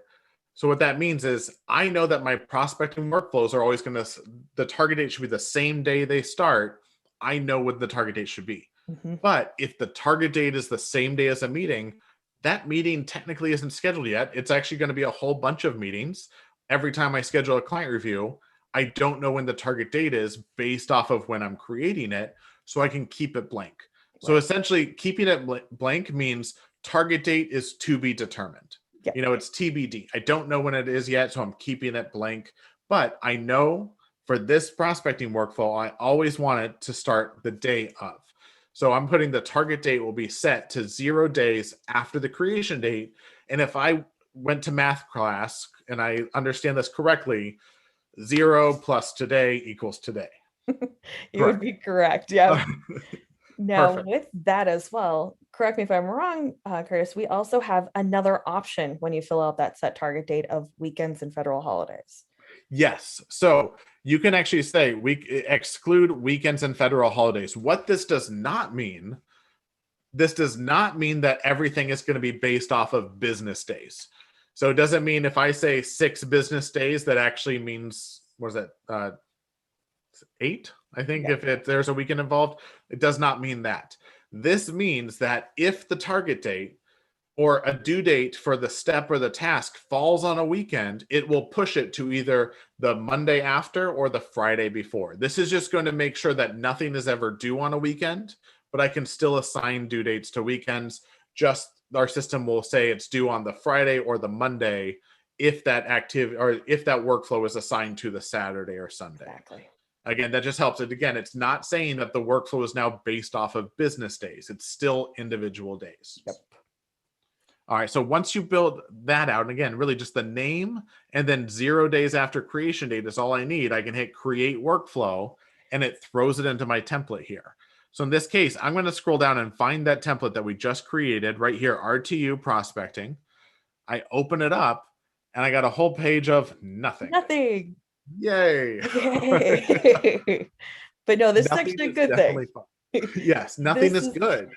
so what that means is I know that my prospecting workflows are always going to, the target date should be the same day they start. I know what the target date should be. Mm-hmm. But if the target date is the same day as a meeting, that meeting technically isn't scheduled yet. It's actually going to be a whole bunch of meetings. Every time I schedule a client review, I don't know when the target date is based off of when I'm creating it, so I can keep it blank. Right. So essentially, keeping it blank means target date is to be determined. Yep. It's TBD. I don't know when it is yet, so I'm keeping it blank. But I know for this prospecting workflow, I always want it to start the day of. So I'm putting the target date will be set to 0 days after the creation date. And if I went to math class and I understand this correctly, 0 plus today equals today. You would be correct. Yeah. Now, Perfect. with that as well, correct me if I'm wrong, Curtis, we also have another option when you fill out that set target date of weekends and federal holidays. Yes. So you can actually say exclude weekends and federal holidays. What this does not mean that everything is going to be based off of business days. So it doesn't mean if I say 6 business days, that actually means, what is that? 8, I think, yeah. If there's a weekend involved, it does not mean that. This means that if the target date or a due date for the step or the task falls on a weekend, it will push it to either the Monday after or the Friday before. This is just going to make sure that nothing is ever due on a weekend, but I can still assign due dates to weekends. Just our system will say it's due on the Friday or the Monday if that activity or if that workflow is assigned to the Saturday or Sunday. Exactly. Again, that just helps it. Again, it's not saying that the workflow is now based off of business days. It's still individual days. Yep. All right. So once you build that out, and again, really just the name and then 0 days after creation date is all I need. I can hit create workflow and it throws it into my template here. So in this case, I'm going to scroll down and find that template that we just created right here, RTU prospecting. I open it up and I got a whole page of nothing. Nothing. Yay. Yay. But no, this nothing is actually a good thing. Yes, nothing is good.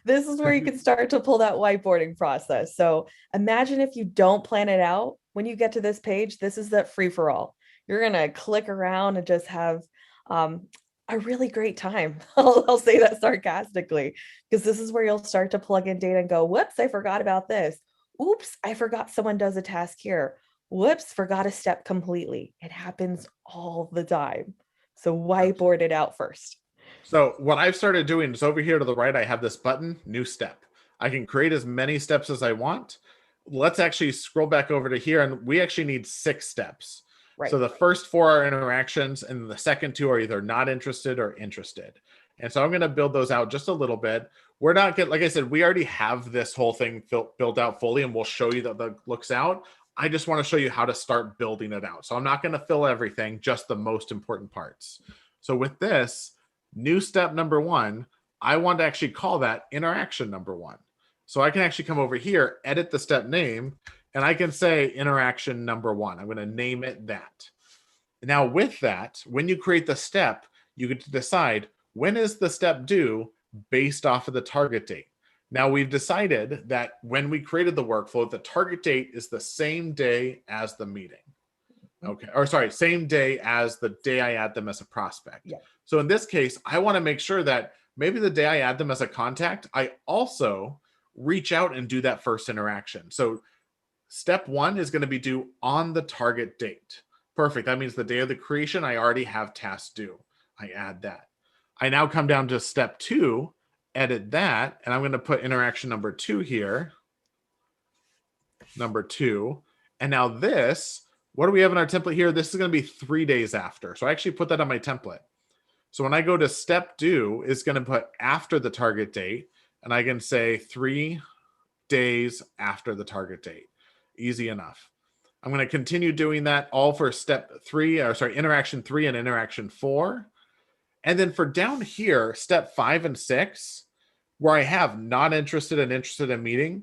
This is where you can start to pull that whiteboarding process. So imagine if you don't plan it out, when you get to this page, this is that free for all. You're going to click around and just have a really great time. I'll say that sarcastically, because this is where you'll start to plug in data and go, whoops, I forgot about this. Oops, I forgot someone does a task here. Whoops, forgot a step completely. It happens all the time. So whiteboard it out first. So what I've started doing is over here to the right, I have this button, new step. I can create as many steps as I want. Let's actually scroll back over to here, and we actually need 6 steps. Right. So the first 4 are interactions, and the second 2 are either not interested or interested. And so I'm going to build those out just a little bit. We're not getting, like I said, we already have this whole thing built out fully, and we'll show you that that looks out. I just want to show you how to start building it out. So I'm not going to fill everything, just the most important parts. So with this, new step number 1, I want to actually call that interaction number 1. So I can actually come over here, edit the step name, and I can say interaction number 1. I'm going to name it that. Now with that, when you create the step, you get to decide when is the step due based off of the target date. Now we've decided that when we created the workflow, the target date is the same day as the meeting. Okay, or sorry, same day as the day I add them as a prospect. Yeah. So in this case, I want to make sure that maybe the day I add them as a contact, I also reach out and do that first interaction. So step 1 is going to be due on the target date. Perfect. That means the day of the creation, I already have tasks due. I add that. I now come down to step 2, edit that, and I'm going to put interaction number 2 here. Number 2. And now this, what do we have in our template here? This is going to be 3 days after. So I actually put that on my template. So when I go to step due, it's going to put after the target date, and I can say 3 days after the target date. Easy enough. I'm going to continue doing that all for interaction 3 and interaction 4. And then for down here, step 5 and 6, where I have not interested and interested in meeting,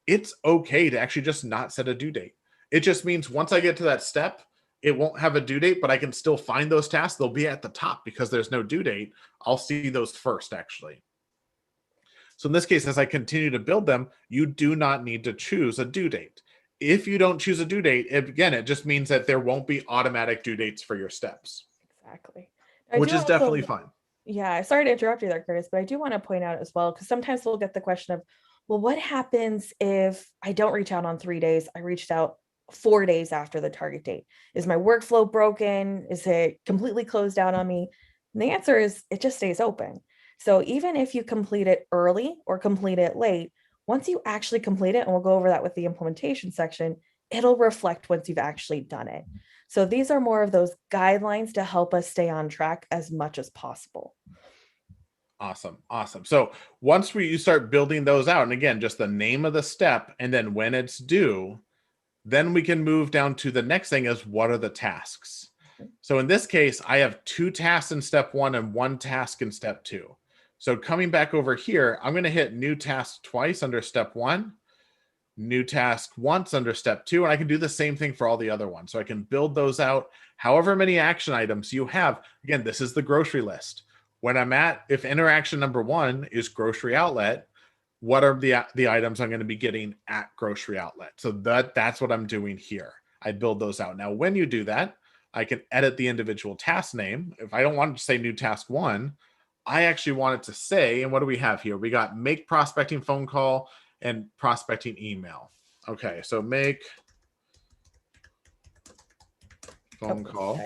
it's okay to actually just not set a due date. It just means once I get to that step, it won't have a due date, but I can still find those tasks. They'll be at the top because there's no due date. I'll see those first, actually. So in this case, as I continue to build them, you do not need to choose a due date. If you don't choose a due date, it just means that there won't be automatic due dates for your steps. Exactly. Which is definitely fine. Yeah, sorry to interrupt you there, Curtis, but I do want to point out as well, because sometimes we'll get the question of, well, what happens if I don't reach out on 3 days? I reached out 4 days after the target date. Is my workflow broken? Is it completely closed out on me? And the answer is it just stays open. So even if you complete it early or complete it late, once you actually complete it, and we'll go over that with the implementation section, it'll reflect once you've actually done it. So these are more of those guidelines to help us stay on track as much as possible. Awesome. So once you start building those out, and again, just the name of the step and then when it's due, then we can move down to the next thing is what are the tasks? So in this case, I have 2 tasks in step 1 and 1 task in step 2. So coming back over here, I'm going to hit new task twice under step 1, new task once under step 2, and I can do the same thing for all the other ones. So I can build those out however many action items you have. Again, this is the grocery list. When I'm if interaction number 1 is grocery outlet, what are the items I'm going to be getting at grocery outlet? So that's what I'm doing here. I build those out. Now, when you do that, I can edit the individual task name. If I don't want to say new task 1, I actually want it to say, and what do we have here? We got make prospecting phone call and prospecting email. Okay, so make phone call.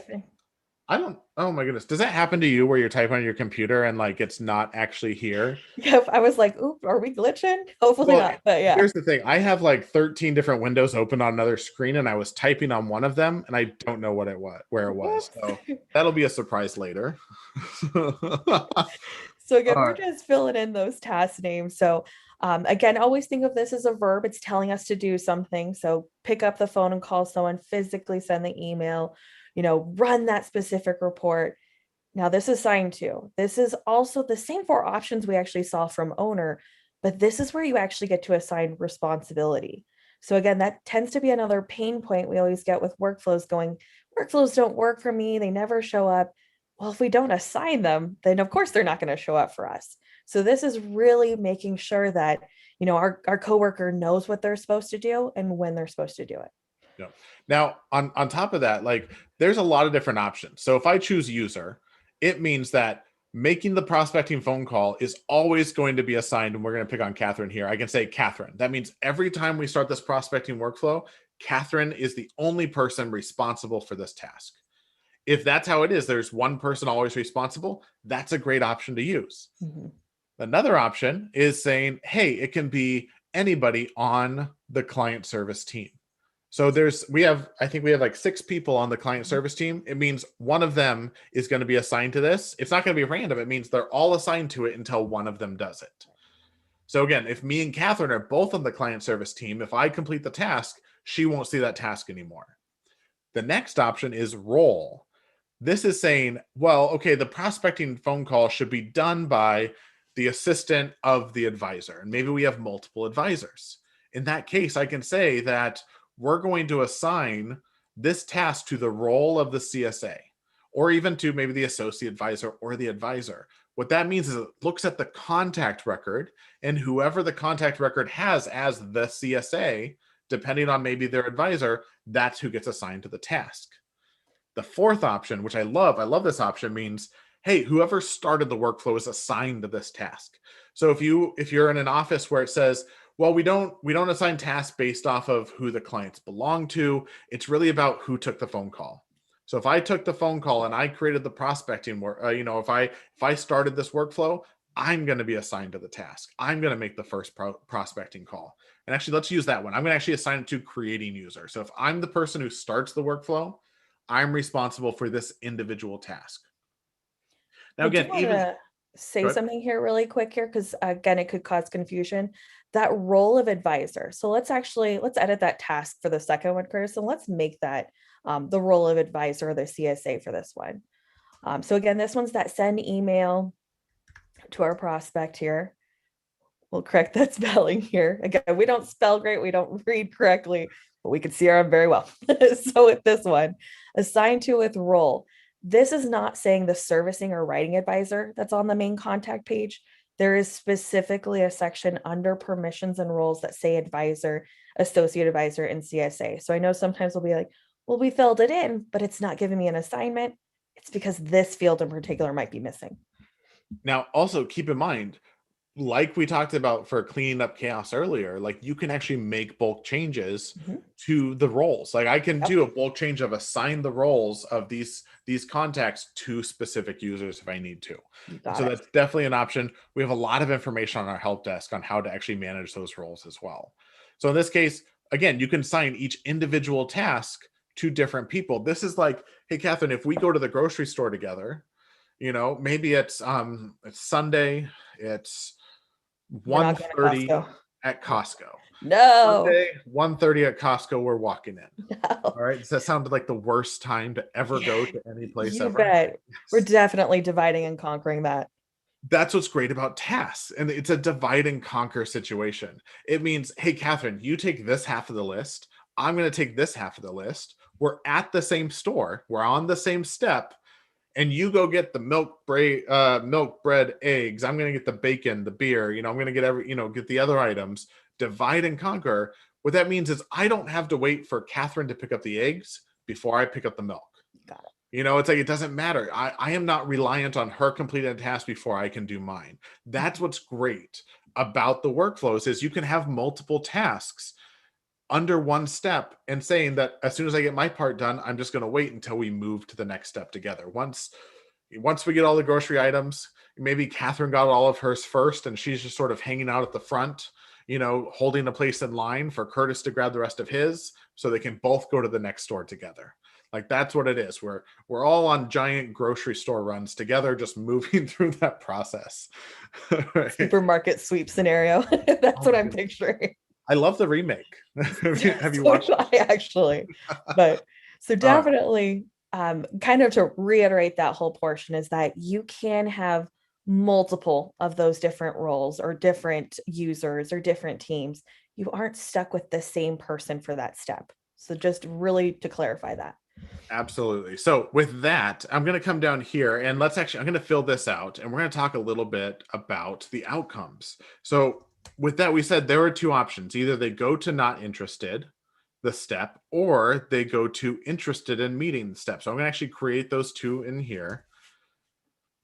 Oh my goodness. Does that happen to you where you're typing on your computer and like it's not actually here? Yeah, I was like, oop, are we glitching? Hopefully not, but yeah. Here's the thing. I have like 13 different windows open on another screen and I was typing on one of them and I don't know where it was. So that'll be a surprise later. So again, we're just filling in those task names. So again, always think of this as a verb. It's telling us to do something. So pick up the phone and call someone, physically send the email, run that specific report. Now this is sign 2. This is also the same 4 options we actually saw from owner, but this is where you actually get to assign responsibility. So again, that tends to be another pain point we always get with workflows workflows don't work for me. They never show up. Well, if we don't assign them, then of course they're not going to show up for us. So this is really making sure that, our coworker knows what they're supposed to do and when they're supposed to do it. Yeah. Now, on top of that, like there's a lot of different options. So if I choose user, it means that making the prospecting phone call is always going to be assigned, and we're going to pick on Catherine here. I can say Catherine. That means every time we start this prospecting workflow, Catherine is the only person responsible for this task. If that's how it is, there's one person always responsible, that's a great option to use. Mm-hmm. Another option is saying, hey, it can be anybody on the client service team. So we have like 6 people on the client service team. It means one of them is going to be assigned to this. It's not going to be random. It means they're all assigned to it until one of them does it. So again, if me and Catherine are both on the client service team, if I complete the task, she won't see that task anymore. The next option is role. This is saying, well, okay, the prospecting phone call should be done by the assistant of the advisor. And maybe we have multiple advisors. In that case, I can say that we're going to assign this task to the role of the CSA, or even to maybe the associate advisor or the advisor. What that means is it looks at the contact record, and whoever the contact record has as the CSA, depending on maybe their advisor, that's who gets assigned to the task. The fourth option, which I love this option, means, hey, whoever started the workflow is assigned to this task. So if you're in an office where it says, well, we don't assign tasks based off of who the clients belong to, it's really about who took the phone call. So if I took the phone call and I created the prospecting work, if I started this workflow, I'm going to be assigned to the task. I'm going to make the first prospecting call. And actually, let's use that one. I'm going to actually assign it to creating user. So if I'm the person who starts the workflow, I'm responsible for this individual task. Now, again, I do want to say something here really quick here, because again, it could cause confusion. That role of advisor. So let's edit that task for the second one, Curtis, and let's make that the role of advisor or the CSA for this one. So again, this one's that send email to our prospect here. We'll correct that spelling here. Again, we don't spell great, we don't read correctly, but we can see our very well. So with this one, assigned to with role, this is not saying the servicing or writing advisor that's on the main contact page. There is specifically a section under permissions and roles that say advisor, associate advisor, and CSA. So I know sometimes we'll be like, well, we filled it in, but it's not giving me an assignment. It's because this field in particular might be missing. Now, also keep in mind, like we talked about for cleaning up chaos earlier, like you can actually make bulk changes to the roles. Like I can do a bulk change of assign the roles of these contacts to specific users if I need to. So that's definitely an option. We have a lot of information on our help desk on how to actually manage those roles as well. So in this case, again, you can assign each individual task to different people. This is like, hey, Catherine, if we go to the grocery store together, maybe it's Sunday, it's 1:30 at Costco. No. Sunday, 1:30 at Costco, we're walking in. No. All right. Does that sound like the worst time to ever go to any place ever? Bet. Yes. We're definitely dividing and conquering that. That's what's great about tasks. And it's a divide and conquer situation. It means, hey, Catherine, you take this half of the list. I'm going to take this half of the list. We're at the same store. We're on the same step. And you go get the milk, bread, eggs. I'm going to get the bacon, the beer. I'm going to get get the other items. Divide and conquer. What that means is I don't have to wait for Catherine to pick up the eggs before I pick up the milk. Got it. It's like, it doesn't matter. I am not reliant on her completing a task before I can do mine. That's what's great about the workflows is you can have multiple tasks under one step and saying that as soon as I get my part done, I'm just going to wait until we move to the next step together. Once we get all the grocery items, maybe Catherine got all of hers first and she's just sort of hanging out at the front, holding a place in line for Curtis to grab the rest of his so they can both go to the next store together. Like that's what it is. We're all on giant grocery store runs together, just moving through that process. Right? Supermarket sweep scenario. That's what I'm picturing. I love the remake. Have you watched it? Actually, but so definitely kind of to reiterate that whole portion is that you can have multiple of those different roles or different users or different teams. You aren't stuck with the same person for that step. So just really to clarify that. Absolutely. So with that, I'm going to come down here and I'm going to fill this out and we're going to talk a little bit about the outcomes. So with that, we said there are two options. Either they go to not interested, the step, or they go to interested in meeting the step. So I'm going to actually create those two in here.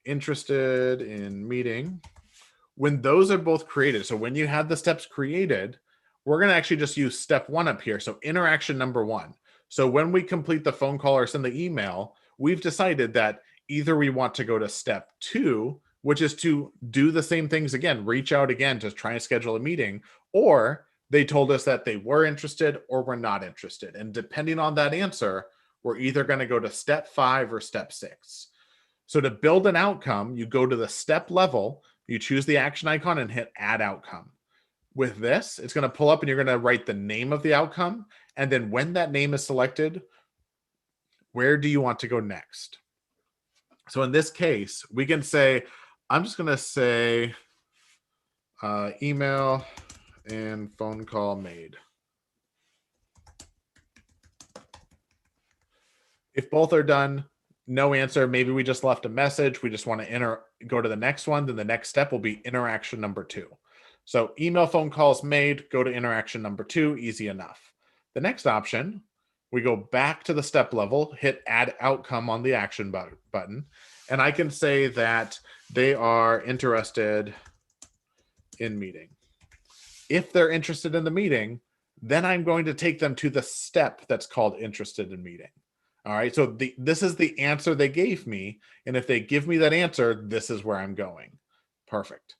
Interested in meeting. When those are both created, so when you have the steps created, we're going to actually just use step one up here. So interaction number one. So when we complete the phone call or send the email, we've decided that either we want to go to step two, which is to do the same things again, reach out again to try and schedule a meeting, or they told us that they were interested or were not interested. And depending on that answer, we're either going to go to step 5 or step 6. So to build an outcome, you go to the step level, you choose the action icon and hit add outcome. With this, it's going to pull up and you're going to write the name of the outcome. And then when that name is selected, where do you want to go next? So in this case, we can say, I'm just going to say email and phone call made. If both are done, no answer. Maybe we just left a message. We just want to go to the next one. Then the next step will be interaction number 2. So email, phone calls made, go to interaction number 2, easy enough. The next option, we go back to the step level, hit add outcome on the action button, and I can say that they are interested in meeting. If they're interested in the meeting, then I'm going to take them to the step that's called interested in meeting. All right, so this is the answer they gave me, and if they give me that answer, this is where I'm going. Perfect.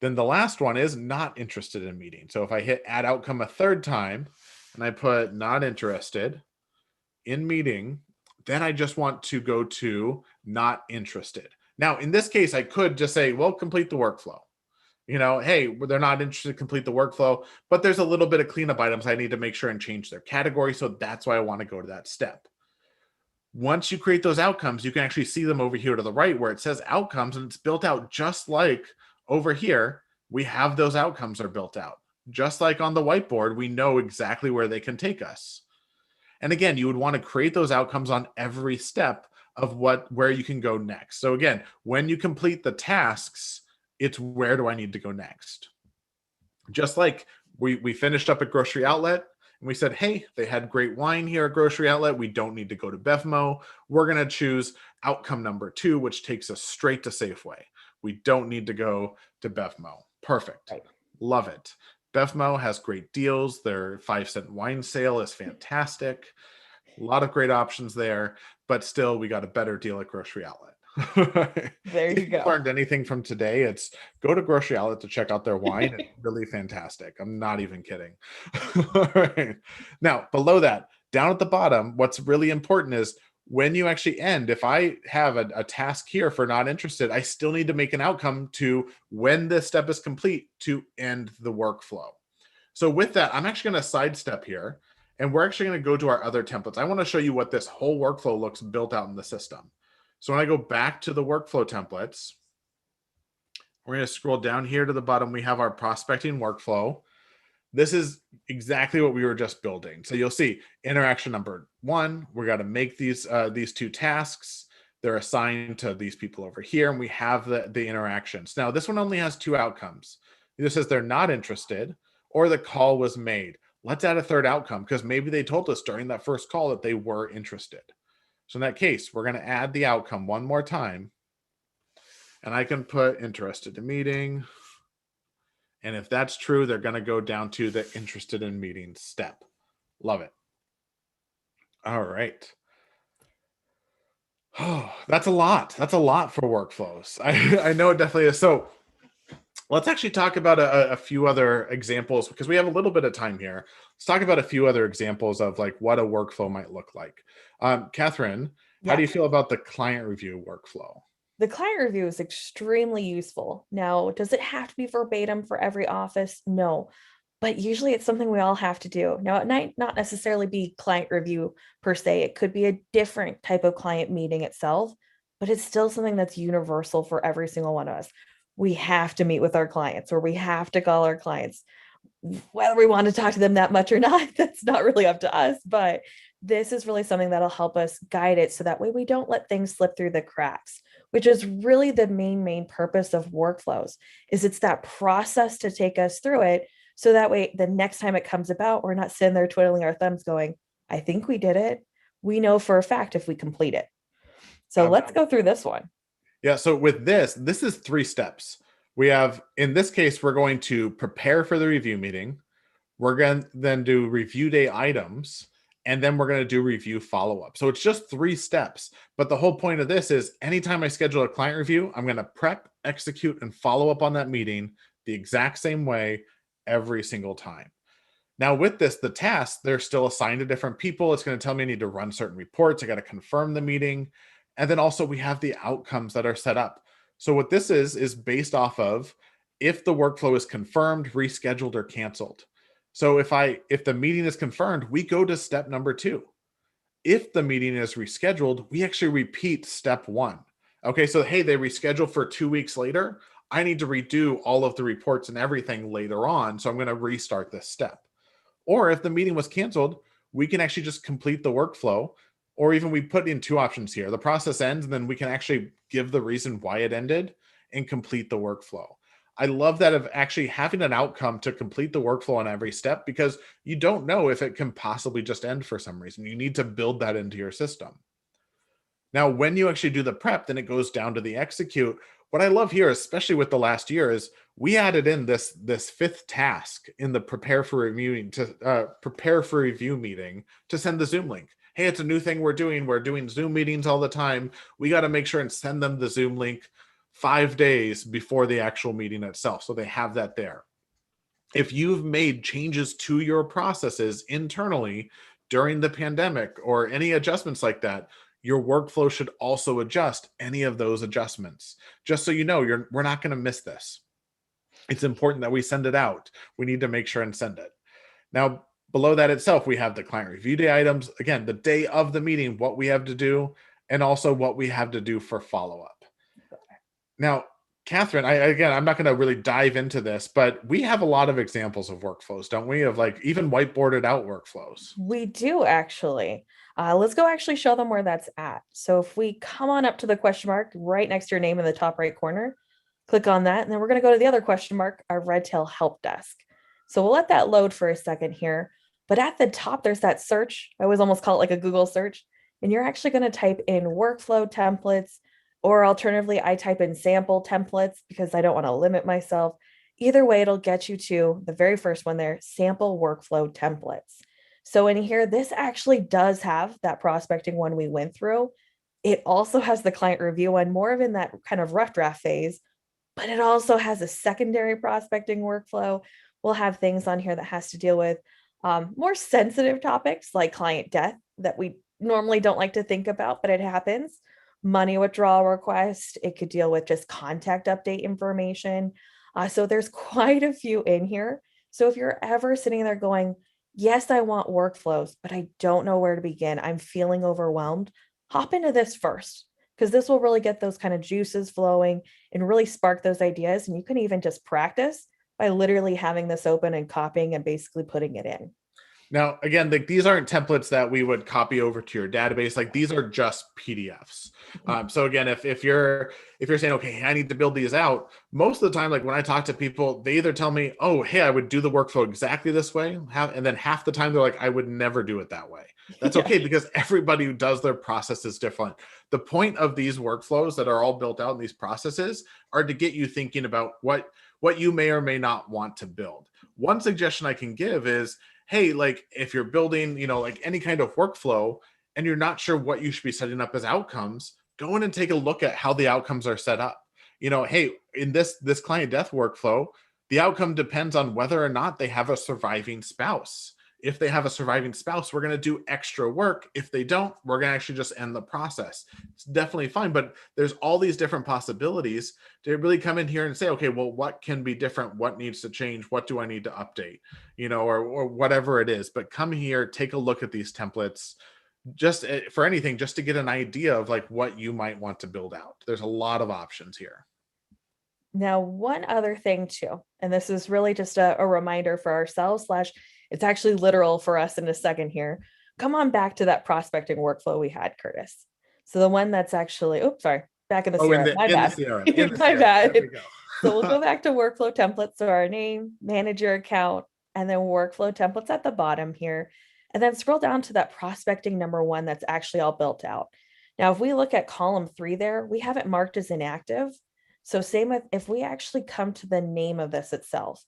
Then the last one is not interested in meeting. So if I hit add outcome a third time, and I put not interested in meeting, then I just want to go to not interested. Now, in this case, I could just say, well, complete the workflow. You know, hey, they're not interested to complete the workflow, but there's a little bit of cleanup items I need to make sure and change their category. So that's why I want to go to that step. Once you create those outcomes, you can actually see them over here to the right where it says outcomes, and it's built out just like over here. We have those outcomes are built out. Just like on the whiteboard, we know exactly where they can take us. And again, you would want to create those outcomes on every step of where you can go next. So again, when you complete the tasks, it's where do I need to go next? Just like we finished up at Grocery Outlet and we said, hey, they had great wine here at Grocery Outlet. We don't need to go to Bevmo. We're going to choose outcome number 2, which takes us straight to Safeway. We don't need to go to Bevmo. Perfect. Right. Love it. Bevmo has great deals. Their 5-cent wine sale is fantastic. A lot of great options there, but still we got a better deal at Grocery Outlet. There you go. If you learned anything from today, it's go to Grocery Outlet to check out their wine. It's really fantastic. I'm not even kidding. All right. Now, below that, down at the bottom, what's really important is when you actually end, if I have a task here for not interested, I still need to make an outcome to when this step is complete to end the workflow. So with that, I'm actually going to sidestep here, and we're actually going to go to our other templates. I want to show you what this whole workflow looks built out in the system. So when I go back to the workflow templates, we're going to scroll down here to the bottom. We have our prospecting workflow. This is exactly what we were just building. So you'll see interaction number 1, we got to make these 2 tasks. They're assigned to these people over here, and we have the interactions. Now, this one only has 2 outcomes. Either says they're not interested or the call was made. Let's add a third outcome because maybe they told us during that first call that they were interested. So in that case, we're going to add the outcome one more time, and I can put interested in meeting. And if that's true, they're going to go down to the interested in meeting step. Love it. All right. Oh, that's a lot. That's a lot for workflows. I know it definitely is. So let's actually talk about a few other examples because we have a little bit of time here. Let's talk about a few other examples of like what a workflow might look like. Catherine, how do you feel about the client review workflow? The client review is extremely useful. Now, does it have to be verbatim for every office? No, but usually it's something we all have to do. Now, it might not necessarily be client review per se. It could be a different type of client meeting itself, but it's still something that's universal for every single one of us. We have to meet with our clients, or we have to call our clients. Whether we want to talk to them that much or not, that's not really up to us, but this is really something that'll help us guide it so that way we don't let things slip through the cracks, which is really the main purpose of workflows. Is it's that process to take us through it so that way the next time it comes about, we're not sitting there twiddling our thumbs going, I think we did it. We know for a fact if we complete it. So let's go through this one. Yeah, so with this is 3 steps. We have, in this case, we're going to prepare for the review meeting. We're going to then do review day items, and then we're going to do review follow-up. So it's just 3 steps. But the whole point of this is anytime I schedule a client review, I'm going to prep, execute, and follow up on that meeting the exact same way every single time. Now with this, the tasks, they're still assigned to different people. It's going to tell me I need to run certain reports. I got to confirm the meeting. And then also we have the outcomes that are set up. So what this is based off of if the workflow is confirmed, rescheduled, or canceled. So if the meeting is confirmed, we go to step number 2. If the meeting is rescheduled, we actually repeat step 1. Okay, so hey, they rescheduled for 2 weeks later. I need to redo all of the reports and everything later on. So I'm going to restart this step. Or if the meeting was canceled, we can actually just complete the workflow, Or even we put in two options here. The process ends, and then we can actually give the reason why it ended and complete the workflow. I love that of actually having an outcome to complete the workflow on every step, because you don't know if it can possibly just end for some reason. You need to build that into your system. Now, when you actually do the prep, then it goes down to the execute. What I love here, especially with the last year, is we added in this fifth task in the prepare for review meeting to send the Zoom link. Hey, it's a new thing we're doing. We're doing Zoom meetings all the time. We got to make sure and send them the Zoom link 5 days before the actual meeting itself, so they have that there. If you've made changes to your processes internally during the pandemic or any adjustments like that, your workflow should also adjust any of those adjustments, just so you know we're not going to miss this. It's important that we send it out. We need to make sure and send it. Now, below that itself, we have the client review day items. Again, the day of the meeting, what we have to do, and also what we have to do for follow-up. Now, Catherine, I'm not going to really dive into this, but we have a lot of examples of workflows, don't we? Of like even whiteboarded out workflows. We do actually. Let's go actually show them where that's at. So if we come on up to the question mark right next to your name in the top right corner, click on that. And then we're going to go to the other question mark, our Redtail help desk. So we'll let that load for a second here. But at the top, there's that search. I always almost call it like a Google search. And you're actually going to type in workflow templates, or alternatively, I type in sample templates because I don't want to limit myself. Either way, it'll get you to the very first one there, sample workflow templates. So in here, this actually does have that prospecting one we went through. It also has the client review one, more of in that kind of rough draft phase, but it also has a secondary prospecting workflow. We'll have things on here that has to deal with more sensitive topics like client death that we normally don't like to think about, but it happens. Money withdrawal request. It could deal with just contact update information. So there's quite a few in here. So if you're ever sitting there going, yes, I want workflows, but I don't know where to begin, I'm feeling overwhelmed, hop into this first, because this will really get those kind of juices flowing and really spark those ideas. And you can even just practice by literally having this open and copying and basically putting it in. Now, again, these aren't templates that we would copy over to your database. Like these are just PDFs. So again, if you're saying, okay, I need to build these out, most of the time, like when I talk to people, they either tell me, oh, hey, I would do the workflow exactly this way, and then half the time they're like, I would never do it that way. That's okay, because everybody who does their process is different. The point of these workflows that are all built out in these processes are to get you thinking about what you may or may not want to build. One suggestion I can give is, hey, like if you're building, like any kind of workflow and you're not sure what you should be setting up as outcomes, go in and take a look at how the outcomes are set up. Hey, in this client death workflow, the outcome depends on whether or not they have a surviving spouse. If they have a surviving spouse, we're going to do extra work. If they don't, we're going to actually just end the process. It's definitely fine, but there's all these different possibilities to really come in here and say, okay, well, what can be different? What needs to change? What do I need to update? Or whatever it is. But come here, take a look at these templates, just for anything, just to get an idea of like what you might want to build out. There's a lot of options here. Now, one other thing too, and this is really just a reminder for ourselves, it's actually literal for us in a second here. Come on back to that prospecting workflow we had, Curtis. So the one that's actually, back in the CRM. My bad. My bad. So we'll go back to workflow templates. So our name, manager account, and then workflow templates at the bottom here. And then scroll down to that prospecting number one that's actually all built out. Now, if we look at column 3 there, we have it marked as inactive. So same with if we actually come to the name of this itself,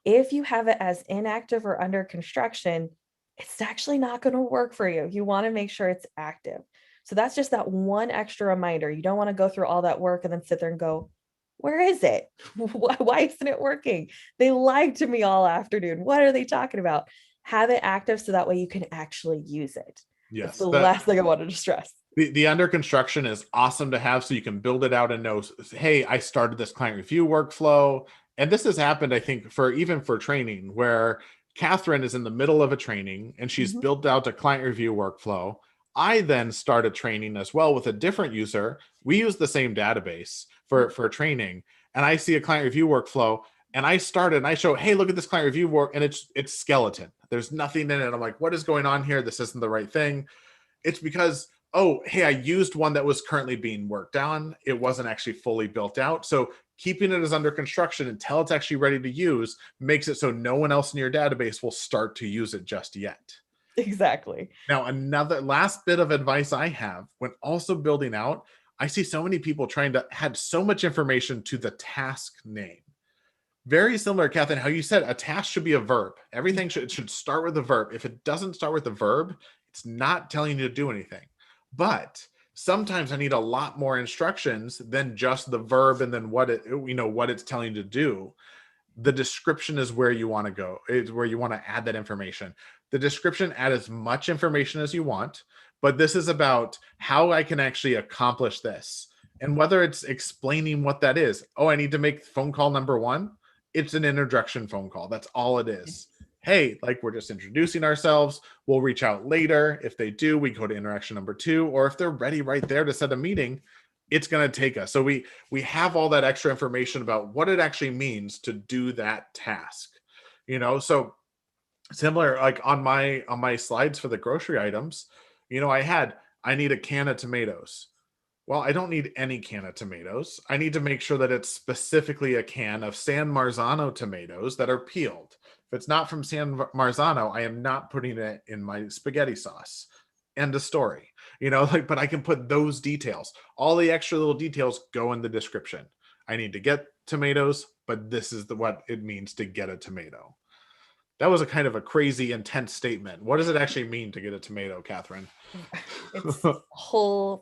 if you have it as inactive or under construction, it's actually not going to work for you. You want to make sure it's active. So that's just that one extra reminder. You don't want to go through all that work and then sit there and go, where is it? Why isn't it working? They lied to me all afternoon. What are they talking about? Have it active so that way you can actually use it. Yes. That's the last thing I wanted to stress. The under construction is awesome to have, so you can build it out and know, hey, I started this client review workflow. And this has happened, I think, for training, where Catherine is in the middle of a training and she's built out a client review workflow. I then started training as well with a different user. We use the same database for training, and I see a client review workflow, and I started and I show, hey, look at this client review work, and it's skeleton. There's nothing in it. I'm like, what is going on here? This isn't the right thing. It's because, oh, hey, I used one that was currently being worked on. It wasn't actually fully built out. So keeping it as under construction until it's actually ready to use makes it so no one else in your database will start to use it just yet. Exactly. Now, another last bit of advice I have when also building out, I see so many people trying to add so much information to the task name. Very similar, Catherine, how you said a task should be a verb. Everything should start with a verb. If it doesn't start with a verb, it's not telling you to do anything. But sometimes I need a lot more instructions than just the verb and then what it's telling you to do. The description is where you want to go. It's where you want to add that information. The description, add as much information as you want, but this is about how I can actually accomplish this. And whether it's explaining what that is. Oh, I need to make phone call number 1. It's an introduction phone call. That's all it is. Hey, like we're just introducing ourselves. We'll reach out later. If they do, we go to interaction number 2, or if they're ready right there to set a meeting, it's going to take us. So we have all that extra information about what it actually means to do that task. So similar, like on my slides for the grocery items, I need a can of tomatoes. Well, I don't need any can of tomatoes. I need to make sure that it's specifically a can of San Marzano tomatoes that are peeled. If it's not from San Marzano, I am not putting it in my spaghetti sauce. End of story. But I can put those details. All the extra little details go in the description. I need to get tomatoes, but this is what it means to get a tomato. That was a kind of a crazy, intense statement. What does it actually mean to get a tomato, Catherine? It's a whole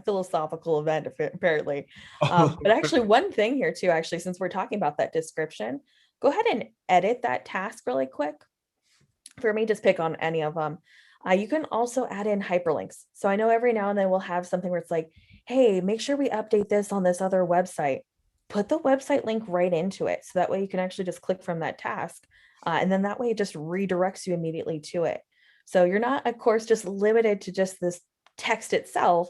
philosophical event, apparently. But actually, one thing here too, actually, since we're talking about that description, go ahead and edit that task really quick. For me, just pick on any of them. You can also add in hyperlinks. So I know every now and then we'll have something where it's like, hey, make sure we update this on this other website. Put the website link right into it. So that way you can actually just click from that task. And then that way it just redirects you immediately to it. So you're not, of course, just limited to just this text itself.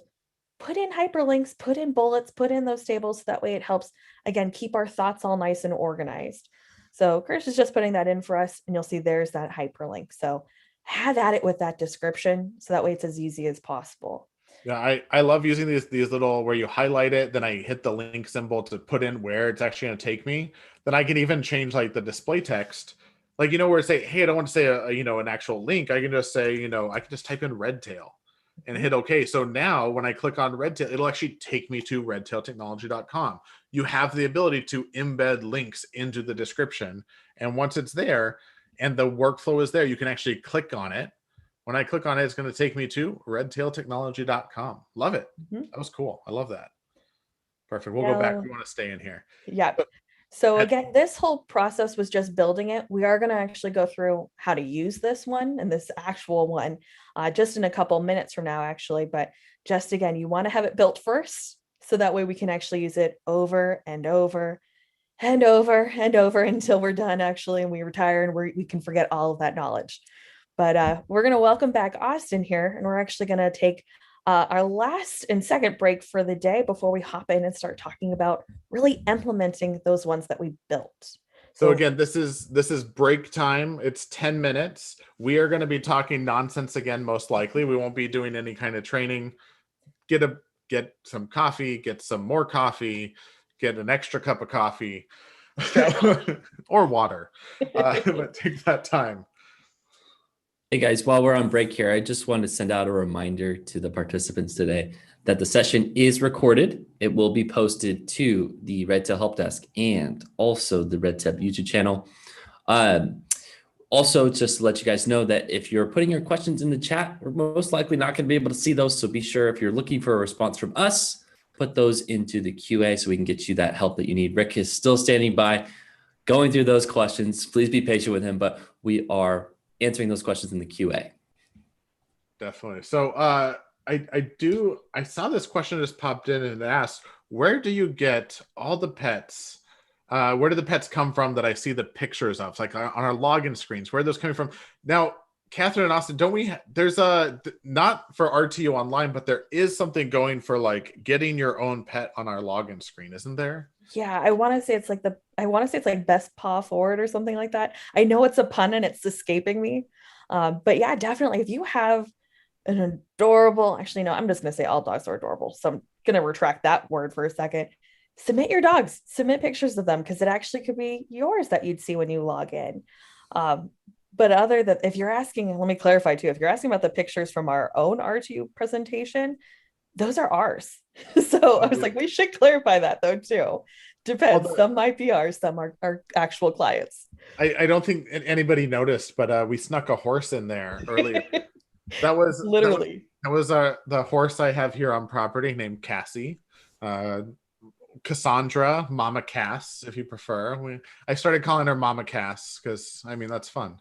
Put in hyperlinks, put in bullets, put in those tables. So that way it helps, again, keep our thoughts all nice and organized. So Chris is just putting that in for us, and you'll see there's that hyperlink. So have at it with that description. So that way it's as easy as possible. Yeah, I love using these little where you highlight it, then I hit the link symbol to put in where it's actually going to take me. Then I can even change like the display text. Like, where it say, hey, I don't want to say an actual link. I can just say, I can just type in Redtail and hit OK. So now when I click on Redtail, it'll actually take me to redtailtechnology.com. You have the ability to embed links into the description. And once it's there and the workflow is there, you can actually click on it. When I click on it, it's going to take me to redtailtechnology.com. Love it. That was cool. I love that. Perfect. We'll go back. We want to stay in here. Yeah. So again, this whole process was just building it. We are going to actually go through how to use this one and this actual one just in a couple minutes from now, actually. But just again, you want to have it built first. So that way we can actually use it over and over and over and over until we're done, actually, and we retire and we can forget all of that knowledge. But we're going to welcome back Austin here, and we're actually going to take our last and second break for the day before we hop in and start talking about really implementing those ones that we built. So again, this is break time. It's 10 minutes. We are going to be talking nonsense again, most likely. We won't be doing any kind of training. Get some coffee, get some more coffee, get an extra cup of coffee or water. But take that time. Hey guys, while we're on break here, I just want to send out a reminder to the participants today that the session is recorded. It will be posted to the Redtail Help Desk and also the Redtail YouTube channel. Also, just to let you guys know that if you're putting your questions in the chat, we're most likely not going to be able to see those. So be sure if you're looking for a response from us, put those into the QA so we can get you that help that you need. Rick is still standing by, going through those questions. Please be patient with him, but we are answering those questions in the QA. Definitely. So I saw this question just popped in and it asked, where do you get all the pets? Where do the pets come from that I see the pictures of? It's like on our login screens, where are those coming from? Now, Catherine and Austin, there's not for RTU Online, but there is something going for like getting your own pet on our login screen, isn't there? Yeah, I want to say it's like best paw forward or something like that. I know it's a pun and it's escaping me. But yeah, definitely. If you have an adorable, actually, no, I'm just going to say all dogs are adorable. So I'm going to retract that word for a second. Submit your dogs, submit pictures of them because it actually could be yours that you'd see when you log in. Um, but other than, if you're asking, let me clarify too, if you're asking about the pictures from our own RTU presentation, those are ours. So I was like, we should clarify that though too. Depends. Some might be ours, some are actual clients. I don't think anybody noticed, but we snuck a horse in there earlier. That was literally that was the horse I have here on property named Cassie. Cassandra, Mama Cass, if you prefer. I started calling her Mama Cass because I mean that's fun.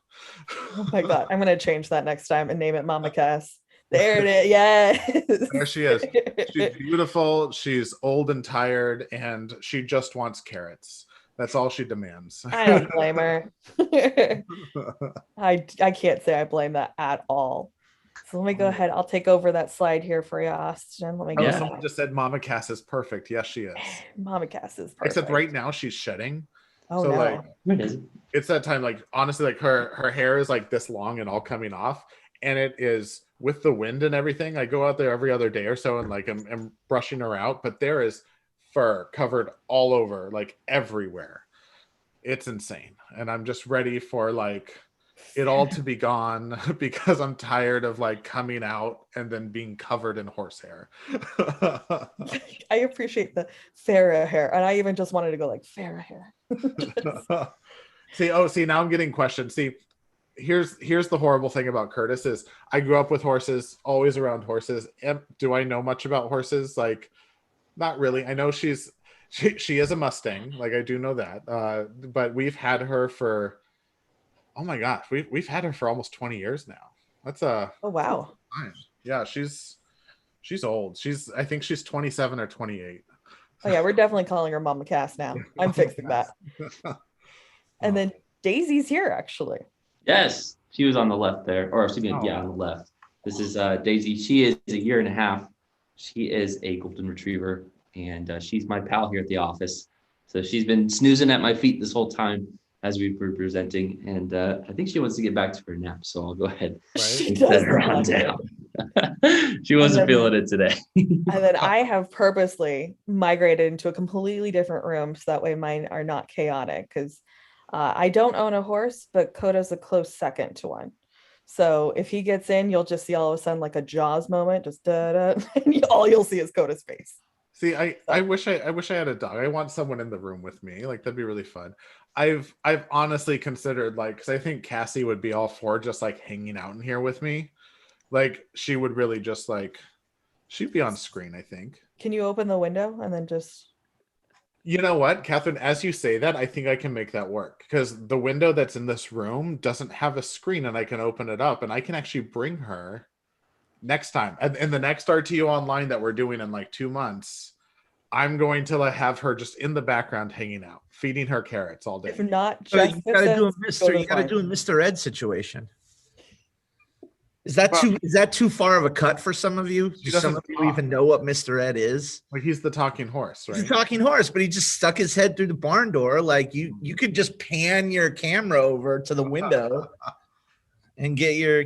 Oh my god, I'm gonna change that next time and name it Mama Cass. There it is. Yes. There she is. She's beautiful. She's old and tired, and she just wants carrots. That's all she demands. I don't blame her. I can't say I blame that at all. So let me go ahead. I'll take over that slide here for you, Austin. Let me go. Someone just said Mama Cass is perfect. Yes, she is. Mama Cass is perfect. Except right now she's shedding. Oh, so no. Like it's that time, like honestly, like her hair is like this long and all coming off. And it is with the wind and everything. I go out there every other day or so and like I'm brushing her out, but there is fur covered all over, like everywhere. It's insane. And I'm just ready for like it all to be gone because I'm tired of like coming out and then being covered in horsehair. I appreciate the Farrah hair. And I even just wanted to go like Farrah hair. See, now I'm getting questions. See, here's the horrible thing about Curtis is I grew up with horses, always around horses. Do I know much about horses? Like, not really. I know she is a Mustang. Like I do know that. But we've had her for, oh my gosh, we've had her for almost 20 years now. That's oh wow. Yeah, she's old. I think she's 27 or 28. Oh yeah, we're definitely calling her Mama Cass now. I'm fixing that. And then Daisy's here actually. Yes, she was on the left there, or excuse me, yeah, on the left. This is Daisy. She is a year and a half. She is a golden retriever, and she's my pal here at the office. So she's been snoozing at my feet this whole time as we've been presenting, and I think she wants to get back to her nap. So I'll go ahead and set her on down. She wasn't feeling it today. And then I have purposely migrated into a completely different room so that way mine are not chaotic because I don't own a horse, but Coda's a close second to one. So if he gets in, you'll just see all of a sudden like a Jaws moment, just da-da, and all you'll see is Coda's face. See, I wish I had a dog. I want someone in the room with me. Like that'd be really fun. I've honestly considered like, because I think Cassie would be all for just like hanging out in here with me. Like she would really just like, she'd be on screen, I think. Can you open the window and then just... You know what, Catherine, as you say that, I think I can make that work because the window that's in this room doesn't have a screen and I can open it up and I can actually bring her next time. In the next RTU Online that we're doing in like 2 months, I'm going to have her just in the background hanging out, feeding her carrots all day. If not, so you gotta do a Mr. Ed situation. Is that too far of a cut for some of you? Do some of you even know what Mr. Ed is? Like he's the talking horse, right? He's the talking horse, but he just stuck his head through the barn door. Like you could just pan your camera over to the window and get your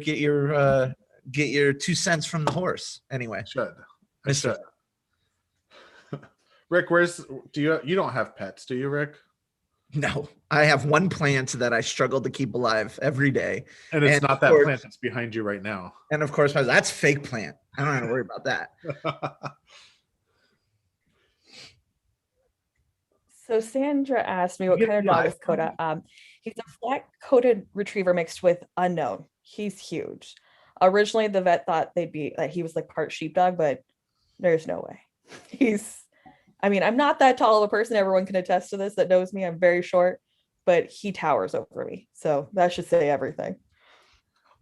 2 cents from the horse. Anyway, Mr. Rick, you don't have pets, do you, Rick? No, I have one plant that I struggle to keep alive every day. And it's not that plant that's behind you right now. And of course, that's fake plant. I don't have to worry about that. So Sandra asked me what kind of dog is Coda. He's a flat-coated retriever mixed with unknown. He's huge. Originally, the vet thought he was like part sheepdog, but there's no way. I'm not that tall of a person. Everyone can attest to this that knows me. I'm very short, but he towers over me. So that should say everything.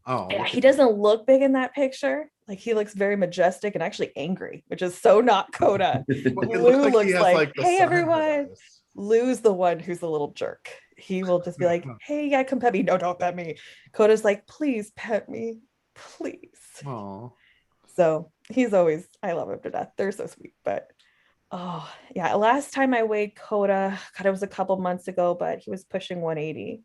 Oh, yeah, he doesn't look big in that picture. Like he looks very majestic and actually angry, which is so not Coda. Lou looks like hey, everyone. Lou's the one who's a little jerk. He will just be like, hey, yeah, come pet me. No, don't pet me. Coda's like, please pet me. Please. Oh. So he's always, I love him to death. They're so sweet, but oh yeah, last time I weighed Coda, God, it was a couple months ago, but he was pushing 180.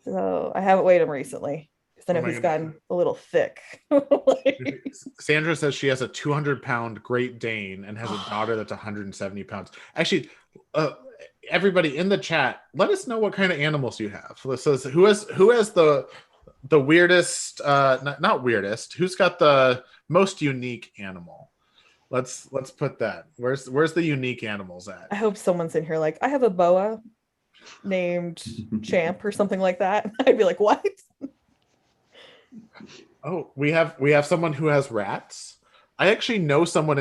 So I haven't weighed him recently. because I know he's gotten a little thick. Like, Sandra says she has a 200-pound Great Dane and has a daughter that's 170 pounds. Actually, everybody in the chat, let us know what kind of animals you have. So who has the weirdest, not weirdest, who's got the most unique animal? Let's put that. Where's the unique animals at? I hope someone's in here like, I have a boa named Champ or something like that. I'd be like, what? Oh, we have someone who has rats. I actually know someone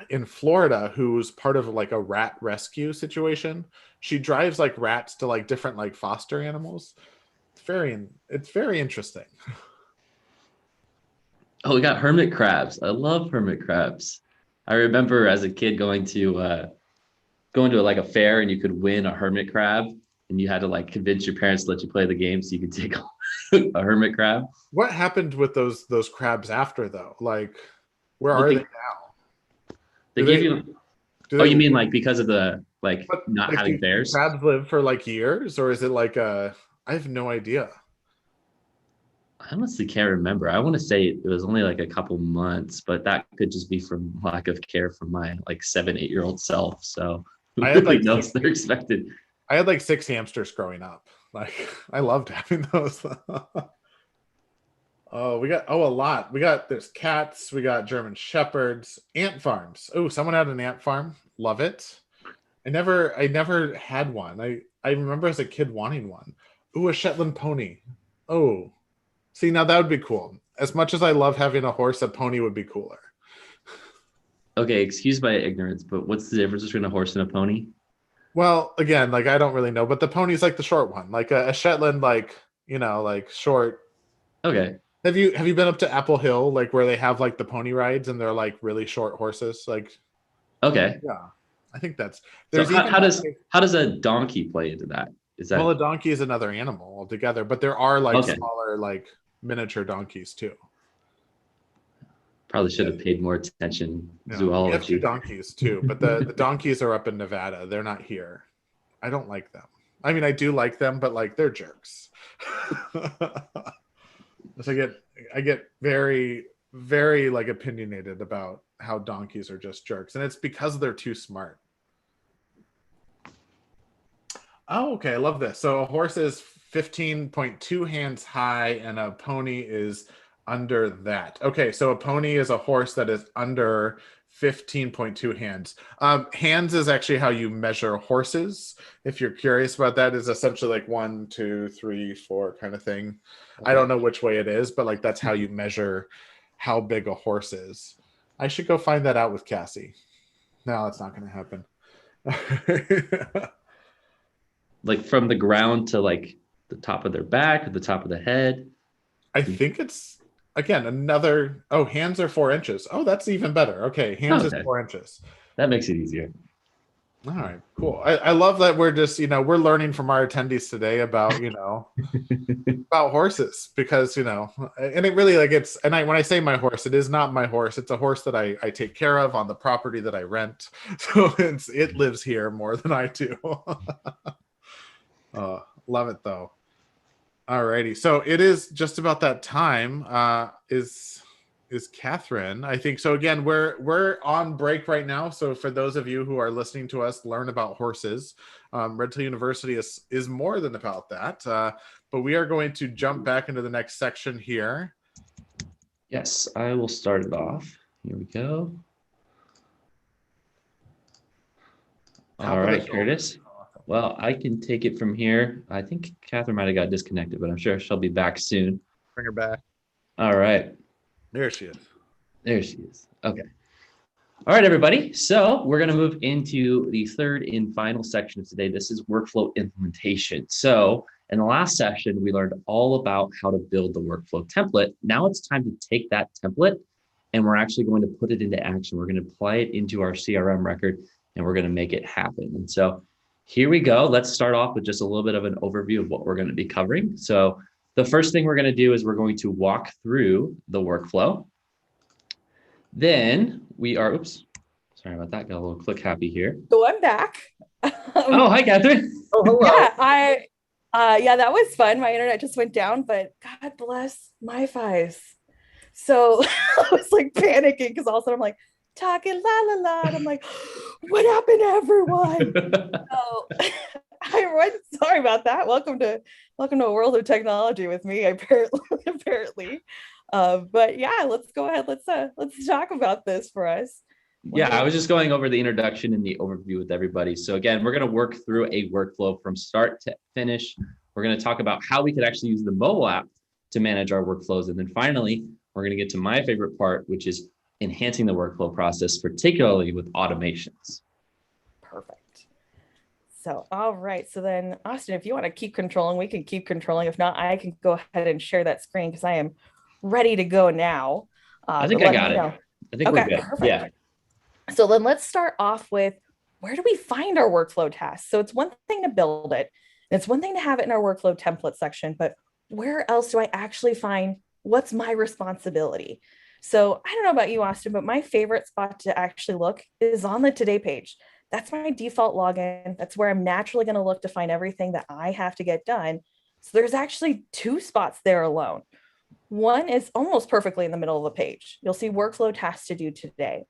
in Florida who's part of like a rat rescue situation. She drives like rats to like different like foster animals. It's very interesting. Oh, we got hermit crabs. I love hermit crabs. I remember as a kid going to like a fair, and you could win a hermit crab, and you had to like convince your parents to let you play the game so you could take a hermit crab. What happened with those crabs after though? Like, where are they now? They give you. Oh, you mean like because of the not like, having do bears? Crabs live for like years, or is it like I have no idea. I honestly can't remember. I want to say it was only like a couple months, but that could just be from lack of care from my like 7-8-year-old self. So who really knows they're expected? I had like 6 hamsters growing up. Like I loved having those. Oh, we got a lot. There's cats, we got German shepherds, ant farms. Oh, someone had an ant farm. Love it. I never had one. I remember as a kid wanting one. Ooh, a Shetland pony. Oh. See, now that would be cool. As much as I love having a horse, a pony would be cooler. Okay, excuse my ignorance, but what's the difference between a horse and a pony? Well, again, like I don't really know, but the pony's like the short one, like a Shetland, like like short. Okay. Have you been up to Apple Hill, like where they have like the pony rides and they're like really short horses, like? Okay. Yeah, I think that's. There's so how does a donkey play into that? Is that? Well, a donkey is another animal altogether, but there are like smaller like miniature donkeys too. Probably should have paid more attention. Yeah, we have 2 donkeys too, but the donkeys are up in Nevada. They're not here. I don't like them. I mean, I do like them, but like they're jerks. So I get very, very like opinionated about how donkeys are just jerks, and it's because they're too smart. Oh, okay. I love this. So a horse is 15.2 hands high and a pony is under that. Okay, so a pony is a horse that is under 15.2 hands. Hands is actually how you measure horses. If you're curious about that, is essentially like 1, 2, 3, 4 kind of thing. Okay. I don't know which way it is, but like that's how you measure how big a horse is. I should go find that out with Cassie. No, that's not going to happen. Like from the ground to like the top of their back or the top of the head? I think it's, again, another, hands are 4 inches. Oh, that's even better. Okay, hands is 4 inches. That makes it easier. All right, cool. I love that we're just, we're learning from our attendees today about, about horses because, and it really like it's, and when I say my horse, it is not my horse. It's a horse that I take care of on the property that I rent. So it lives here more than I do. Love it though. Alrighty, so it is just about that time. Is Catherine? I think so. Again, we're on break right now. So for those of you who are listening to us learn about horses, Red Tail University is more than about that. But we are going to jump back into the next section here. Yes, I will start it off. Here we go. All right, Curtis. Well, I can take it from here. I think Catherine might have got disconnected, but I'm sure she'll be back soon. Bring her back. All right. There she is. There she is. Okay. All right, everybody. So we're going to move into the third and final section of today. This is workflow implementation. So in the last session, we learned all about how to build the workflow template. Now it's time to take that template and we're actually going to put it into action. We're going to apply it into our CRM record and we're going to make it happen. And so here we go. Let's start off with just a little bit of an overview of what we're going to be covering. So the first thing we're going to do is we're going to walk through the workflow. Then we are, oops, sorry about that. Got a little click happy here. So I'm back. Oh, hi, Catherine. Oh, hello. Yeah, Yeah, that was fun. My internet just went down, but God bless my Fi's. So I was like panicking because all of a sudden I'm like talking la la la. And I'm like, what happened to everyone? So everyone, sorry about that. Welcome to a world of technology with me, apparently. But yeah, let's go ahead. Let's talk about this for us. Yeah, I was just going over the introduction and the overview with everybody. So again, we're going to work through a workflow from start to finish. We're going to talk about how we could actually use the mobile app to manage our workflows. And then finally, we're going to get to my favorite part, which is enhancing the workflow process, particularly with automations. Perfect. So, all right. So then, Austin, if you want to keep controlling, we can keep controlling. If not, I can go ahead and share that screen because I am ready to go now. I think I got it. I think we're good. Perfect. Yeah. So then let's start off with, where do we find our workflow tasks? So it's one thing to build it. And it's one thing to have it in our workflow template section, but where else do I actually find what's my responsibility? So I don't know about you, Austin, but my favorite spot to actually look is on the Today page. That's my default login. That's where I'm naturally going to look to find everything that I have to get done. So there's actually 2 spots there alone. One is almost perfectly in the middle of the page. You'll see workflow tasks to do today.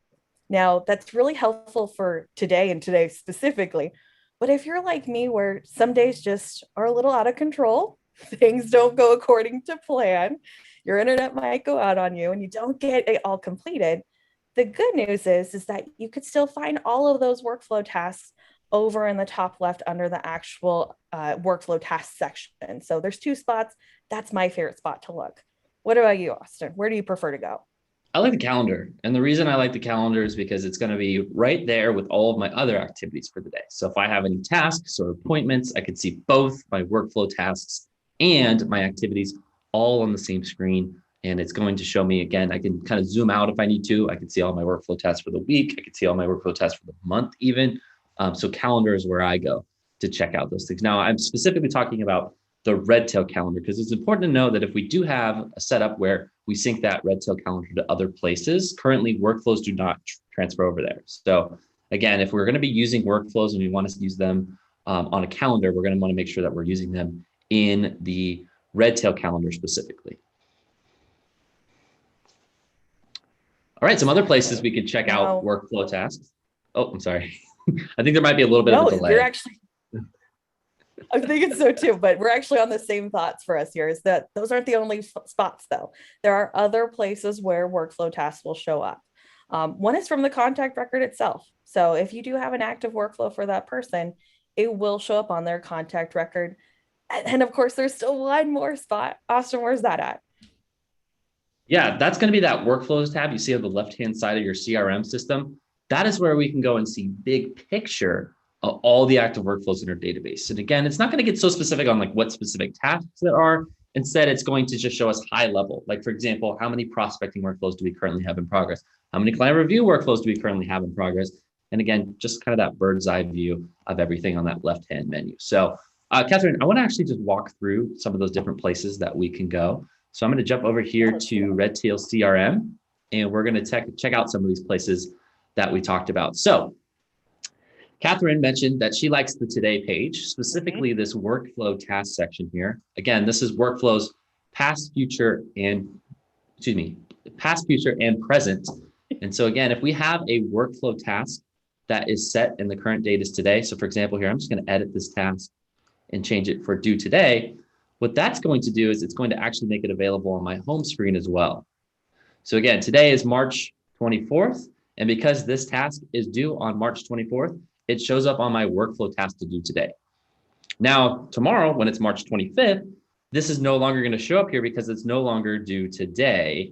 Now, that's really helpful for today and today specifically. But if you're like me, where some days just are a little out of control, things don't go according to plan, your internet might go out on you and you don't get it all completed. The good news is that you could still find all of those workflow tasks over in the top left under the actual workflow task section. So there's 2 spots. That's my favorite spot to look. What about you, Austin? Where do you prefer to go? I like the calendar. And the reason I like the calendar is because it's going to be right there with all of my other activities for the day. So if I have any tasks or appointments, I can see both my workflow tasks and my activities all on the same screen. And it's going to show me, again, I can kind of zoom out if I need to. I can see all my workflow tasks for the week. I can see all my workflow tasks for the month even. So calendar is where I go to check out those things. Now, I'm specifically talking about the Redtail calendar because it's important to know that if we do have a setup where we sync that Redtail calendar to other places, currently workflows do not transfer over there. So again, if we're going to be using workflows and we want to use them on a calendar, we're going to want to make sure that we're using them in the Redtail calendar specifically. All right, some other places we can check out workflow tasks. Oh, I'm sorry. I think there might be a little bit of a delay. You're actually, I'm thinking so too, but we're actually on the same thoughts for us here, is that those aren't the only spots though. There are other places where workflow tasks will show up. One is from the contact record itself. So if you do have an active workflow for that person, it will show up on their contact record. And of course, there's still one more spot. Austin, where's that at? Yeah, that's going to be that workflows tab you see on the left-hand side of your CRM system. That is where we can go and see big picture of all the active workflows in our database. And again, it's not going to get so specific on like what specific tasks there are. Instead, it's going to just show us high level. Like for example, how many prospecting workflows do we currently have in progress? How many client review workflows do we currently have in progress? And again, just kind of that bird's eye view of everything on that left-hand menu. So Catherine, I want to actually just walk through some of those different places that we can go. So I'm going to jump over here to Redtail CRM, and we're going to check out some of these places that we talked about. So Catherine mentioned that she likes the Today page, specifically this workflow task section here. Again, this is workflows past, future, and present. And so again, if we have a workflow task that is set and the current date is today. So for example, here, I'm just going to edit this task and change it for due today. What that's going to do is it's going to actually make it available on my home screen as well. So again, today is March 24th. And because this task is due on March 24th, it shows up on my workflow task to do today. Now, tomorrow, when it's March 25th, this is no longer going to show up here because it's no longer due today.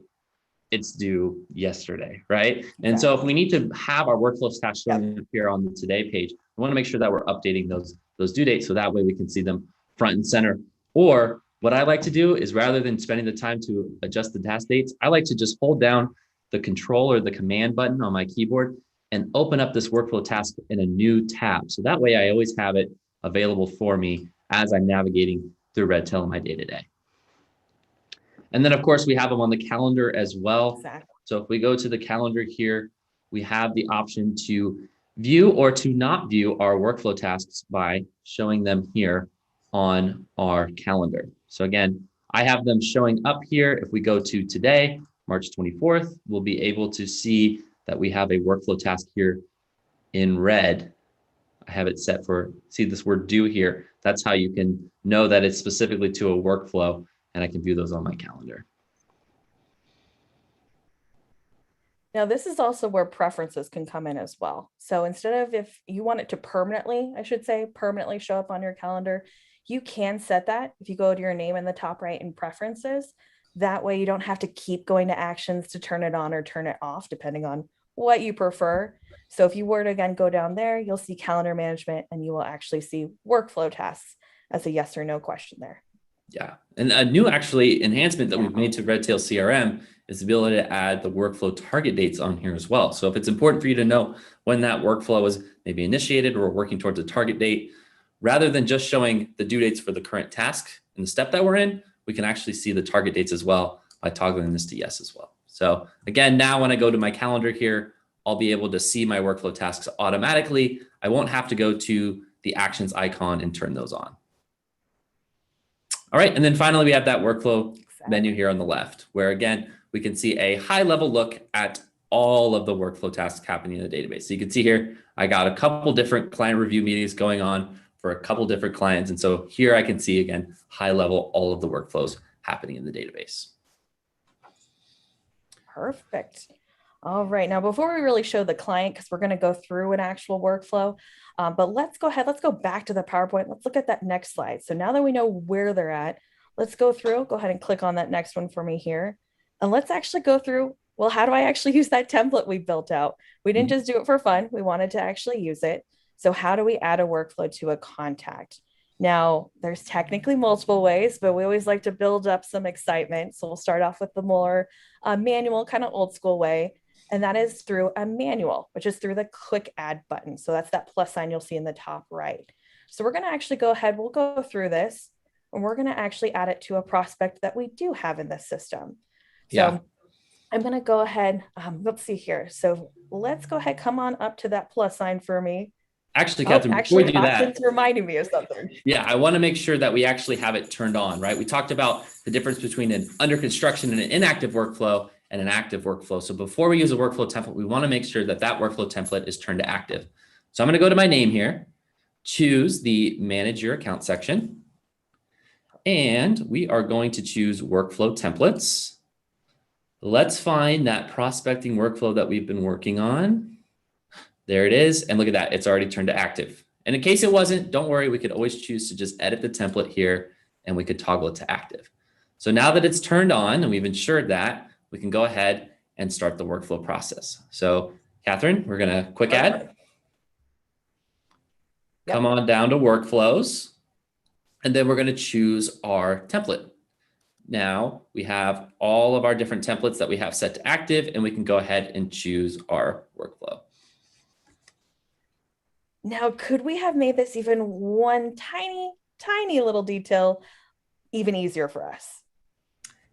It's due yesterday, right? And so if we need to have our workflow task showing up here on the Today page, we want to make sure that we're updating those due dates so that way we can see them front and center. Or what I like to do is rather than spending the time to adjust the task dates, I like to just hold down the control or the command button on my keyboard and open up this workflow task in a new tab. So that way I always have it available for me as I'm navigating through Redtail in my day-to-day. And then of course we have them on the calendar as well. Exactly. So if we go to the calendar here, we have the option to view or to not view our workflow tasks by showing them here on our calendar. So again, I have them showing up here. If we go to today, March 24th, we'll be able to see that we have a workflow task here in red. I have it set for, see this word due here. That's how you can know that it's specifically to a workflow, and I can view those on my calendar. Now, this is also where preferences can come in as well. So instead of, if you want it to permanently, I should say, permanently show up on your calendar, you can set that if you go to your name in the top right in preferences. That way you don't have to keep going to actions to turn it on or turn it off, depending on what you prefer. So if you were to, again, go down there, you'll see calendar management, and you will actually see workflow tasks as a yes or no question there. Yeah, and a new actually enhancement that we've made to Redtail CRM is the ability to add the workflow target dates on here as well. So if it's important for you to know when that workflow was maybe initiated or working towards a target date, rather than just showing the due dates for the current task and the step that we're in, we can actually see the target dates as well by toggling this to yes as well. So again, now when I go to my calendar here, I'll be able to see my workflow tasks automatically. I won't have to go to the actions icon and turn those on. All right, and then finally, we have that workflow menu here on the left, where again, we can see a high-level look at all of the workflow tasks happening in the database. So you can see here, I got a couple different client review meetings going on for a couple different clients. And so here I can see, again, high-level, all of the workflows happening in the database. Perfect. All right, now before we really show the client, because we're going to go through an actual workflow, but let's go ahead, let's go back to the PowerPoint. Let's look at that next slide. So now that we know where they're at, let's go through, go ahead and click on that next one for me here. And let's actually go through, well, how do I actually use that template we built out? We didn't just do it for fun. We wanted to actually use it. So how do we add a workflow to a contact? Now, there's technically multiple ways, but we always like to build up some excitement. So we'll start off with the more manual, kind of old school way. And that is through a manual, which is through the quick add button. So that's that plus sign you'll see in the top right. So we're going to actually go ahead, we'll go through this, and we're going to actually add it to a prospect that we do have in this system. So I'm going to go ahead, let's see here. So let's go ahead, come on up to that plus sign for me. Actually, Catherine, before we do that, Austin's reminding me of something. Yeah, I want to make sure that we actually have it turned on, right? We talked about the difference between an under construction and an inactive workflow and an active workflow. So before we use a workflow template, we want to make sure that that workflow template is turned to active. So I'm going to go to my name here, choose the manage your account section, and we are going to choose workflow templates. Let's find that prospecting workflow that we've been working on. There it is. And look at that. It's already turned to active. And in case it wasn't, don't worry. We could always choose to just edit the template here and we could toggle it to active. So now that it's turned on and we've ensured that, we can go ahead and start the workflow process. So Catherine, we're going to quick add. Come on down to workflows. And then we're going to choose our template. Now we have all of our different templates that we have set to active, and we can go ahead and choose our workflow. Now, could we have made this even one tiny little detail even easier for us?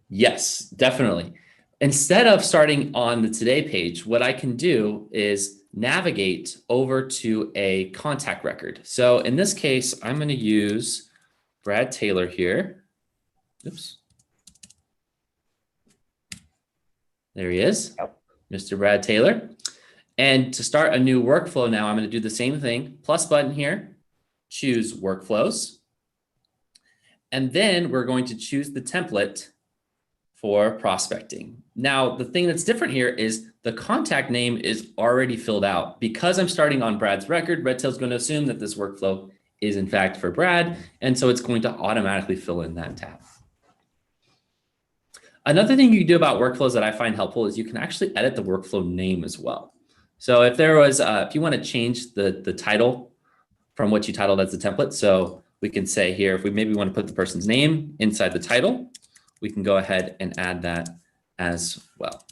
Yes, definitely. Instead of starting on the today page, what I can do is navigate over to a contact record. So in this case, I'm going to use Brad Taylor here. Oops. There he is, Mr. Brad Taylor. And to start a new workflow now, I'm going to do the same thing, plus button here, choose workflows. And then we're going to choose the template for prospecting. Now, the thing that's different here is the contact name is already filled out. Because I'm starting on Brad's record, Redtail's going to assume that this workflow is in fact for Brad. And so it's going to automatically fill in that tab. Another thing you can do about workflows that I find helpful is you can actually edit the workflow name as well. So if there was, if you want to change the title from what you titled as the template, so we can say here, if we maybe want to put the person's name inside the title, we can go ahead and add that as well.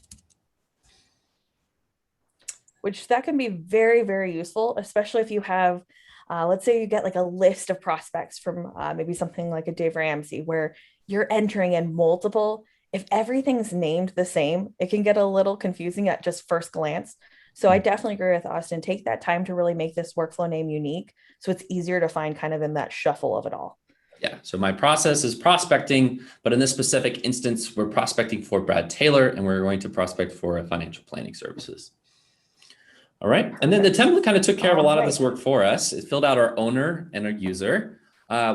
Which that can be very, very useful, especially if you have, let's say you get like a list of prospects from maybe something like a Dave Ramsey where you're entering in multiple. If everything's named the same, it can get a little confusing at just first glance. So I definitely agree with Austin. Take that time to really make this workflow name unique so it's easier to find kind of in that shuffle of it all. Yeah, so my process is prospecting, but in this specific instance, we're prospecting for Brad Taylor, and we're going to prospect for financial planning services. All right, and then the template kind of took care of a lot of this work for us. It filled out our owner and our user.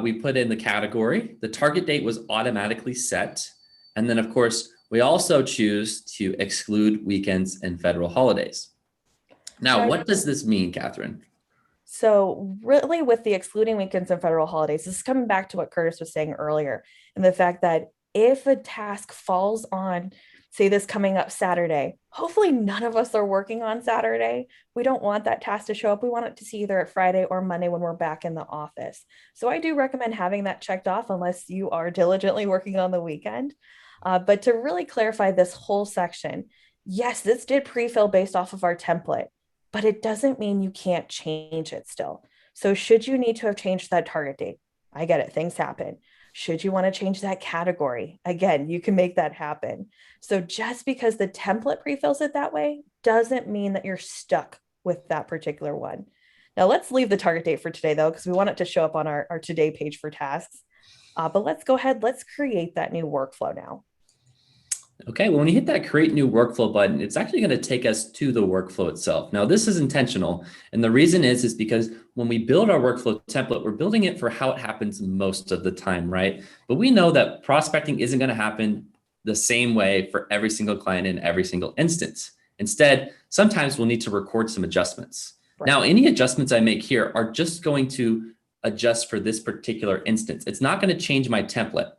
We put in the category. The target date was automatically set. And then, of course, we also choose to exclude weekends and federal holidays. Now, what does this mean, Catherine? So really with the excluding weekends and federal holidays, this is coming back to what Curtis was saying earlier, and the fact that if a task falls on, say, this coming up Saturday, hopefully none of us are working on Saturday. We don't want that task to show up. We want it to see either at Friday or Monday when we're back in the office. So I do recommend having that checked off unless you are diligently working on the weekend. But to really clarify this whole section, yes, this did pre-fill based off of our template, but it doesn't mean you can't change it still. So should you need to have changed that target date? I get it, things happen. Should you want to change that category? Again, you can make that happen. So just because the template pre-fills it that way doesn't mean that you're stuck with that particular one. Now let's leave the target date for today though, because we want it to show up on our today page for tasks. But let's go ahead, let's create that new workflow now. Okay, well, when you hit that create new workflow button, it's actually going to take us to the workflow itself. Now, this is intentional. And the reason is because when we build our workflow template, we're building it for how it happens most of the time, right? But we know that prospecting isn't going to happen the same way for every single client in every single instance. Instead, sometimes we'll need to record some adjustments. Right. Now, any adjustments I make here are just going to adjust for this particular instance. It's not going to change my template.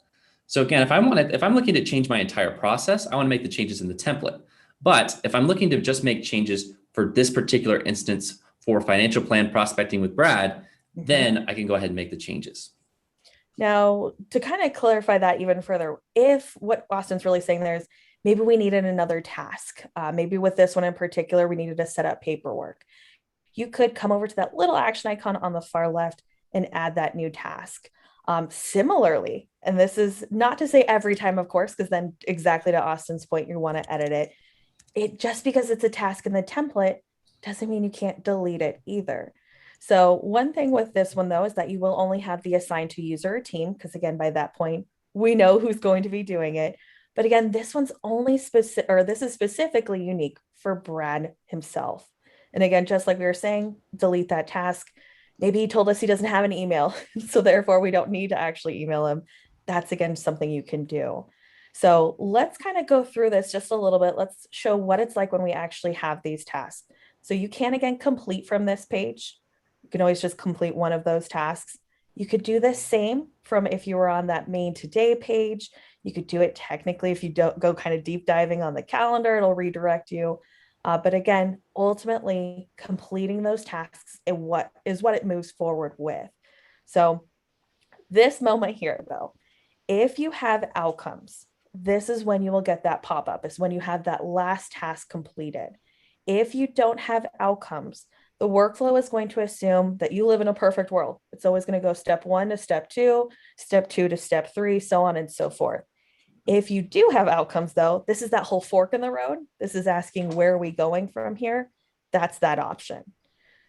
So again, if I'm looking to change my entire process, I want to make the changes in the template. But if I'm looking to just make changes for this particular instance for financial plan prospecting with Brad, then I can go ahead and make the changes. Now, to kind of clarify that even further, if what Austin's really saying there is maybe we needed another task, maybe with this one in particular, we needed to set up paperwork. You could come over to that little action icon on the far left and add that new task. Similarly, and this is not to say every time, of course, because then exactly to Austin's point, you want to edit it. It just because it's a task in the template doesn't mean you can't delete it either. So one thing with this one, though, is that you will only have the assigned to user or team, because again, by that point, we know who's going to be doing it. But again, this one's only specific, or this is specifically unique for Brad himself. And again, just like we were saying, delete that task. Maybe he told us he doesn't have an email, so therefore we don't need to actually email him. That's, again, something you can do. So let's kind of go through this just a little bit. Let's show what it's like when we actually have these tasks. So you can, again, complete from this page. You can always just complete one of those tasks. You could do the same from if you were on that main today page. You could do it technically if you don't go kind of deep diving on the calendar, it'll redirect you. But again, ultimately completing those tasks is what it moves forward with. So this moment here, though, if you have outcomes, this is when you will get that pop-up. It's when you have that last task completed. If you don't have outcomes, the workflow is going to assume that you live in a perfect world. It's always going to go step 1 to step 2 to step 3, so on and so forth. If you do have outcomes, though, this is that whole fork in the road. This is asking, where are we going from here? That's that option.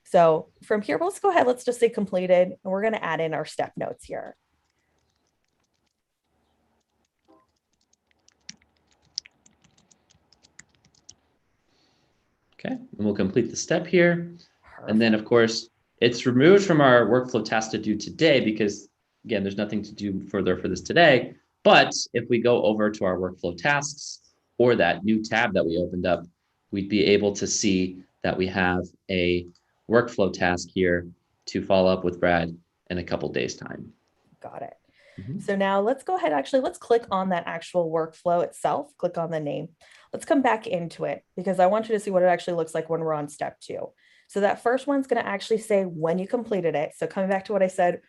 So from here, let's go ahead. Let's just say completed, and we're going to add in our step notes here. Okay, and we'll complete the step here. Perfect. And then, of course, it's removed from our workflow task to do today because, again, there's nothing to do further for this today. But if we go over to our workflow tasks or that new tab that we opened up, we'd be able to see that we have a workflow task here to follow up with Brad in a couple days' time. Got it. So now let's go ahead. Actually, let's click on that actual workflow itself. Click on the name. Let's come back into it because I want you to see what it actually looks like when we're on step 2. So that first one's going to actually say when you completed it. So coming back to what I said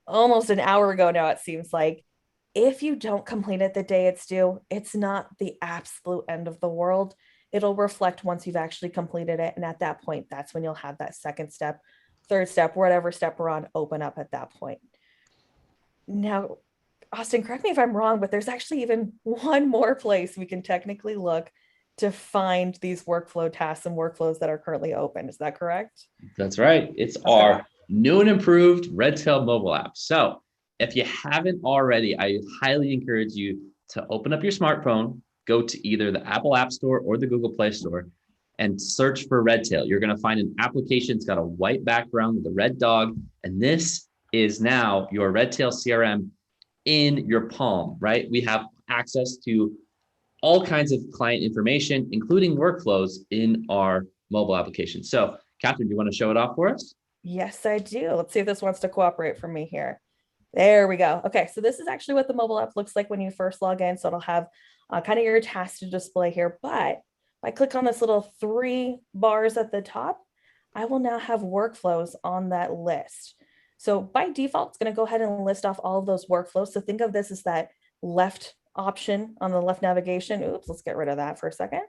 almost an hour ago now, it seems like, if you don't complete it the day it's due, it's not the absolute end of the world. It'll reflect once you've actually completed it. And at that point, that's when you'll have that second step, third step, whatever step we're on, open up at that point. Now, Austin, correct me if I'm wrong, but there's actually even one more place we can technically look to find these workflow tasks and workflows that are currently open. Is that correct? That's right. It's our new and improved Redtail mobile app. So If you haven't already, I highly encourage you to open up your smartphone, go to either the Apple App Store or the Google Play Store, and search for Redtail. You're going to find an application. It's got a white background with a red dog. And this is now your Redtail CRM in your palm, right? We have access to all kinds of client information, including workflows in our mobile application. So, Catherine, do you want to show it off for us? Yes, I do. Let's see if this wants to cooperate for me here. There we go. Okay, so this is actually what the mobile app looks like when you first log in. So it'll have kind of your tasks to display here. But if I click on this little 3 bars at the top, I will now have workflows on that list. So by default, it's going to go ahead and list off all of those workflows. So think of this as that left option on the left navigation. Oops, let's get rid of that for a second.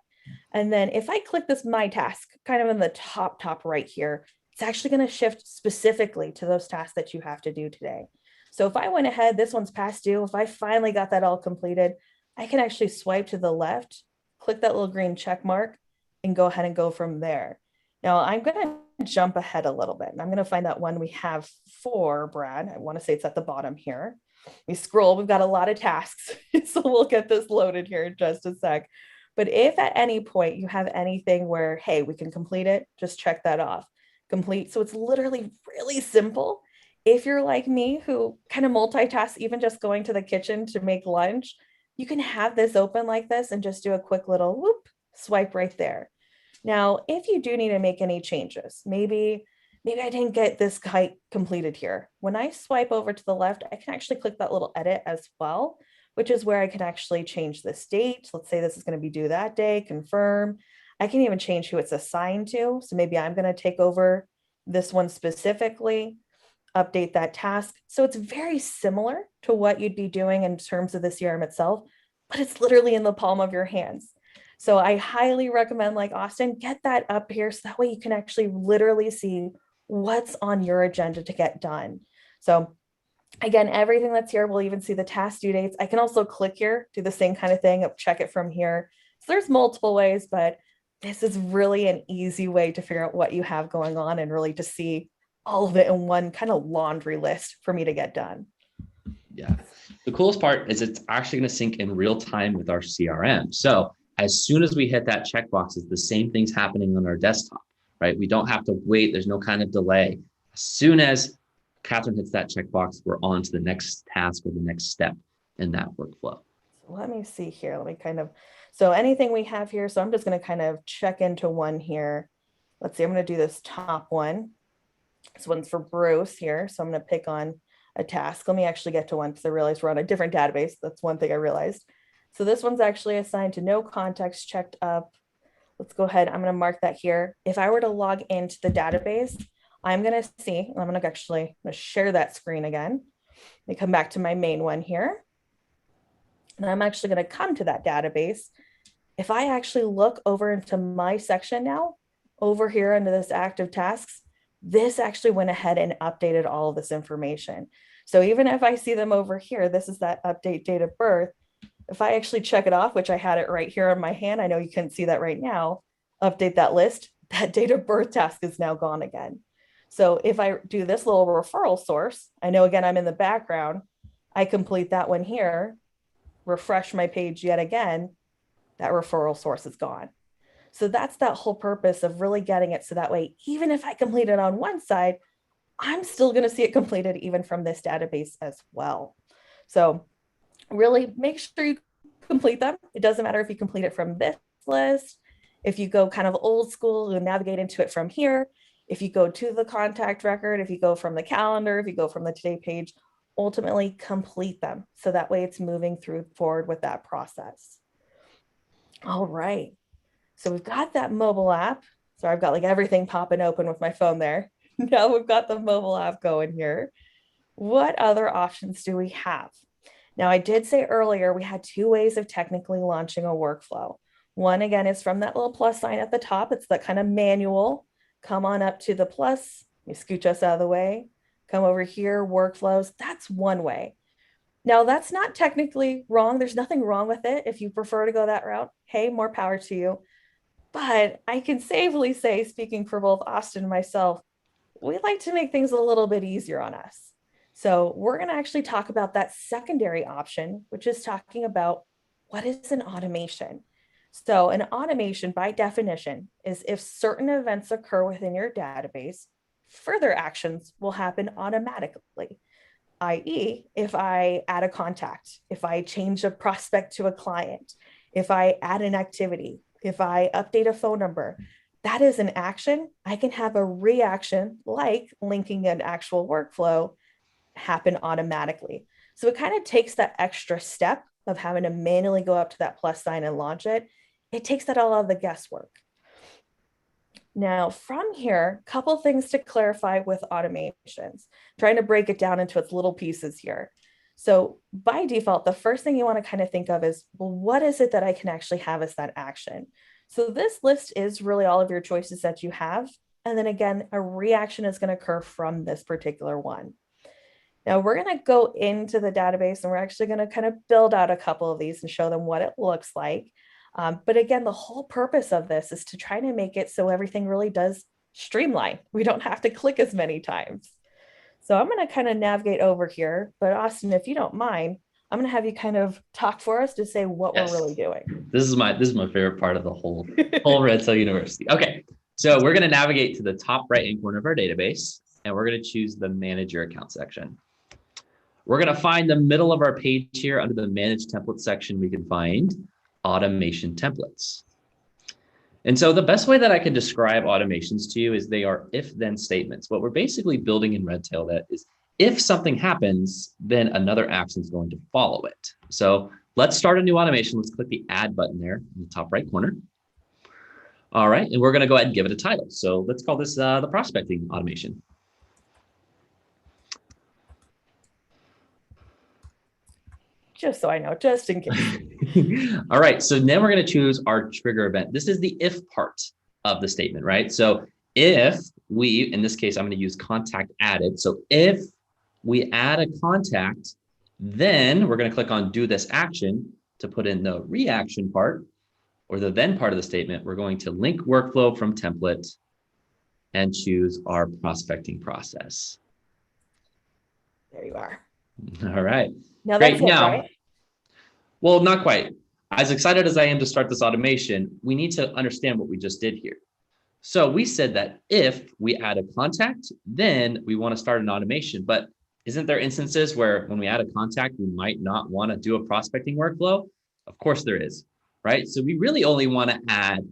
And then if I click this My Task, kind of in the top right here, it's actually going to shift specifically to those tasks that you have to do today. So if I went ahead, this one's past due. If I finally got that all completed, I can actually swipe to the left, click that little green check mark, and go ahead and go from there. Now I'm going to jump ahead a little bit, and I'm going to find that one we have for Brad. I want to say it's at the bottom here. We scroll, we've got a lot of tasks, so we'll get this loaded here in just a sec. But if at any point you have anything where, hey, we can complete it, just check that off. Complete. So it's literally really simple. If you're like me, who kind of multitask, even just going to the kitchen to make lunch, you can have this open like this and just do a quick little whoop, swipe right there. Now, if you do need to make any changes, maybe I didn't get this height completed here. When I swipe over to the left, I can actually click that little edit as well, which is where I can actually change this date. Let's say this is going to be due that day, confirm. I can even change who it's assigned to. So maybe I'm going to take over this one specifically, update that task. So it's very similar to what you'd be doing in terms of the CRM itself, but it's literally in the palm of your hands. So I highly recommend, like Austin, get that up here so that way you can actually literally see what's on your agenda to get done. So again, everything that's here, we'll even see the task due dates. I can also click here, do the same kind of thing, check it from here. So there's multiple ways, but this is really an easy way to figure out what you have going on and really to see all of it in one kind of laundry list for me to get done. Yeah. The coolest part is it's actually going to sync in real time with our CRM. So as soon as we hit that checkbox, it's the same thing's happening on our desktop, right? We don't have to wait. There's no kind of delay. As soon as Catherine hits that checkbox, we're on to the next task or the next step in that workflow. So let me see here. Let me so anything we have here. So I'm just going to kind of check into one here. Let's see, I'm going to do this top one. This one's for Bruce here. So I'm going to pick on a task. Let me actually get to one because I realized we're on a different database. That's one thing I realized. So this one's actually assigned to no context checked up. Let's go ahead. I'm going to mark that here. If I were to log into the database, I'm going to see, I'm going to share that screen again. Let me come back to my main one here. And I'm actually going to come to that database. If I actually look over into my section now, over here under this active tasks, this actually went ahead and updated all of this information. So even if I see them over here, this is that update date of birth. If I actually check it off, which I had it right here on my hand, I know you couldn't see that right now, update that list, that date of birth task is now gone again. So if I do this little referral source, I know again, I'm in the background, I complete that one here, refresh my page yet again, that referral source is gone. So that's that whole purpose of really getting it so that way, even if I complete it on one side, I'm still going to see it completed even from this database as well. So really make sure you complete them. It doesn't matter if you complete it from this list, if you go kind of old school, you navigate into it from here. If you go to the contact record, if you go from the calendar, if you go from the today page, ultimately complete them. So that way it's moving forward with that process. All right. So we've got that mobile app. So I've got like everything popping open with my phone there. Now we've got the mobile app going here. What other options do we have? Now I did say earlier, we had 2 ways of technically launching a workflow. One again is from that little plus sign at the top. It's that kind of manual. Come on up to the plus, you scooch us out of the way. Come over here, workflows. That's one way. Now that's not technically wrong. There's nothing wrong with it. If you prefer to go that route, hey, more power to you. But I can safely say, speaking for both Austin and myself, we like to make things a little bit easier on us. So we're going to actually talk about that secondary option, which is talking about what is an automation. So an automation by definition is if certain events occur within your database, further actions will happen automatically. i.e., if I add a contact, if I change a prospect to a client, if I add an activity, if I update a phone number, that is an action. I can have a reaction like linking an actual workflow happen automatically. So it kind of takes that extra step of having to manually go up to that plus sign and launch it. It takes that all out of the guesswork. Now, from here, a couple things to clarify with automations, trying to break it down into its little pieces here. So by default, the first thing you want to kind of think of is, well, what is it that I can actually have as that action? So this list is really all of your choices that you have. And then again, a reaction is going to occur from this particular one. Now we're going to go into the database and we're actually going to kind of build out a couple of these and show them what it looks like. But again, the whole purpose of this is to try to make it so everything really does streamline. We don't have to click as many times. So I'm going to kind of navigate over here, but Austin, if you don't mind, I'm going to have you kind of talk for us to say what we're really doing. This is my favorite part of the whole Red Tail University. Okay, so we're going to navigate to the top right-hand corner of our database, and we're going to choose the Manage Your Account section. We're going to find the middle of our page here under the Manage Template section. We can find Automation Templates. And so the best way that I can describe automations to you is they are if-then statements. What we're basically building in Redtail that is if something happens, then another action is going to follow it. So let's start a new automation. Let's click the Add button there in the top right corner. All right, and we're going to go ahead and give it a title. So let's call this the prospecting automation. Just so I know, just in case. All right, so then we're going to choose our trigger event. This is the if part of the statement, right? So if we, in this case, I'm going to use contact added. So if we add a contact, then we're going to click on do this action to put in the reaction part or the then part of the statement. We're going to link workflow from template and choose our prospecting process. There you are. All right. Now Great. that's it, Now, right? well, not quite. As excited as I am to start this automation, we need to understand what we just did here. So we said that if we add a contact, then we want to start an automation. But isn't there instances where when we add a contact, we might not want to do a prospecting workflow? Of course there is, right? So we really only want to add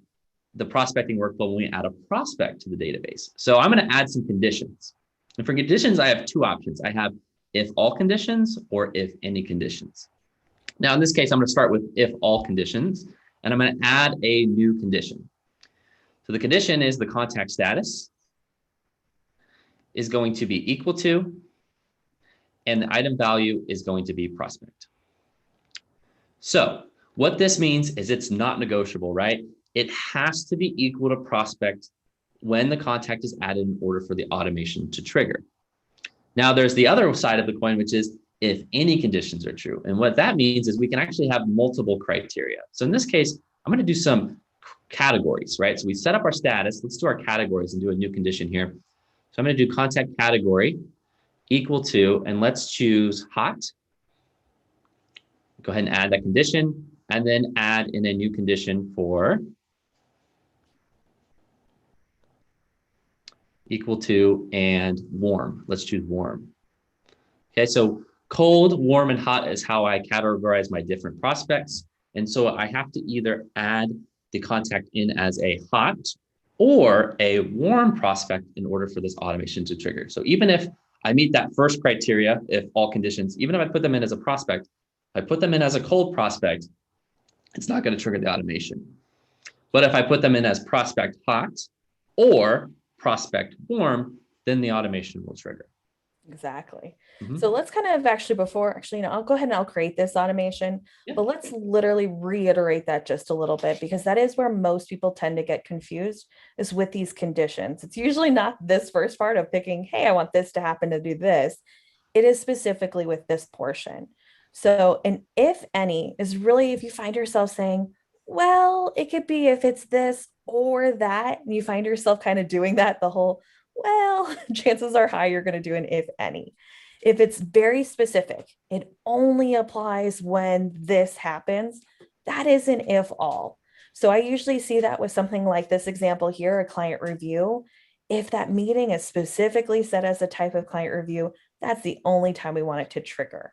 the prospecting workflow when we add a prospect to the database. So I'm going to add some conditions. And for conditions, I have two options. I have if all conditions or if any conditions. Now, in this case, I'm going to start with if all conditions, and I'm going to add a new condition. So the condition is the contact status is going to be equal to, and the item value is going to be prospect. So what this means is it's not negotiable, right? It has to be equal to prospect when the contact is added in order for the automation to trigger. Now, there's the other side of the coin, which is if any conditions are true. And what that means is we can actually have multiple criteria. So in this case, I'm going to do some categories, right? So we set up our status. Let's do our categories and do a new condition here. So I'm going to do contact category equal to, and let's choose hot. Go ahead and add that condition, and then add in a new condition for equal to and warm. Let's choose warm. Okay, so cold, warm, and hot is how I categorize my different prospects. And so I have to either add the contact in as a hot or a warm prospect in order for this automation to trigger. So even if I meet that first criteria, if all conditions, even if I put them in as a prospect, if I put them in as a cold prospect, it's not going to trigger the automation. But if I put them in as prospect hot or prospect warm, then the automation will trigger. Exactly. Mm-hmm. So let's kind of I'll go ahead and I'll create this automation, but let's literally reiterate that just a little bit, because that is where most people tend to get confused, is with these conditions. It's usually not this first part of picking, hey, I want this to happen to do this. It is specifically with this portion. So an if any is really if you find yourself saying, well, it could be if it's this or that, and you find yourself kind of doing that the whole, well, chances are high you're going to do an if any. If it's very specific, it only applies when this happens. That is an if all. So I usually see that with something like this example here, a client review. If that meeting is specifically set as a type of client review, that's the only time we want it to trigger.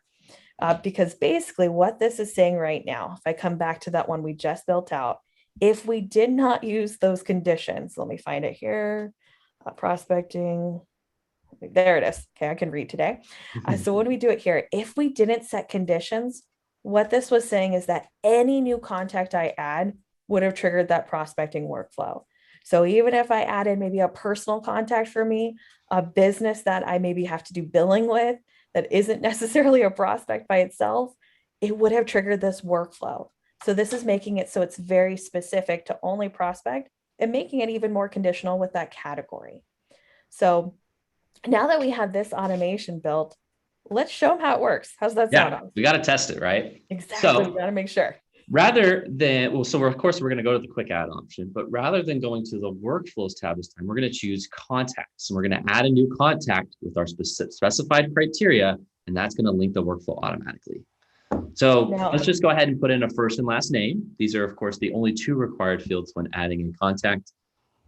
Because basically what this is saying right now, if I come back to that one we just built out, if we did not use those conditions, let me find it here, prospecting, there it is. Okay, I can read today. So when we do it here, if we didn't set conditions, what this was saying is that any new contact I add would have triggered that prospecting workflow. So even if I added maybe a personal contact for me, a business that I maybe have to do billing with, that isn't necessarily a prospect by itself, it would have triggered this workflow. So this is making it so it's very specific to only prospect and making it even more conditional with that category. So now that we have this automation built, let's show them how it works. How's that sound? Yeah, we got to test it, right? Exactly. So, we got to make sure. Rather than, well, so of course, we're going to go to the quick add option, but rather than going to the workflows tab this time, we're going to choose contacts, and we're going to add a new contact with our specified criteria, and that's going to link the workflow automatically. So let's just go ahead and put in a first and last name. These are, of course, the only two required fields when adding a contact.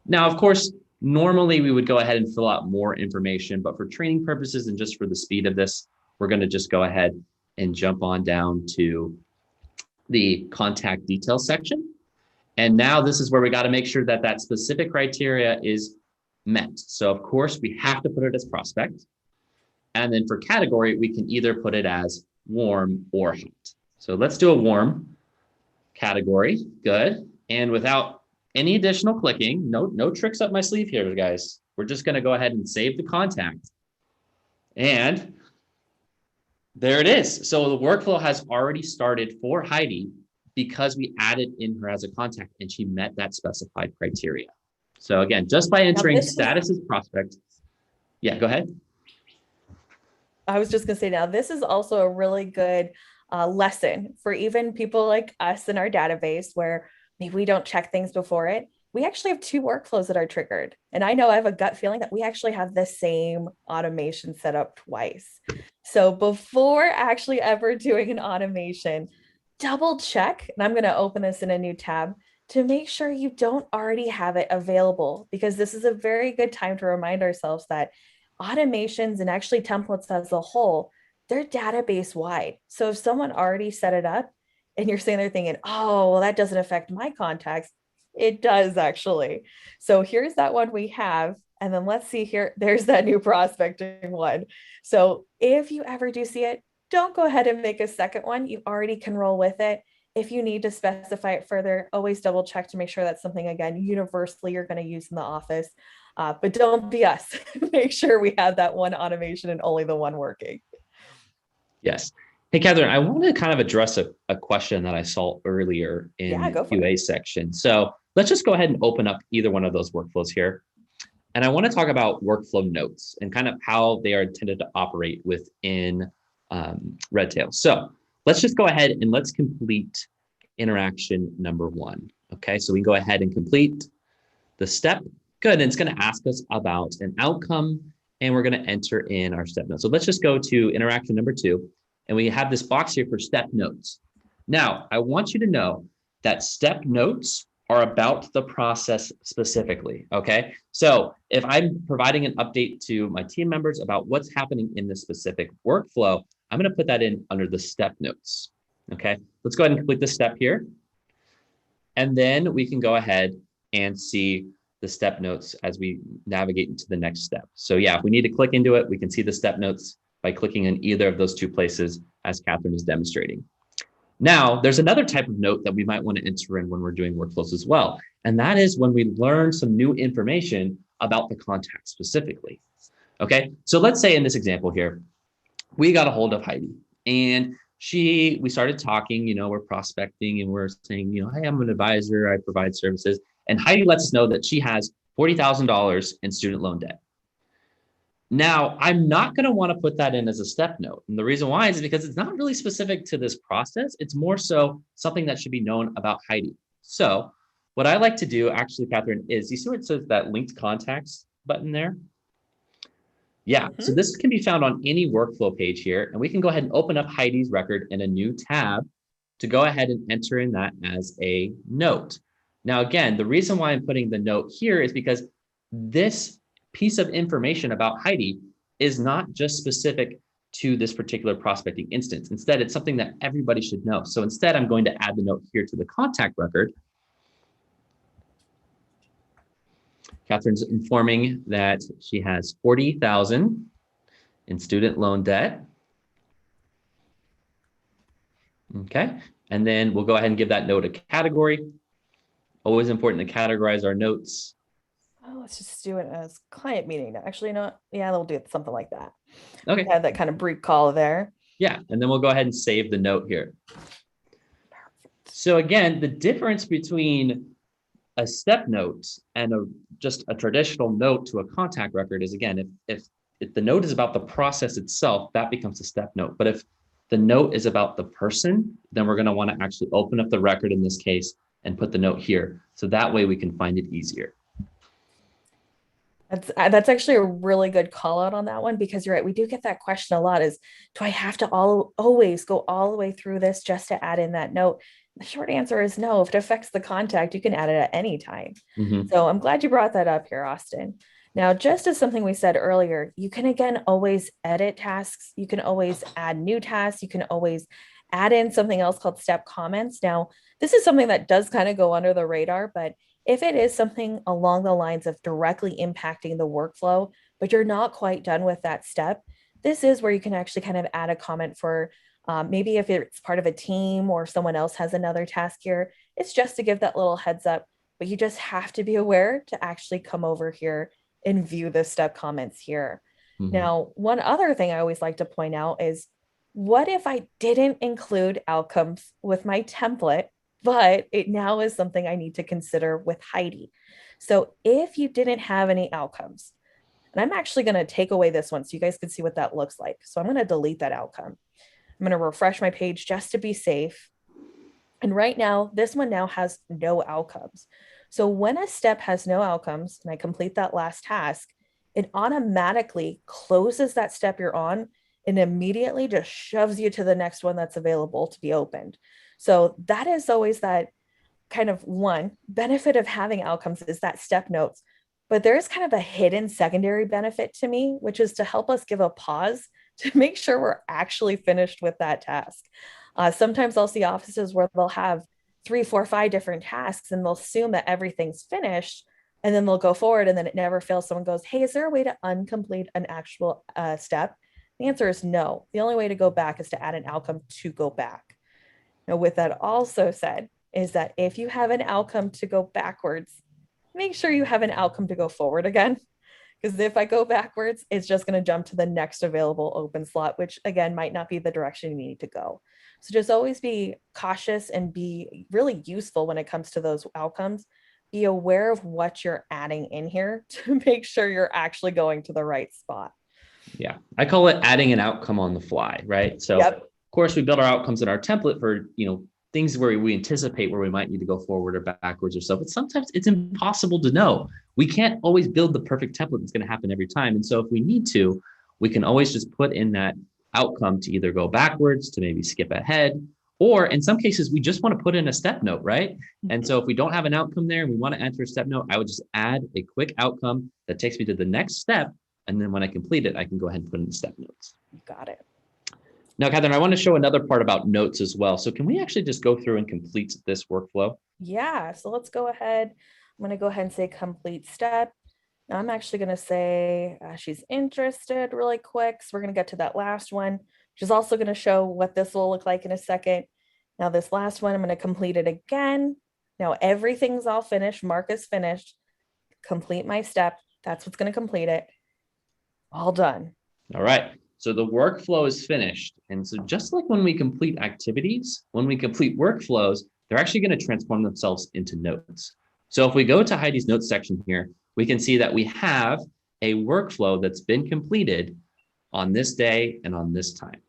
Now, of course, normally we would go ahead and fill out more information, but for training purposes and just for the speed of this, we're going to just go ahead and jump on down to the contact details section. And now this is where we got to make sure that that specific criteria is met. So of course we have to put it as prospect. And then for category, we can either put it as warm or hot. So let's do a warm category. Good. And without any additional clicking, no tricks up my sleeve here, guys. We're just going to go ahead and save the contact. And there it is. So the workflow has already started for Heidi because we added in her as a contact and she met that specified criteria. So again, just by entering status as prospect. Yeah, go ahead. I was just going to say, now this is also a really good lesson for even people like us in our database where maybe we don't check things before it. We actually have two workflows that are triggered. And I know I have a gut feeling that we actually have the same automation set up twice. So before actually ever doing an automation, double check, and I'm going to open this in a new tab to make sure you don't already have it available, because this is a very good time to remind ourselves that automations and actually templates as a whole, they're database wide. So if someone already set it up and you're sitting there thinking, oh, well, that doesn't affect my contacts, it does actually. So here's that one we have. And then let's see here, there's that new prospecting one. So if you ever do see it, don't go ahead and make a second one. You already can roll with it. If you need to specify it further, always double check to make sure that's something, again, universally you're going to use in the office. But don't be us. Make sure we have that one automation and only the one working. Yes. Hey, Catherine, I want to kind of address a question that I saw earlier in the QA section. So let's just go ahead and open up either one of those workflows here. And I want to talk about workflow notes and kind of how they are intended to operate within Redtail. So let's just go ahead and let's complete interaction number 1. Okay, so we can go ahead and complete the step. Good, and it's going to ask us about an outcome, and we're going to enter in our step notes. So let's just go to interaction number 2, and we have this box here for step notes. Now, I want you to know that step notes are about the process specifically, okay? So if I'm providing an update to my team members about what's happening in this specific workflow, I'm going to put that in under the step notes, okay? Let's go ahead and complete this step here. And then we can go ahead and see the step notes as we navigate into the next step. So yeah, if we need to click into it, we can see the step notes by clicking in either of those 2 places as Catherine is demonstrating. Now, there's another type of note that we might want to enter in when we're doing workflows as well. And that is when we learn some new information about the contact specifically. Okay, so let's say in this example here, we got a hold of Heidi and we started talking, we're prospecting and we're saying, hey, I'm an advisor, I provide services. And Heidi lets us know that she has $40,000 in student loan debt. Now, I'm not going to want to put that in as a step note. And the reason why is because it's not really specific to this process. It's more so something that should be known about Heidi. So what I like to do, actually, Catherine, is you see where it says that linked contacts button there? Yeah, so this can be found on any workflow page here, and we can go ahead and open up Heidi's record in a new tab to go ahead and enter in that as a note. Now, again, the reason why I'm putting the note here is because this piece of information about Heidi is not just specific to this particular prospecting instance. Instead, it's something that everybody should know. So instead, I'm going to add the note here to the contact record. Catherine's informing that she has $40,000 in student loan debt. Okay, and then we'll go ahead and give that note a category. Always important to categorize our notes. Oh, let's just do it as client meeting. Actually, not. Yeah, they'll do something like that. Okay. Have that kind of brief call there. Yeah, and then we'll go ahead and save the note here. So again, the difference between a step note and just a traditional note to a contact record is, again, if the note is about the process itself, that becomes a step note. But if the note is about the person, then we're going to want to actually open up the record in this case and put the note here. So that way we can find it easier. That's actually a really good call out on that one, because you're right. We do get that question a lot, is do I have to always go all the way through this just to add in that note? The short answer is no. If it affects the contact, you can add it at any time. So I'm glad you brought that up here, Austin. Now, just as something we said earlier, you can again always edit tasks. You can always add new tasks. You can always add in something else called step comments. Now, this is something that does kind of go under the radar, but if it is something along the lines of directly impacting the workflow, but you're not quite done with that step, this is where you can actually kind of add a comment for maybe if it's part of a team or someone else has another task here. It's just to give that little heads up, but you just have to be aware to actually come over here and view the step comments here. Now, one other thing I always like to point out is, what if I didn't include outcomes with my template, but it now is something I need to consider with Heidi? So if you didn't have any outcomes, and I'm actually going to take away this one so you guys can see what that looks like. So I'm going to delete that outcome. I'm going to refresh my page just to be safe. And right now, this one now has no outcomes. So when a step has no outcomes and I complete that last task, it automatically closes that step you're on and immediately just shoves you to the next one that's available to be opened. So that is always that kind of one benefit of having outcomes, is that step notes. But there is kind of a hidden secondary benefit to me, which is to help us give a pause to make sure we're actually finished with that task. Sometimes I'll see offices where they'll have 3, 4, 5 different tasks, and they'll assume that everything's finished, and then they'll go forward, and then it never fails. Someone goes, hey, is there a way to uncomplete an actual step? The answer is no. The only way to go back is to add an outcome to go back. Now, with that also said, is that if you have an outcome to go backwards, make sure you have an outcome to go forward again. Because if I go backwards, it's just going to jump to the next available open slot, which again might not be the direction you need to go. So just always be cautious and be really useful when it comes to those outcomes. Be aware of what you're adding in here to make sure you're actually going to the right spot. Yeah, I call it adding an outcome on the fly, right? So of course we build our outcomes in our template for, things where we anticipate where we might need to go forward or backwards or so, but sometimes it's impossible to know. We can't always build the perfect template that's going to happen every time. And so if we need to, we can always just put in that outcome to either go backwards, to maybe skip ahead, or in some cases, we just want to put in a step note, right? And so if we don't have an outcome there and we want to enter a step note, I would just add a quick outcome that takes me to the next step. And then when I complete it, I can go ahead and put in the step notes. Got it. Now, Catherine, I want to show another part about notes as well. So can we actually just go through and complete this workflow? Yeah, so let's go ahead. I'm going to go ahead and say complete step. Now I'm actually going to say she's interested really quick. So we're going to get to that last one, which is also going to show what this will look like in a second. Now this last one, I'm going to complete it again. Now everything's all finished. Mark is finished. Complete my step. That's what's going to complete it. All done. All right. So the workflow is finished. And so just like when we complete activities, when we complete workflows, they're actually going to transform themselves into notes. So if we go to Heidi's notes section here, we can see that we have a workflow that's been completed on this day and on this time.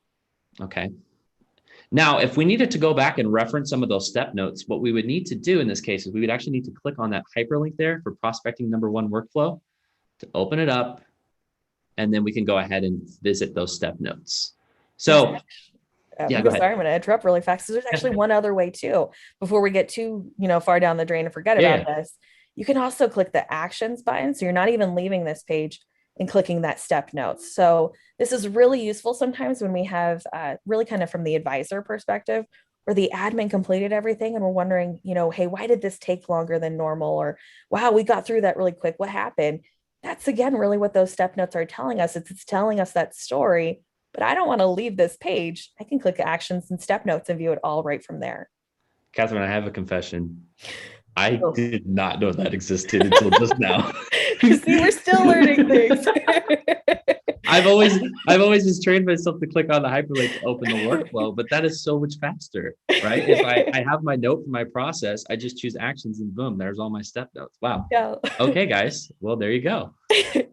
Okay. Now, if we needed to go back and reference some of those step notes, what we would need to do in this case is we would actually need to click on that hyperlink there for prospecting #1 workflow to open it up and then we can go ahead and visit those step notes. So yeah, go ahead. Sorry, I'm going to interrupt really fast. So there's actually one other way too, before we get too, far down the drain and forget about this. You can also click the actions button. So you're not even leaving this page and clicking that step notes. So this is really useful sometimes when we have really kind of from the advisor perspective, where the admin completed everything and we're wondering, hey, why did this take longer than normal? Or, wow, we got through that really quick. What happened? That's again, really what those step notes are telling us. It's telling us that story, but I don't want to leave this page. I can click actions and step notes and view it all right from there. Catherine, I have a confession. I did not know that existed until just now. See, we're still learning things. I've always just trained myself to click on the hyperlink to open the workflow, but that is so much faster, right? If I have my note for my process, I just choose actions and boom, there's all my step notes. Wow. Yeah. Okay, guys. Well, there you go.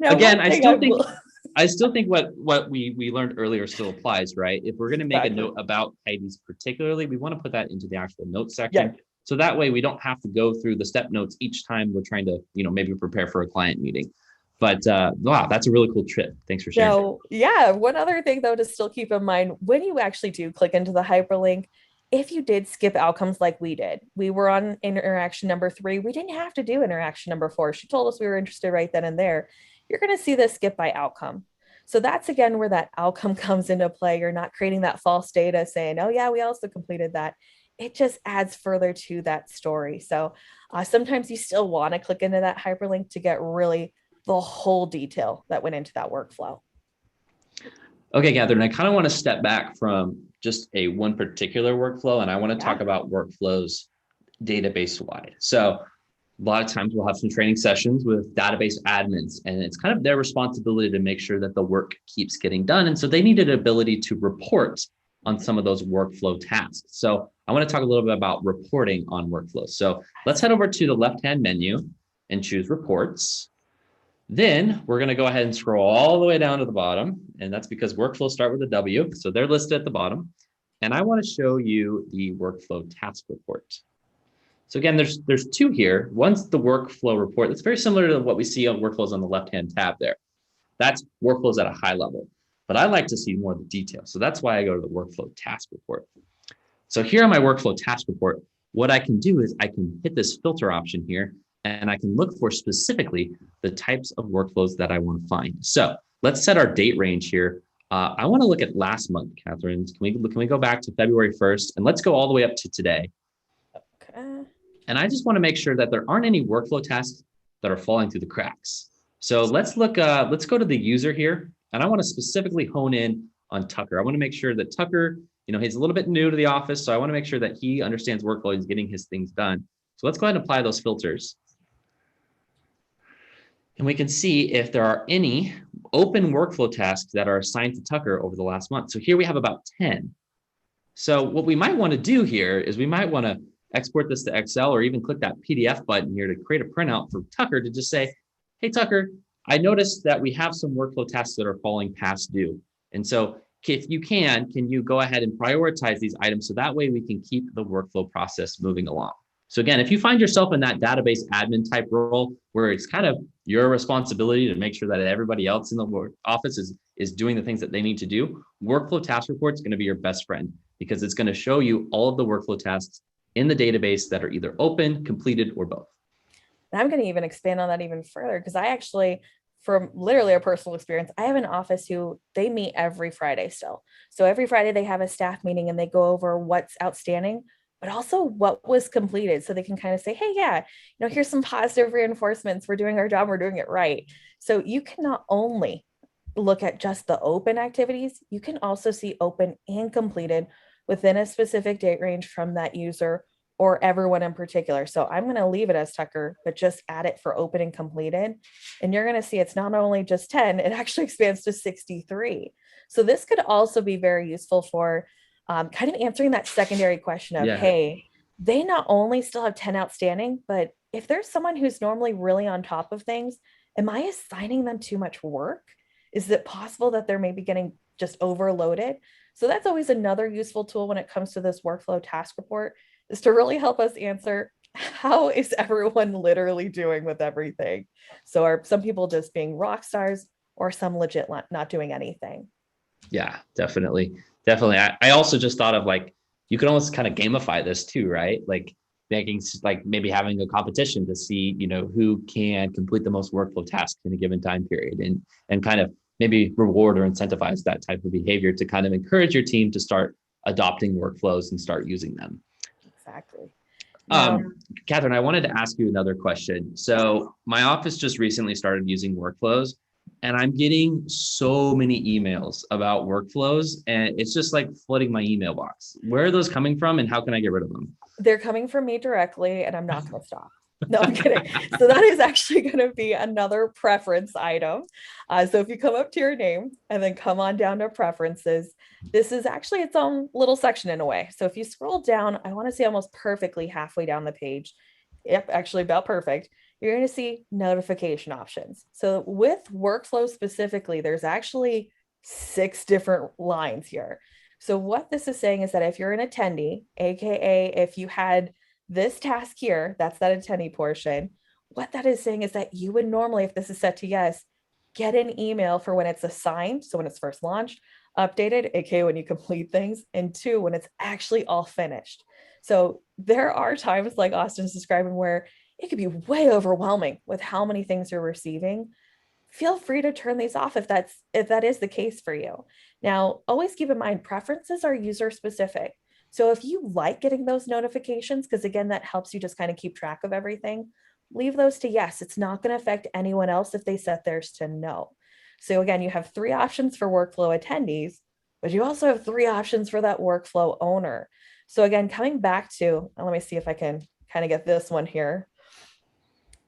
Now, again, I still think what we learned earlier still applies, right? If we're going to make a note about IDs particularly, we want to put that into the actual notes section. Yeah. So that way we don't have to go through the step notes each time we're trying to, maybe prepare for a client meeting. But wow, that's a really cool tip. Thanks for sharing. So, yeah, one other thing though to still keep in mind, when you actually do click into the hyperlink, if you did skip outcomes like we did, we were on interaction number 3, we didn't have to do interaction number 4. She told us we were interested right then and there. You're going to see this skip by outcome. So that's again where that outcome comes into play. You're not creating that false data saying, oh yeah, we also completed that. It just adds further to that story. So sometimes you still want to click into that hyperlink to get really the whole detail that went into that workflow. Okay, Catherine, I kind of want to step back from just one particular workflow, and I want to talk about workflows database wide. So a lot of times we'll have some training sessions with database admins, and it's kind of their responsibility to make sure that the work keeps getting done. And so they need an ability to report on some of those workflow tasks. So I want to talk a little bit about reporting on workflows. So let's head over to the left-hand menu and choose reports. Then we're going to go ahead and scroll all the way down to the bottom. And that's because workflows start with a W. So they're listed at the bottom. And I want to show you the workflow task report. So again, there's 2 here. One's the workflow report. It's very similar to what we see on workflows on the left-hand tab there. That's workflows at a high level. But I like to see more of the detail. So that's why I go to the workflow task report. So here on my workflow task report, what I can do is I can hit this filter option here, and I can look for specifically the types of workflows that I want to find. So let's set our date range here. I want to look at last month, Catherine. Can we go back to February 1st, and let's go all the way up to today. Okay. And I just want to make sure that there aren't any workflow tasks that are falling through the cracks. So let's look. Let's go to the user here, and I want to specifically hone in on Tucker. I want to make sure that Tucker, he's a little bit new to the office, so I want to make sure that he understands workflow. He's getting his things done. So let's go ahead and apply those filters. And we can see if there are any open workflow tasks that are assigned to Tucker over the last month. So here we have about 10. So what we might want to do here is we might want to export this to Excel, or even click that PDF button here to create a printout for Tucker to just say, hey, Tucker, I noticed that we have some workflow tasks that are falling past due. And so if you can you go ahead and prioritize these items so that way we can keep the workflow process moving along. So again, if you find yourself in that database admin type role where it's kind of your responsibility to make sure that everybody else in the office is doing the things that they need to do, workflow task report is going to be your best friend, because it's going to show you all of the workflow tasks in the database that are either open, completed, or both. And I'm going to even expand on that even further, because I actually, from literally a personal experience, I have an office who they meet every Friday still. So every Friday they have a staff meeting and they go over what's outstanding, but also what was completed. So they can kind of say, hey, yeah, here's some positive reinforcements. We're doing our job. We're doing it right. So you can not only look at just the open activities, you can also see open and completed within a specific date range from that user or everyone in particular. So I'm going to leave it as Tucker, but just add it for open and completed. And you're going to see it's not only just 10, it actually expands to 63. So this could also be very useful for kind of answering that secondary question of, hey, they not only still have 10 outstanding, but if there's someone who's normally really on top of things, am I assigning them too much work? Is it possible that they're maybe getting just overloaded? So that's always another useful tool when it comes to this workflow task report, is to really help us answer, how is everyone literally doing with everything? So are some people just being rock stars, or some legit not doing anything. Yeah, definitely. Definitely. I also just thought of like, you can almost kind of gamify this too, right? Like making like maybe having a competition to see, who can complete the most workflow tasks in a given time period, and kind of maybe reward or incentivize that type of behavior to kind of encourage your team to start adopting workflows and start using them. Exactly. Now, Catherine, I wanted to ask you another question. So my office just recently started using workflows, and I'm getting so many emails about workflows, and it's just like flooding my email box. Where are those coming from, and how can I get rid of them? they're coming from me directly, and I'm not going to stop. No, I'm kidding. So that is actually going to be another preference item. So if you come up to your name and then come on down to preferences, this is actually its own little section in a way. So if you scroll down, I want to say almost perfectly halfway down the page. Yep, actually about perfect. You're going to see notification options. So with workflow specifically, there's actually 6 different lines here. So what this is saying is that if you're an attendee, AKA if you had this task here, that's that attendee portion, what that is saying is that you would normally, if this is set to yes, get an email for when it's assigned. So when it's first launched, updated, AKA when you complete things, and 2, when it's actually all finished. So there are times like Austin's describing where it could be way overwhelming with how many things you're receiving. Feel free to turn these off if that is the case for you. Now, always keep in mind preferences are user specific. So if you like getting those notifications, because again, that helps you just kind of keep track of everything, leave those to yes. It's not going to affect anyone else if they set theirs to no. So again, you have 3 options for workflow attendees, but you also have 3 options for that workflow owner. So again, coming back to, let me see if I can kind of get this one here.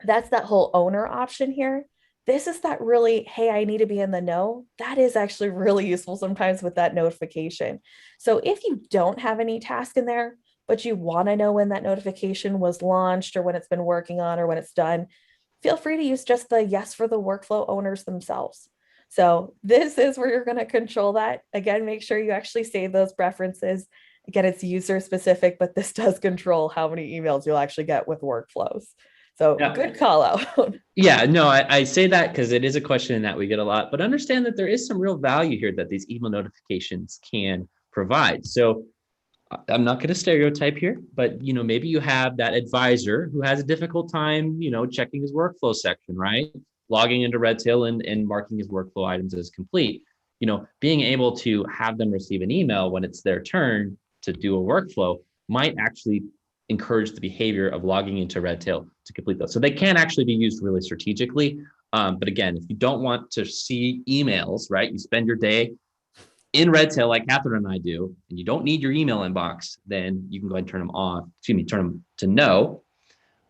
That's that whole owner option here. This is that really, hey, I need to be in the know. That is actually really useful sometimes with that notification. So if you don't have any task in there, but you want to know when that notification was launched or when it's been working on or when it's done, feel free to use just the yes for the workflow owners themselves. So this is where you're going to control that. Again, make sure you actually save those preferences. Again, it's user specific, but this does control how many emails you'll actually get with workflows. So yeah. Good call out. Yeah, no, I say that because it is a question that we get a lot, but understand that there is some real value here that these email notifications can provide. So I'm not going to stereotype here, but maybe you have that advisor who has a difficult time, checking his workflow section, right? Logging into Redtail and marking his workflow items as complete. Being able to have them receive an email when it's their turn to do a workflow might actually encourage the behavior of logging into Redtail to complete those. So they can actually be used really strategically. But again, if you don't want to see emails, right, you spend your day in Redtail like Catherine and I do, and you don't need your email inbox, then you can go ahead and turn them off, turn them to no.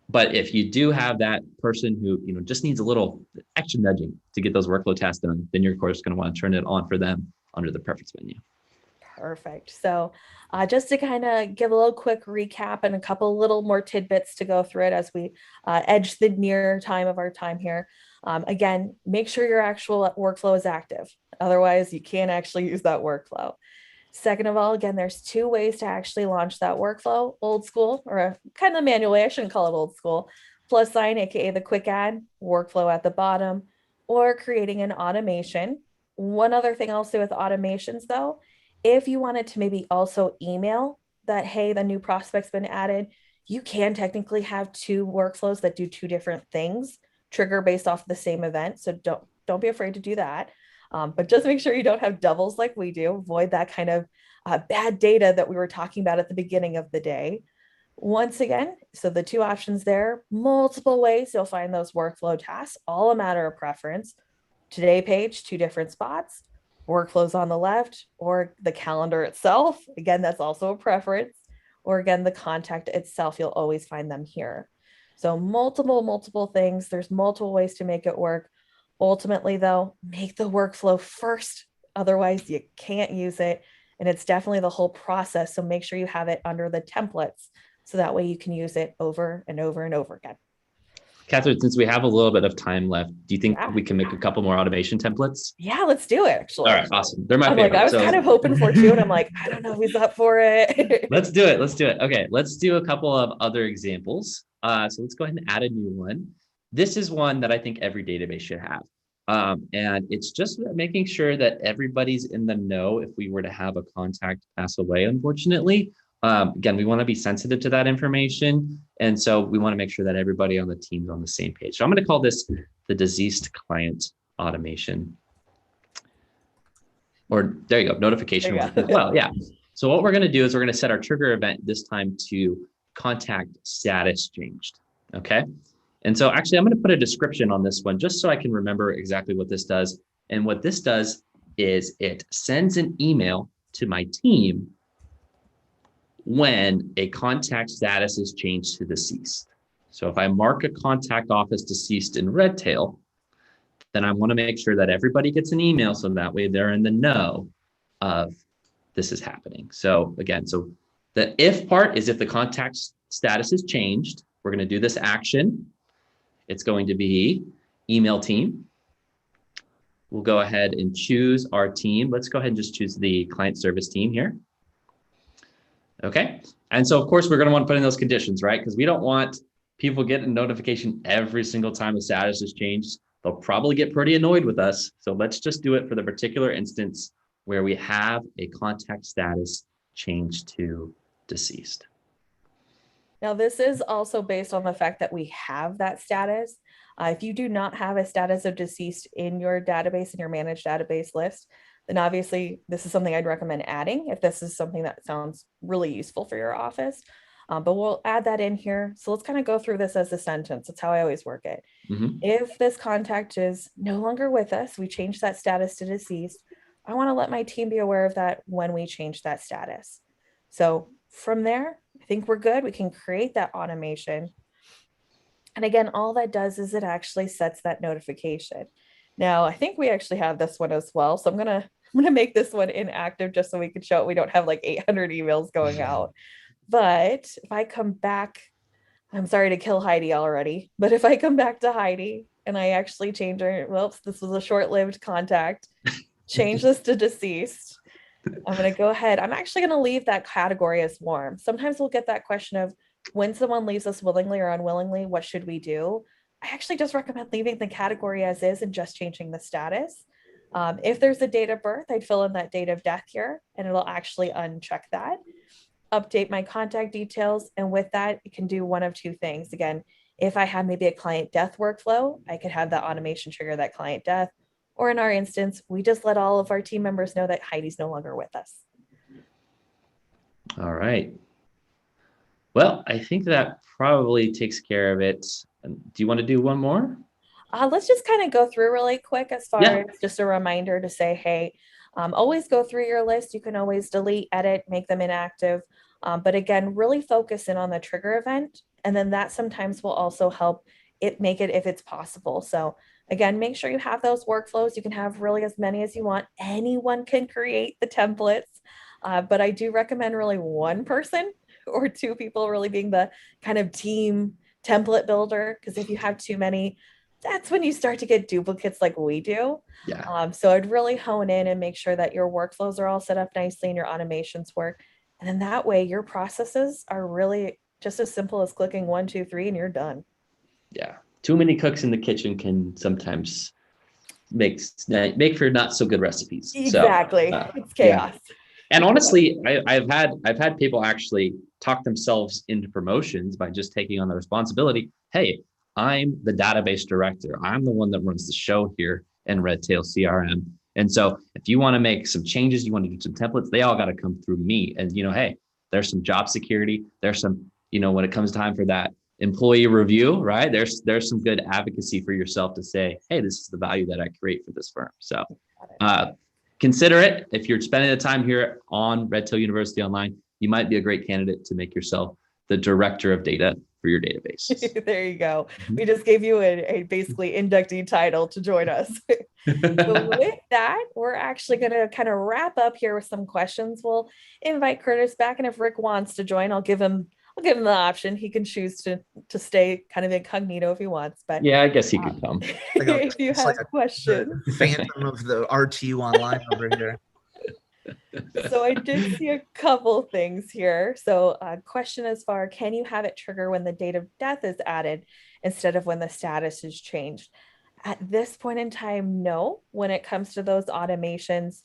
But if you do have that person who, just needs a little extra nudging to get those workflow tasks done, then you're of course going to want to turn it on for them under the preference menu. Perfect. So just to kind of give a little quick recap and a couple little more tidbits to go through it as we edge the near time of our time here. Again, make sure your actual workflow is active. Otherwise, you can't actually use that workflow. Second of all, again, there's 2 ways to actually launch that workflow, old school or kind of manual way. I shouldn't call it old school. Plus sign, AKA the quick add, workflow at the bottom, or creating an automation. One other thing I'll say with automations though, if you wanted to maybe also email that, hey, the new prospect's been added, you can technically have 2 workflows that do 2 different things, trigger based off the same event. So don't be afraid to do that. But just make sure you don't have doubles like we do. Avoid that kind of bad data that we were talking about at the beginning of the day. Once again, so the 2 options there, multiple ways you'll find those workflow tasks, all a matter of preference. Today page, 2 different spots. Workflows on the left, or the calendar itself. Again, that's also a preference. Or again, the contact itself, you'll always find them here. So multiple things. There's multiple ways to make it work. Ultimately though, make the workflow first. Otherwise you can't use it. And it's definitely the whole process. So make sure you have it under the templates. So that way you can use it over and over and over again. Catherine, since we have a little bit of time left, do you think we can make a couple more automation templates? Yeah, let's do it, actually. All right, awesome. They're my favorite. I was kind of hoping for 2, and I'm like, I don't know if he's up for it. Let's do it. Okay, let's do a couple of other examples. So let's go ahead and add a new one. This is one that I think every database should have. And it's just making sure that everybody's in the know if we were to have a contact pass away, unfortunately. Again, we want to be sensitive to that information. And so we want to make sure that everybody on the team's on the same page. So I'm going to call this the deceased client automation. Or there you go, notification as well. Yeah. So what we're going to do is we're going to set our trigger event this time to contact status changed. Okay. And so actually, I'm going to put a description on this one just so I can remember exactly what this does. And what this does is it sends an email to my team when a contact status is changed to deceased. So if I mark a contact off as deceased in Redtail, then I want to make sure that everybody gets an email so that way they're in the know of this is happening. So again, so the if part is if the contact status is changed, we're going to do this action. It's going to be email team. We'll go ahead and choose our team. Let's go ahead and just choose the client service team here. Okay. And so of course we're going to want to put in those conditions, right? Because we don't want people getting a notification every single time the status is changed. They'll probably get pretty annoyed with us. So let's just do it for the particular instance where we have a contact status changed to deceased. Now, this is also based on the fact that we have that status. If you do not have a status of deceased in your database, in your managed database list, then obviously this is something I'd recommend adding if this is something that sounds really useful for your office. But we'll add that in here. So let's kind of go through this as a sentence. That's how I always work it. If this contact is no longer with us, we change that status to deceased. I want to let my team be aware of that when we change that status. So from there, I think we're good. We can create that automation. And again, all that does is it actually sets that notification. Now, I think we actually have this one as well. So I'm gonna make this one inactive just so we can show it. We don't have like 800 emails going out. But if I come back, I'm sorry to kill Heidi already, but if I come back to Heidi and I actually change her, whoops, this was a short-lived contact, change this to deceased. I'm going to go ahead. I'm actually going to leave that category as warm. Sometimes we'll get that question of when someone leaves us willingly or unwillingly, what should we do? I actually just recommend leaving the category as is and just changing the status. If there's a date of birth, I'd fill in that date of death here and it'll actually uncheck that. Update my contact details. And with that, it can do one of two things. Again, if I have maybe a client death workflow, I could have that automation trigger that client death. Or in our instance, we just let all of our team members know that Heidi's no longer with us. All right. Well, I think that probably takes care of it. Do you want to do one more? Let's just kind of go through really quick as far as just a reminder to say, hey, always go through your list. You can always delete, edit, make them inactive. But again, really focus in on the trigger event. And then that sometimes will also help it make it if it's possible. So again, make sure you have those workflows. You can have really as many as you want. Anyone can create the templates. But I do recommend really one person or two people really being the kind of team template builder. Because if you have too many, that's when you start to get duplicates like we do. Yeah. So I'd really hone in and make sure that your workflows are all set up nicely and your automations work. And then that way your processes are really just as simple as clicking 1, 2, 3 and you're done. Yeah. Too many cooks in the kitchen can sometimes make for not so good recipes. Exactly. So, it's chaos. Yeah. And honestly, I've had people actually talk themselves into promotions by just taking on the responsibility. Hey, I'm the database director. I'm the one that runs the show here in Redtail CRM. And so if you want to make some changes, you want to do some templates, they all got to come through me. And, hey, there's some job security. There's some, when it comes time for that employee review, right? There's some good advocacy for yourself to say, hey, this is the value that I create for this firm. So consider it. If you're spending the time here on Redtail University Online, you might be a great candidate to make yourself the director of data for your database. There you go. We just gave you a basically inductee title to join us. So with that, we're actually going to kind of wrap up here with some questions. We'll invite Curtis back, and if Rick wants to join, I'll give him the option. He can choose to stay kind of incognito if he wants. But yeah, I guess he could come. If you have questions, phantom of the RTU Online over here. So I did see a couple things here. So question as far, can you have it trigger when the date of death is added instead of when the status is changed? At this point in time, no. When it comes to those automations,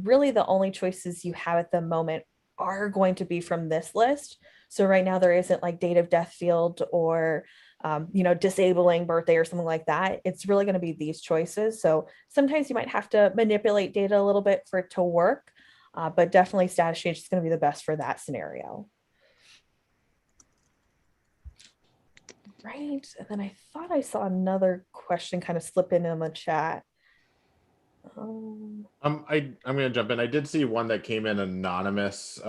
really the only choices you have at the moment are going to be from this list. So right now there isn't like date of death field or disabling birthday or something like that. It's really going to be these choices. So sometimes you might have to manipulate data a little bit for it to work, but definitely status change is going to be the best for that scenario. Right. And then I thought I saw another question kind of slip in the chat. I'm gonna jump in. I did see one that came in anonymous.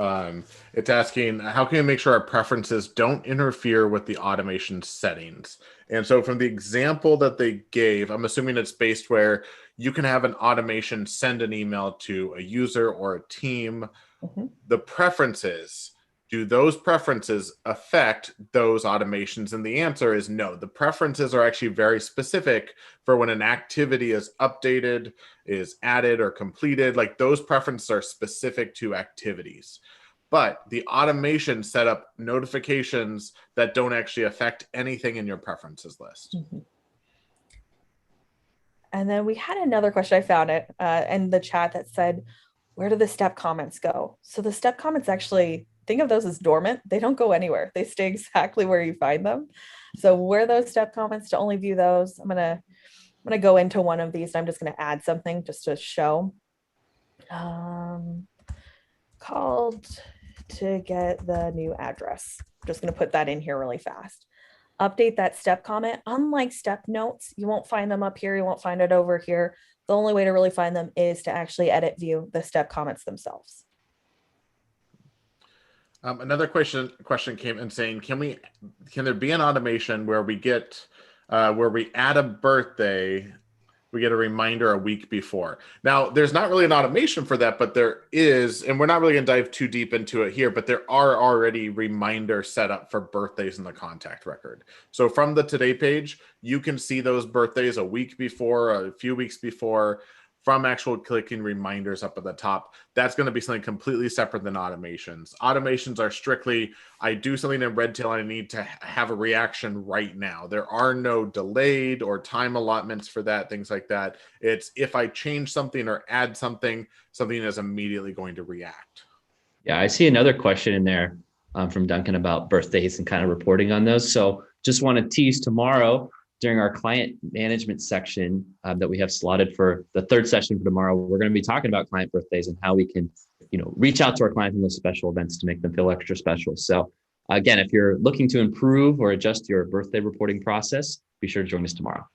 It's asking, how can we make sure our preferences don't interfere with the automation settings? And so from the example that they gave, I'm assuming it's based where you can have an automation send an email to a user or a team. The preferences, do those preferences affect those automations? And the answer is no. The preferences are actually very specific for when an activity is updated, is added, or completed. Like those preferences are specific to activities. But the automation set up notifications that don't actually affect anything in your preferences list. And then we had another question, I found it in the chat that said, where do the step comments go? So the step comments, actually, think of those as dormant. They don't go anywhere. They stay exactly where you find them. So where those step comments, to only view those, I'm gonna go into one of these. I'm just gonna add something just to show. Called to get the new address. I'm just gonna put that in here really fast. Update that step comment. Unlike step notes, you won't find them up here. You won't find it over here. The only way to really find them is to actually edit view the step comments themselves. Another question came in saying, can there be an automation where we get where we add a birthday, we get a reminder a week before? Now, there's not really an automation for that, but there is, and we're not really going to dive too deep into it here, but there are already reminders set up for birthdays in the contact record. So from the Today page, you can see those birthdays a week before, a few weeks before, from actual clicking reminders up at the top. That's going to be something completely separate than automations. Automations are strictly, I do something in Redtail and I need to have a reaction right now. There are no delayed or time allotments for that, things like that. It's if I change something or add something, something is immediately going to react. Yeah, I see another question in there from Duncan about birthdays and kind of reporting on those. So just want to tease tomorrow, during our client management section that we have slotted for the third session for tomorrow, we're going to be talking about client birthdays and how we can, reach out to our clients in those special events to make them feel extra special. So again, if you're looking to improve or adjust your birthday reporting process, be sure to join us tomorrow.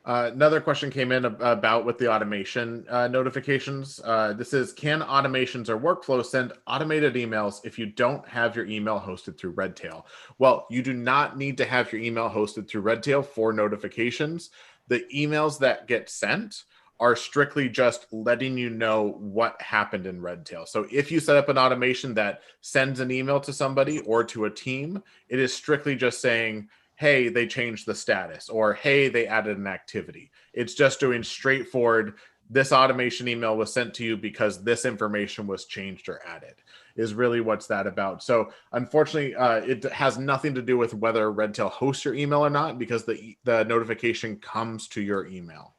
Another question came in about with the automation notifications. This is, can automations or workflows send automated emails if you don't have your email hosted through Redtail? Well, you do not need to have your email hosted through Redtail for notifications. The emails that get sent are strictly just letting you know what happened in Redtail. So if you set up an automation that sends an email to somebody or to a team, it is strictly just saying, hey, they changed the status, or hey, they added an activity. It's just doing straightforward, this automation email was sent to you because this information was changed or added, is really what's that about. So unfortunately, it has nothing to do with whether Redtail hosts your email or not, because the notification comes to your email.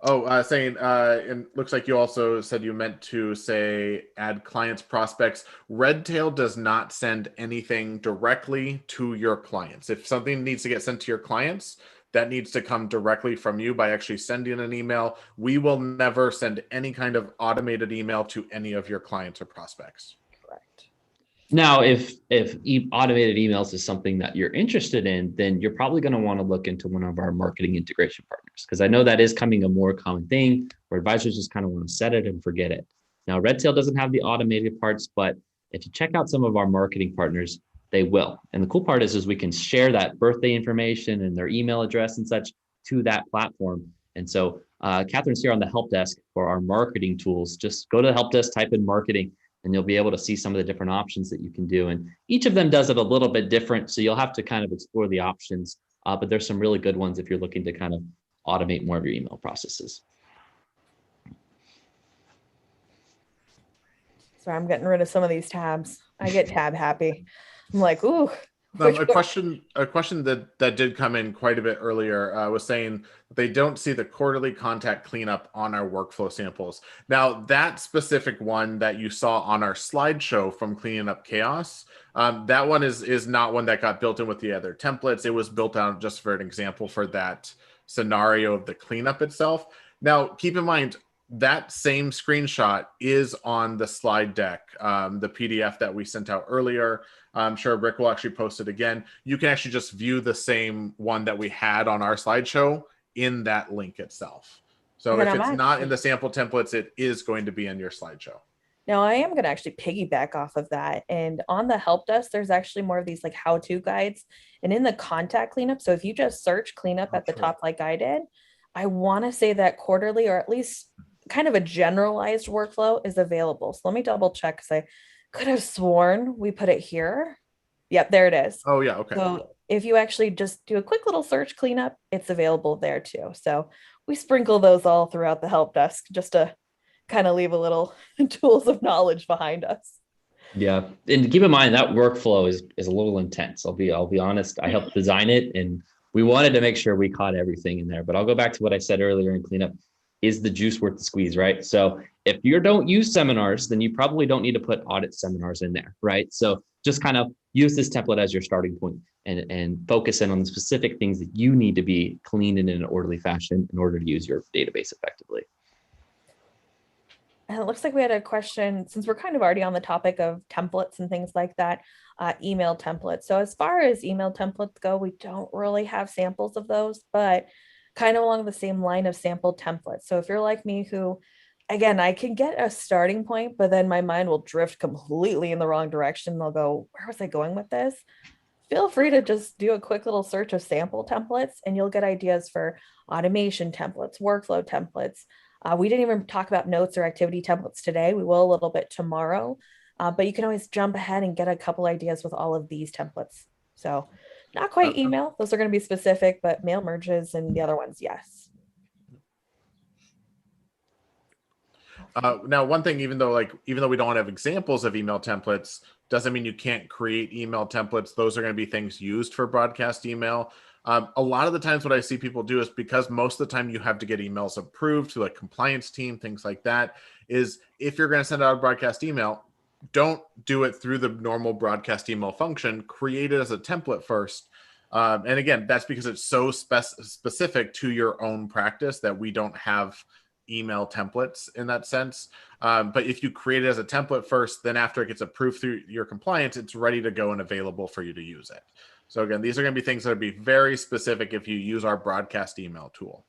Oh, saying, and looks like you also said you meant to say add clients, prospects. Redtail does not send anything directly to your clients. If something needs to get sent to your clients, that needs to come directly from you by actually sending an email. We will never send any kind of automated email to any of your clients or prospects. Correct. Now, if automated emails is something that you're interested in, then you're probably going to want to look into one of our marketing integration partners, because I know that is coming a more common thing where advisors just kind of want to set it and forget it. Now, Redtail doesn't have the automated parts, but if you check out some of our marketing partners, they will. And the cool part is we can share that birthday information and their email address and such to that platform. And so Catherine's here on the help desk for our marketing tools. Just go to the help desk, type in marketing, and you'll be able to see some of the different options that you can do. And each of them does it a little bit different. So you'll have to kind of explore the options, but there's some really good ones if you're looking to kind of automate more of your email processes. Sorry, I'm getting rid of some of these tabs. I get tab happy. I'm like, ooh, A question that did come in quite a bit earlier was saying they don't see the quarterly contact cleanup on our workflow samples. Now, that specific one that you saw on our slideshow from Cleaning Up Chaos, that one is not one that got built in with the other templates. It was built out just for an example for that scenario of the cleanup itself. Now, keep in mind, that same screenshot is on the slide deck, the PDF that we sent out earlier. I'm sure Rick will actually post it again. You can actually just view the same one that we had on our slideshow in that link itself. So if it's not in the sample templates, it is going to be in your slideshow. Now I am going to actually piggyback off of that. And on the help desk, there's actually more of these like how-to guides and in the contact cleanup. So if you just search cleanup at the top, like I did, I want to say that quarterly or at least kind of a generalized workflow is available. So let me double check because I could have sworn we put it here. Yep, there it is. Oh yeah, okay. So if you actually just do a quick little search cleanup, it's available there too. So we sprinkle those all throughout the help desk just to kind of leave a little tools of knowledge behind us. Yeah, and keep in mind that workflow is a little intense. I'll be honest. I helped design it, and we wanted to make sure we caught everything in there. But I'll go back to what I said earlier in cleanup. Is the juice worth the squeeze, right? So if you don't use seminars, then you probably don't need to put audit seminars in there, right? So just kind of use this template as your starting point and focus in on the specific things that you need to be cleaned in an orderly fashion in order to use your database effectively. And it looks like we had a question, since we're kind of already on the topic of templates and things like that, email templates. So as far as email templates go, we don't really have samples of those, but kind of along the same line of sample templates. So if you're like me who, again, I can get a starting point, but then my mind will drift completely in the wrong direction. They'll go, where was I going with this? Feel free to just do a quick little search of sample templates and you'll get ideas for automation templates, workflow templates. We didn't even talk about notes or activity templates today. We will a little bit tomorrow, but you can always jump ahead and get a couple ideas with all of these templates. So not quite email. Those are going to be specific, but mail merges and the other ones, yes. Now, one thing, even though we don't have examples of email templates, doesn't mean you can't create email templates. Those are going to be things used for broadcast email. A lot of the times what I see people do is, because most of the time you have to get emails approved to a compliance team, things like that, is if you're going to send out a broadcast email, don't do it through the normal broadcast email function. Create it as a template first. And again, that's because it's so specific to your own practice that we don't have email templates in that sense. But if you create it as a template first, then after it gets approved through your compliance, it's ready to go and available for you to use it. So again, these are going to be things that will be very specific if you use our broadcast email tool.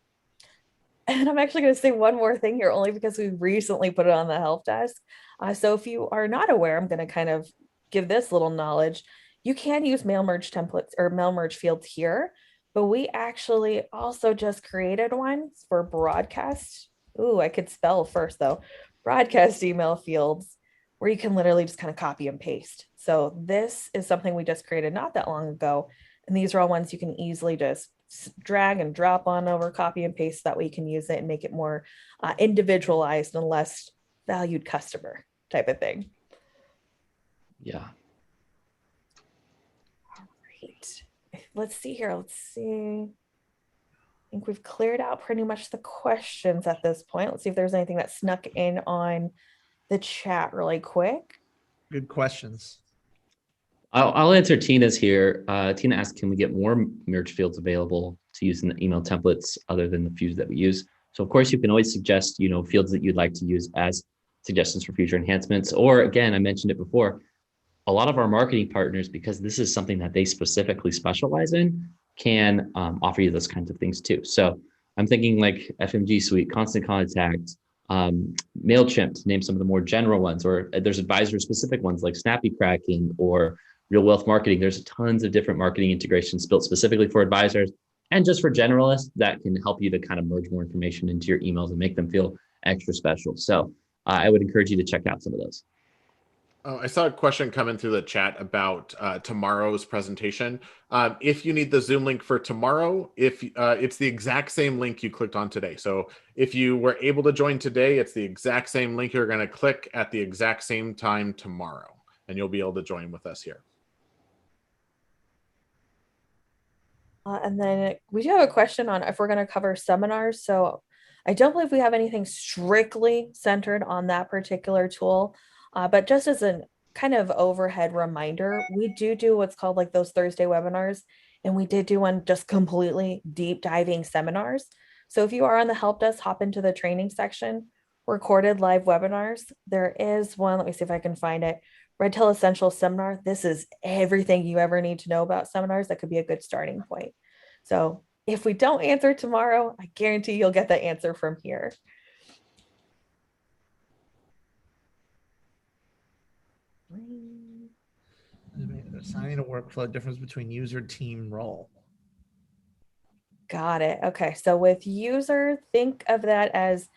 And I'm actually going to say one more thing here, only because we recently put it on the help desk. So if you are not aware, I'm going to kind of give this little knowledge. You can use mail merge templates or mail merge fields here, but we actually also just created one for broadcast. Ooh, I could spell first though. Broadcast email fields where you can literally just kind of copy and paste. So this is something we just created not that long ago. And these are all ones you can easily just drag and drop on over, copy and paste. That way you can use it and make it more individualized and less valued customer type of thing. Yeah. All right. Let's see here. Let's see. I think we've cleared out pretty much the questions at this point. Let's see if there's anything that snuck in on the chat really quick. Good questions. I'll answer Tina's here. Tina asked, can we get more merge fields available to use in the email templates other than the few that we use? So of course you can always suggest, fields that you'd like to use as suggestions for future enhancements. Or again, I mentioned it before, a lot of our marketing partners, because this is something that they specifically specialize in, can offer you those kinds of things too. So I'm thinking like FMG Suite, Constant Contact, MailChimp, to name some of the more general ones, or there's advisor specific ones like Snappy Cracking or Real Wealth Marketing. There's tons of different marketing integrations built specifically for advisors and just for generalists that can help you to kind of merge more information into your emails and make them feel extra special. So I would encourage you to check out some of those. I saw a question coming through the chat about tomorrow's presentation. If you need the Zoom link for tomorrow, it's the exact same link you clicked on today. So if you were able to join today, it's the exact same link you're going to click at the exact same time tomorrow, and you'll be able to join with us here. And then we do have a question on if we're going to cover seminars. So I don't believe we have anything strictly centered on that particular tool, but just as a kind of overhead reminder, we do what's called like those Thursday webinars, and we did do one just completely deep diving seminars. So if you are on the help desk, hop into the training section, recorded live webinars. There is one, let me see if I can find it. Red Tail Essential Seminar. This is everything you ever need to know about seminars. That could be a good starting point. So if we don't answer tomorrow, I guarantee you'll get the answer from here. Assigning a workflow, difference between user, team, role. Got it. Okay. So with user, think of that as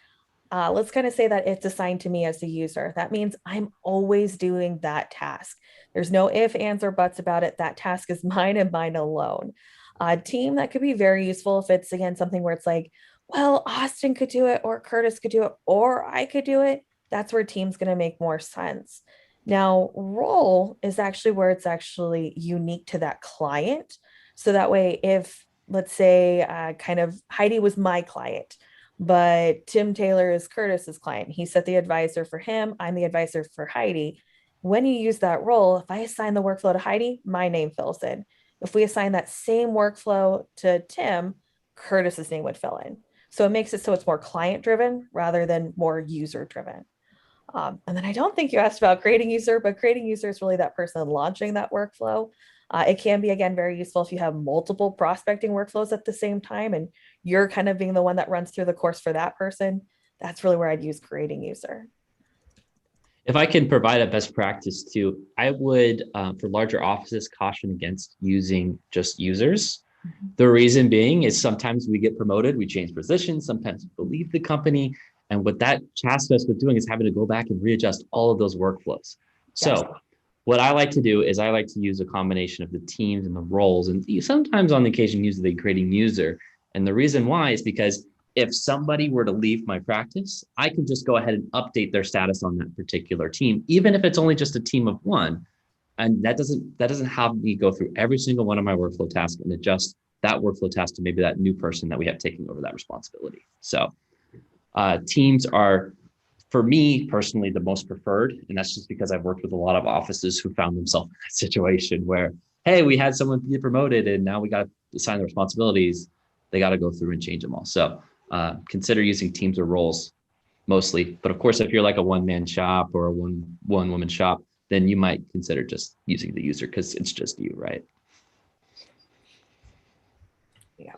let's kind of say that it's assigned to me as the user. That means I'm always doing that task. There's no if, ands, or buts about it. That task is mine and mine alone. Team, that could be very useful if it's, again, something where it's like, well, Austin could do it, or Curtis could do it, or I could do it. That's where team's going to make more sense. Now, role is actually where it's actually unique to that client. So that way, if let's say kind of Heidi was my client, but Tim Taylor is Curtis's client. He set the advisor for him. I'm the advisor for Heidi. When you use that role, if I assign the workflow to Heidi, my name fills in. If we assign that same workflow to Tim, Curtis's name would fill in. So it makes it so it's more client driven rather than more user driven. And then I don't think you asked about creating user, but creating user is really that person launching that workflow. It can be, again, very useful if you have multiple prospecting workflows at the same time and you're kind of being the one that runs through the course for that person. That's really where I'd use creating user. If I can provide a best practice too, I would, for larger offices, caution against using just users. The reason being is sometimes we get promoted, we change positions, sometimes we leave the company. And what that tasks us with doing is having to go back and readjust all of those workflows. So Yes. what I like to do is I like to use a combination of the teams and the roles, and sometimes on the occasion use the creating user. And the reason why is because if somebody were to leave my practice, I can just go ahead and update their status on that particular team, even if it's only just a team of one. And that doesn't have me go through every single one of my workflow tasks and adjust that workflow task to maybe that new person that we have taking over that responsibility. So teams are, for me personally, the most preferred. And that's just because I've worked with a lot of offices who found themselves in that situation where, hey, we had someone get promoted and now we got to assign the responsibilities. They got to go through and change them all. So consider using teams or roles mostly. But of course, if you're like a one-man shop or a one-woman shop, then you might consider just using the user because it's just you, right? Yeah.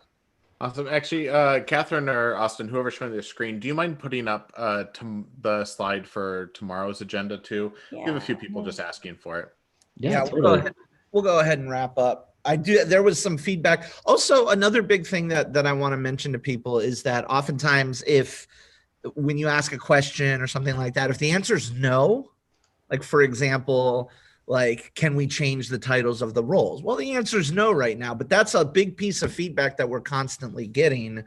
Awesome. Actually, Catherine or Austin, whoever's showing the screen, do you mind putting up the slide for tomorrow's agenda too? Yeah. We have a few people just asking for it. Yeah, totally. totally. We'll go ahead and wrap up. There was some feedback. Also, another big thing that I want to mention to people is that oftentimes when you ask a question or something like that, if the answer is no, like for example, like, can we change the titles of the roles? Well, the answer is no right now, but that's a big piece of feedback that we're constantly getting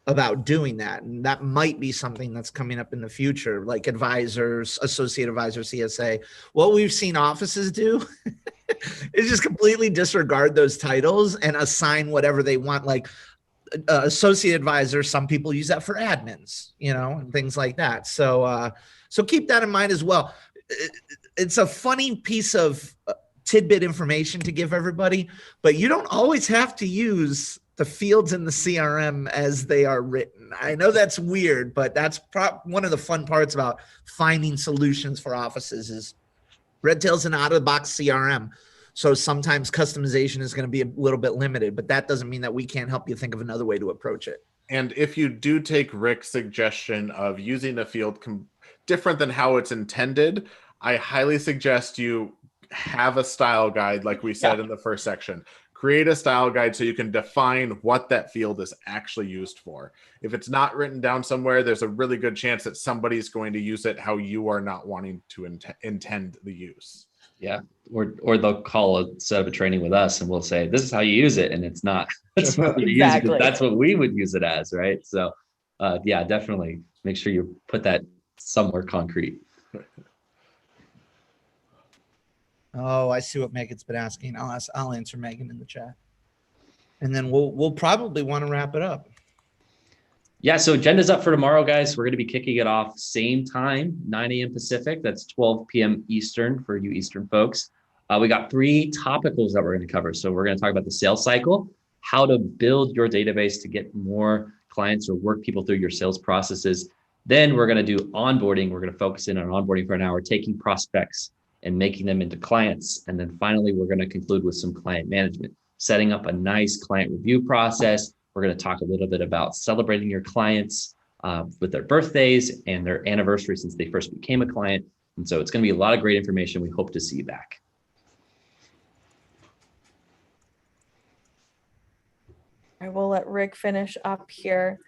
about doing that. And that might be something that's coming up in the future, like advisors, associate advisor, CSA. What we've seen offices do is just completely disregard those titles and assign whatever they want. Like associate advisor, some people use that for admins, and things like that. So keep that in mind as well. It's a funny piece of tidbit information to give everybody, but you don't always have to use the fields in the CRM as they are written. I know that's weird, but that's one of the fun parts about finding solutions for offices is Redtail's an out-of-the-box CRM. So sometimes customization is going to be a little bit limited, but that doesn't mean that we can't help you think of another way to approach it. And if you do take Rick's suggestion of using a field different than how it's intended, I highly suggest you have a style guide, like we said in the first section. Create a style guide so you can define what that field is actually used for. If it's not written down somewhere, there's a really good chance that somebody's going to use it how you are not wanting to intend the use. Yeah, or they'll call a set of a training with us and we'll say, this is how you use it. And it's not, that's not Exactly. That's what we would use it as, right? So yeah, definitely make sure you put that somewhere concrete. Oh, I see what Megan's been asking. I'll answer Megan in the chat. And then we'll probably want to wrap it up. Yeah, so agenda's up for tomorrow, guys. We're going to be kicking it off same time, 9 a.m. Pacific. That's 12 p.m. Eastern for you Eastern folks. We got 3 topicals that we're going to cover. So we're going to talk about the sales cycle, how to build your database to get more clients or work people through your sales processes. Then we're going to do onboarding. We're going to focus in on onboarding for an hour, taking prospects and making them into clients. And then finally, we're going to conclude with some client management, setting up a nice client review process. We're going to talk a little bit about celebrating your clients with their birthdays and their anniversary since they first became a client. And so it's going to be a lot of great information. We hope to see you back. I will let Rick finish up here.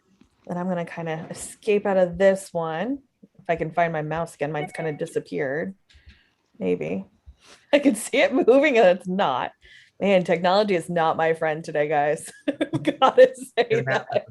And I'm going to kind of escape out of this one. If I can find my mouse again, mine's kind of disappeared. Maybe. I can see it moving and it's not. Man, technology is not my friend today, guys. Gotta say that.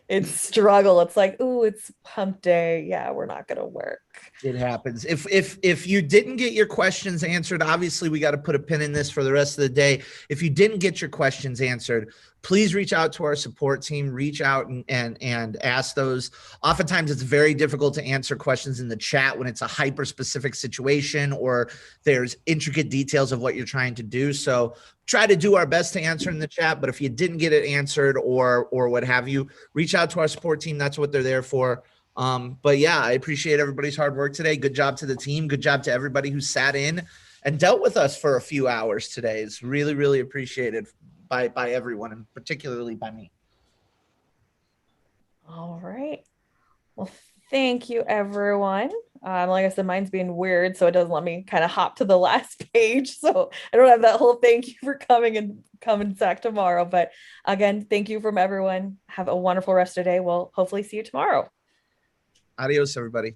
It's struggle. It's like, ooh, it's hump day. Yeah, we're not gonna work. It happens. If you didn't get your questions answered, obviously we got to put a pin in this for the rest of the day. If you didn't get your questions answered, please reach out to our support team, reach out and ask those. Oftentimes it's very difficult to answer questions in the chat when it's a hyper specific situation or there's intricate details of what you're trying to do. So try to do our best to answer in the chat, but if you didn't get it answered or what have you, reach out to our support team. That's what they're there for. But yeah, I appreciate everybody's hard work today. Good job to the team. Good job to everybody who sat in and dealt with us for a few hours today. It's really, really appreciated by everyone and particularly by me. All right. Well, thank you, everyone. Like I said, mine's being weird, so it doesn't let me kind of hop to the last page. So I don't have that whole thank you for coming back tomorrow. But again, thank you from everyone. Have a wonderful rest of the day. We'll hopefully see you tomorrow. Adios, everybody.